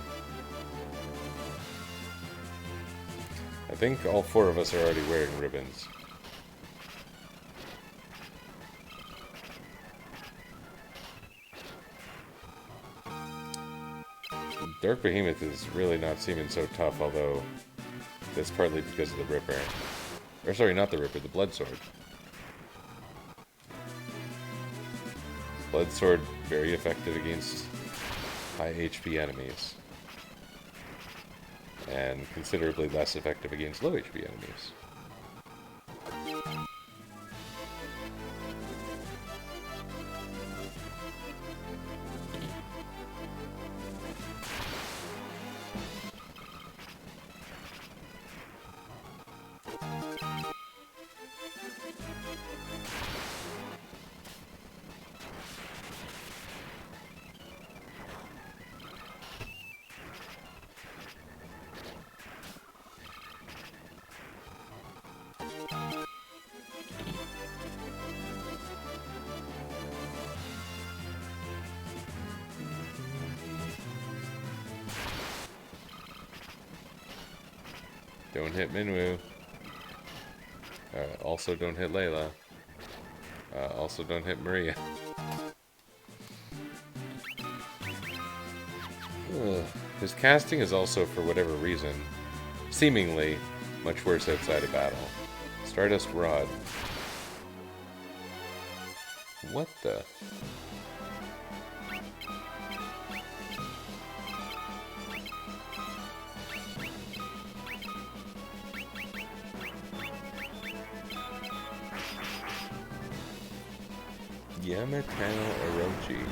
I think all four of us are already wearing ribbons. Dark Behemoth is really not seeming so tough, although that's partly because of the Ripper. Or sorry, not the Ripper, the Blood Sword. Blood Sword, very effective against high HP enemies. And considerably less effective against low HP enemies. Don't hit Minwu. Also don't hit Layla. Also don't hit Maria. Ugh. His casting is also, for whatever reason, seemingly much worse outside of battle. Stardust Rod. What the? Yamatano Orochi.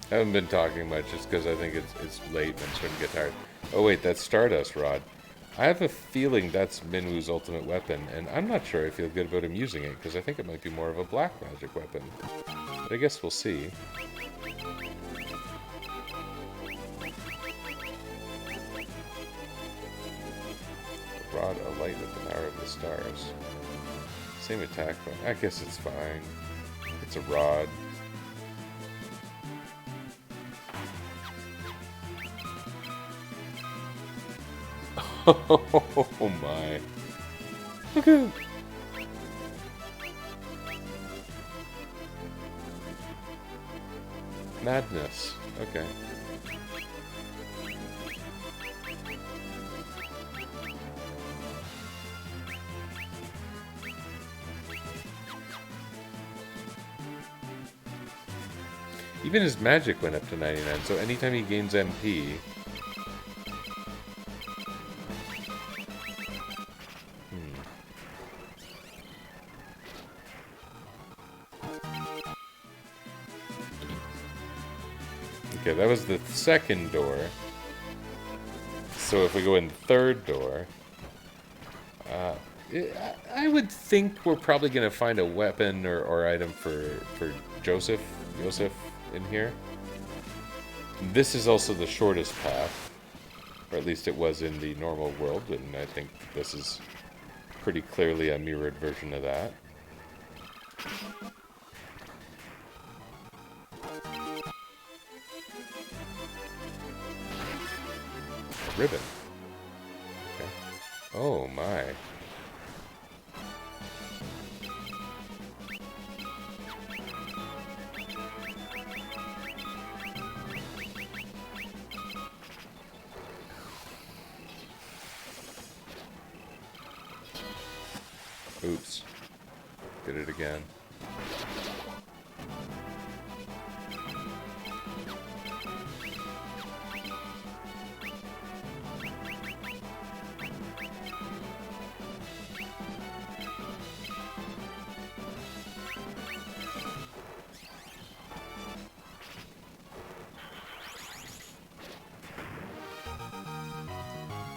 I haven't been talking much just because I think it's late and I'm starting to get tired. Oh wait, that's Stardust Rod. I have a feeling that's Minwu's ultimate weapon, and I'm not sure I feel good about him using it, because I think it might be more of a black magic weapon. But I guess we'll see. Rod alight with the power of the stars. Same attack, but I guess it's fine. It's a rod. Oh my. Look at... Madness. Okay. Even his magic went up to 99, so anytime he gains MP... Okay, that was the second door. So if we go in the third door... I would think we're probably going to find a weapon or item for Joseph in here. This is also the shortest path, or at least it was in the normal world, and I think this is pretty clearly a mirrored version of that. A ribbon. Okay. Oh my. Oops. Did it again.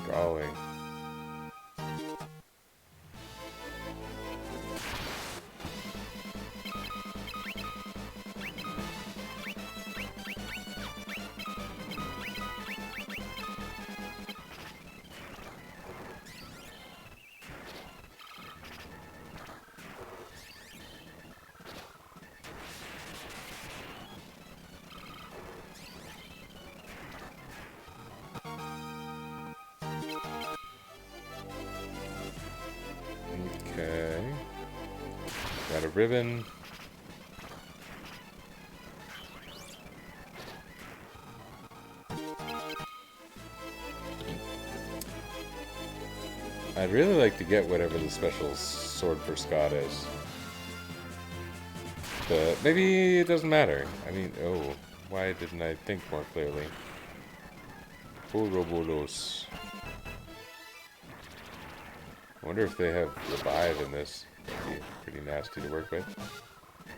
Golly. Okay. Got a ribbon. I'd really like to get whatever the special sword for Scott is. But maybe it doesn't matter. I mean, oh, why didn't I think more clearly? Ouroboros. I wonder if they have revive in this. That'd be pretty nasty to work with.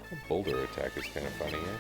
The boulder attack is kind of funny here.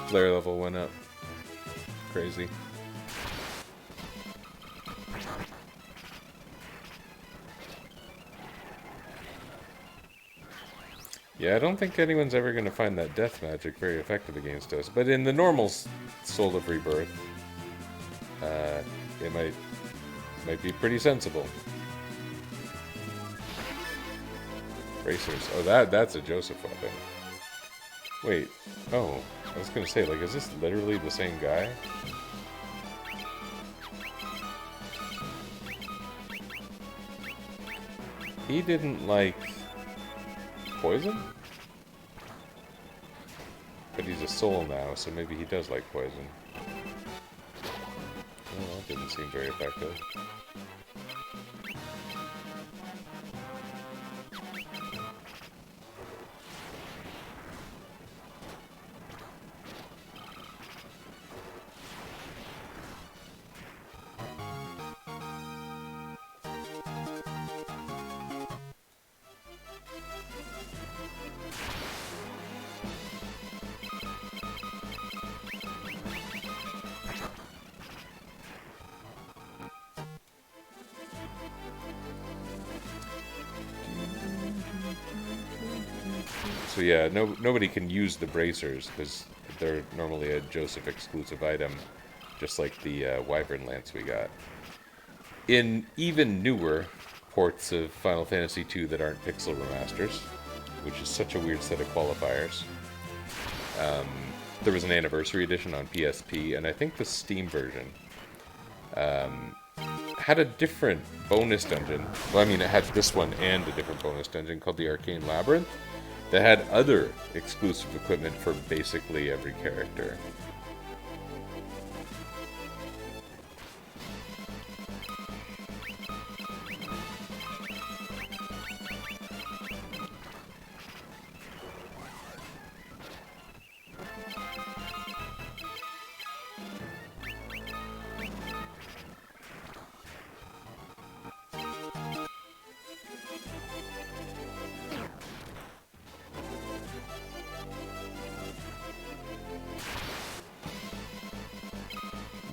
Flare level went up. Crazy. Yeah, I don't think anyone's ever going to find that death magic very effective against us. But in the normal Soul of Rebirth, it might be pretty sensible. Bracers. Oh, that's a Joseph weapon. Wait. Oh, I was going to say, like, is this literally the same guy? He didn't like poison? But he's a soul now, so maybe he does like poison. Oh, that didn't seem very effective. So yeah, nobody can use the bracers because they're normally a Joseph exclusive item, just like the Wyvern Lance we got. In even newer ports of Final Fantasy II that aren't pixel remasters, which is such a weird set of qualifiers, there was an anniversary edition on PSP, and I think the Steam version had a different bonus dungeon. Well, I mean, it had this one and a different bonus dungeon called the Arcane Labyrinth that had other exclusive equipment for basically every character.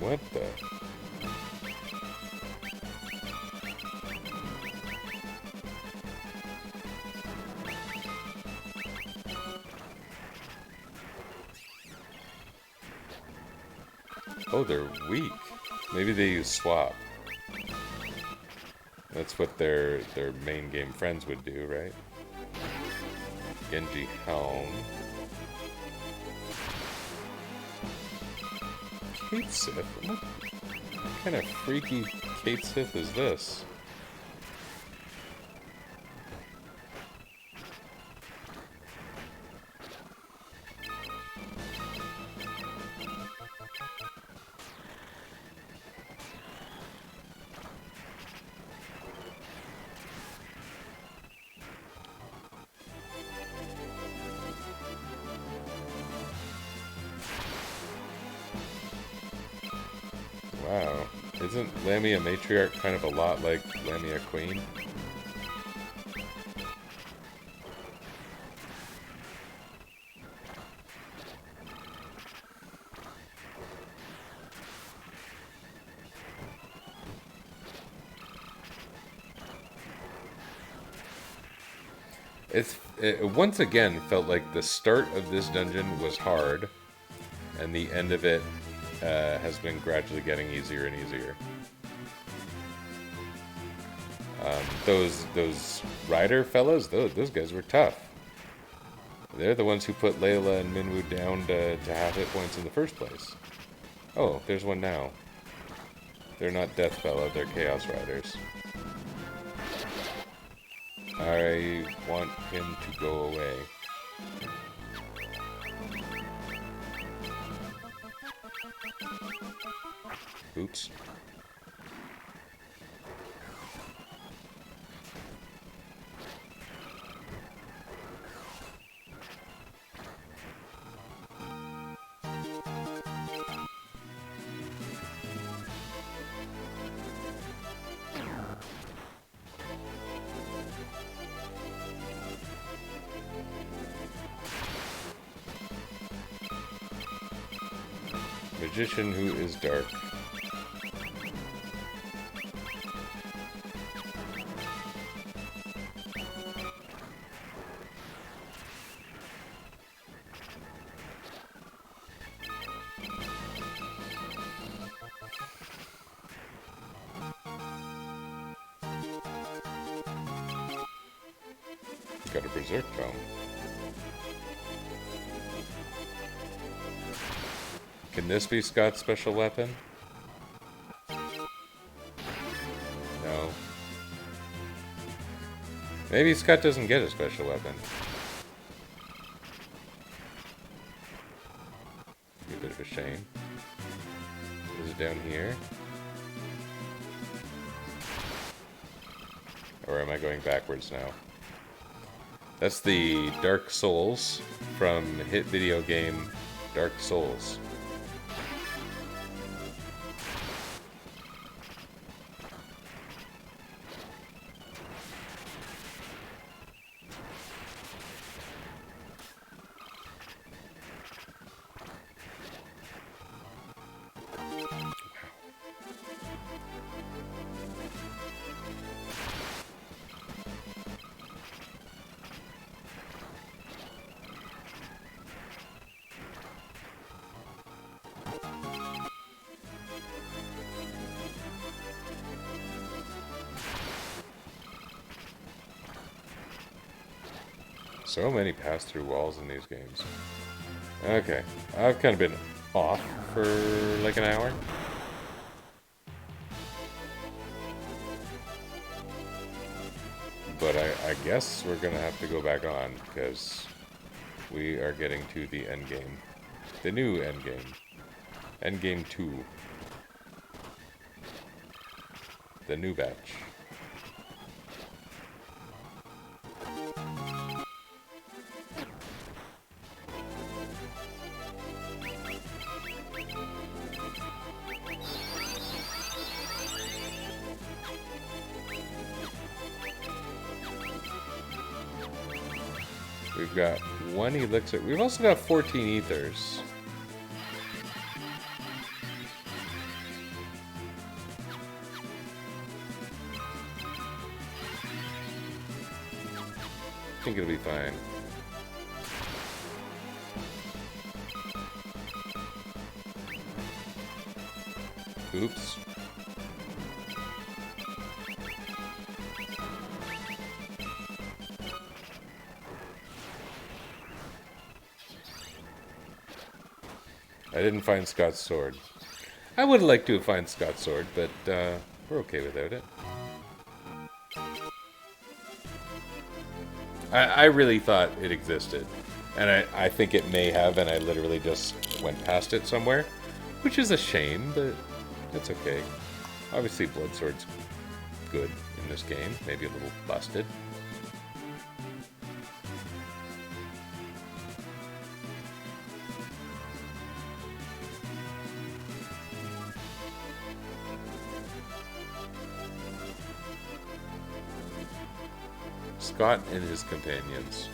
What the? Oh, they're weak. Maybe they use swap. That's what their main game friends would do, right? Genji Helm. Kate Sith? What kind of freaky Kate Sith is this? Wow. Isn't Lamia Matriarch kind of a lot like Lamia Queen? It once again felt like the start of this dungeon was hard, and the end of it has been gradually getting easier and easier. Those rider fellows, those guys were tough. They're the ones who put Layla and Minwu down to half hit points in the first place. Oh, there's one now. They're not Death Fellow, they're Chaos Riders. I want him to go away. Oops. Magician who is dark. Got a berserk drum. Can this be Scott's special weapon? No. Maybe Scott doesn't get a special weapon. Be a bit of a shame. Is it down here? Or am I going backwards now? That's the Dark Souls from hit video game Dark Souls. So many pass-through walls in these games. Okay, I've kind of been off for like an hour. But I guess we're gonna have to go back on, because we are getting to the end game. The new end game. End game 2. The new batch. We've got 1 elixir. We've also got 14 ethers. I think it'll be fine. Oops. I didn't find Scott's sword. I would like to find Scott's sword, but we're okay without it. I really thought it existed. And I think it may have, and I literally just went past it somewhere. Which is a shame, but it's okay. Obviously, Blood Sword's good in this game. Maybe a little busted. Scott and his companions.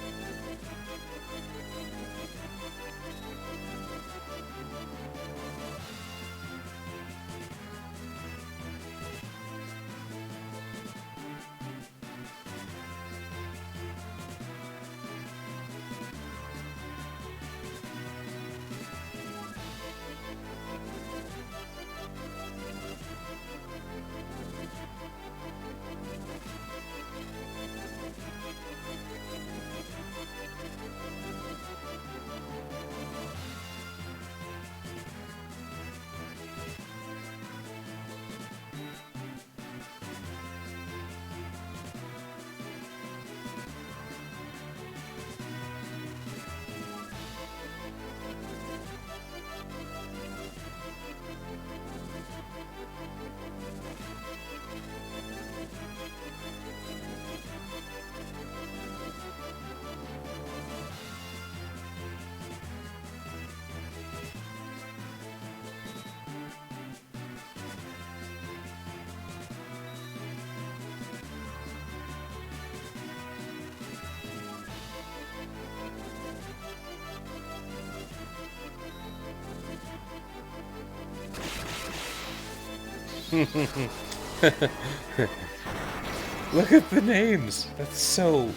Look at the names. That's so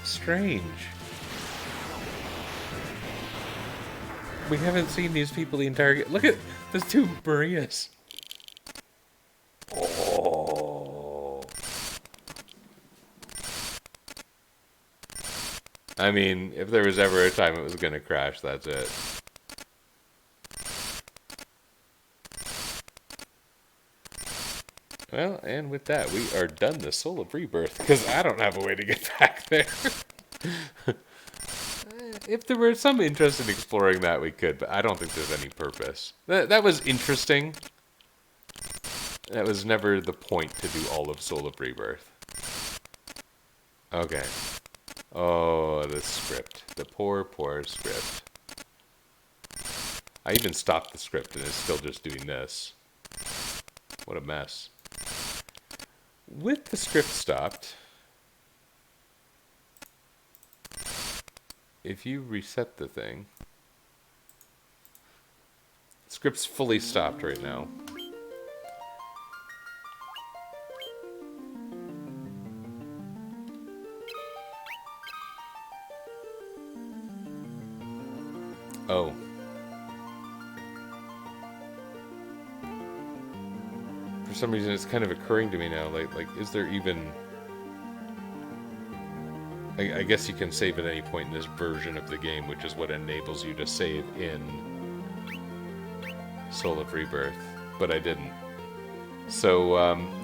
strange. We haven't seen these people the entire game. Look at the 2 Marias. Oh. I mean, if there was ever a time it was going to crash, that's it. Well, and with that, we are done the Soul of Rebirth, because I don't have a way to get back there. If there were some interest in exploring that, we could, but I don't think there's any purpose. That was interesting. That was never the point to do all of Soul of Rebirth. Okay. Oh, the script. The poor, poor script. I even stopped the script and it's still just doing this. What a mess. With the script stopped, if you reset the thing, the script's fully stopped right now. Oh. For some reason, it's kind of occurring to me now, like, is there even I guess you can save at any point in this version of the game, which is what enables you to save in Soul of Rebirth, but I didn't. So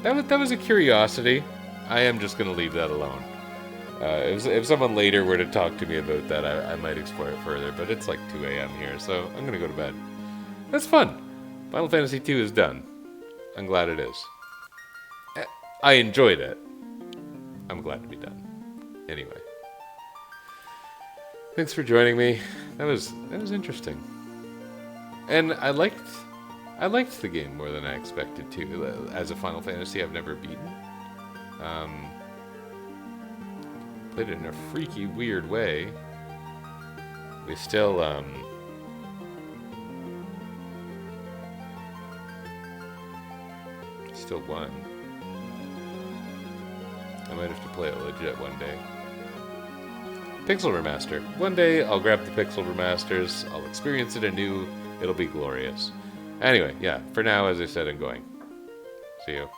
that was a curiosity. I am just going to leave that alone. If someone later were to talk to me about that, I might explore it further, but it's like 2 a.m. here, so I'm going to go to bed. That's fun. Final Fantasy II is done. I'm glad it is. I enjoyed it. I'm glad to be done. Anyway. Thanks for joining me. That was interesting. And I liked the game more than I expected to. As a Final Fantasy I've never beaten. Played it in a freaky, weird way. We still won. I might have to play it legit one day. Pixel Remaster. One day I'll grab the Pixel Remasters. I'll experience it anew. It'll be glorious. Anyway, yeah. For now, as I said, I'm going. See you.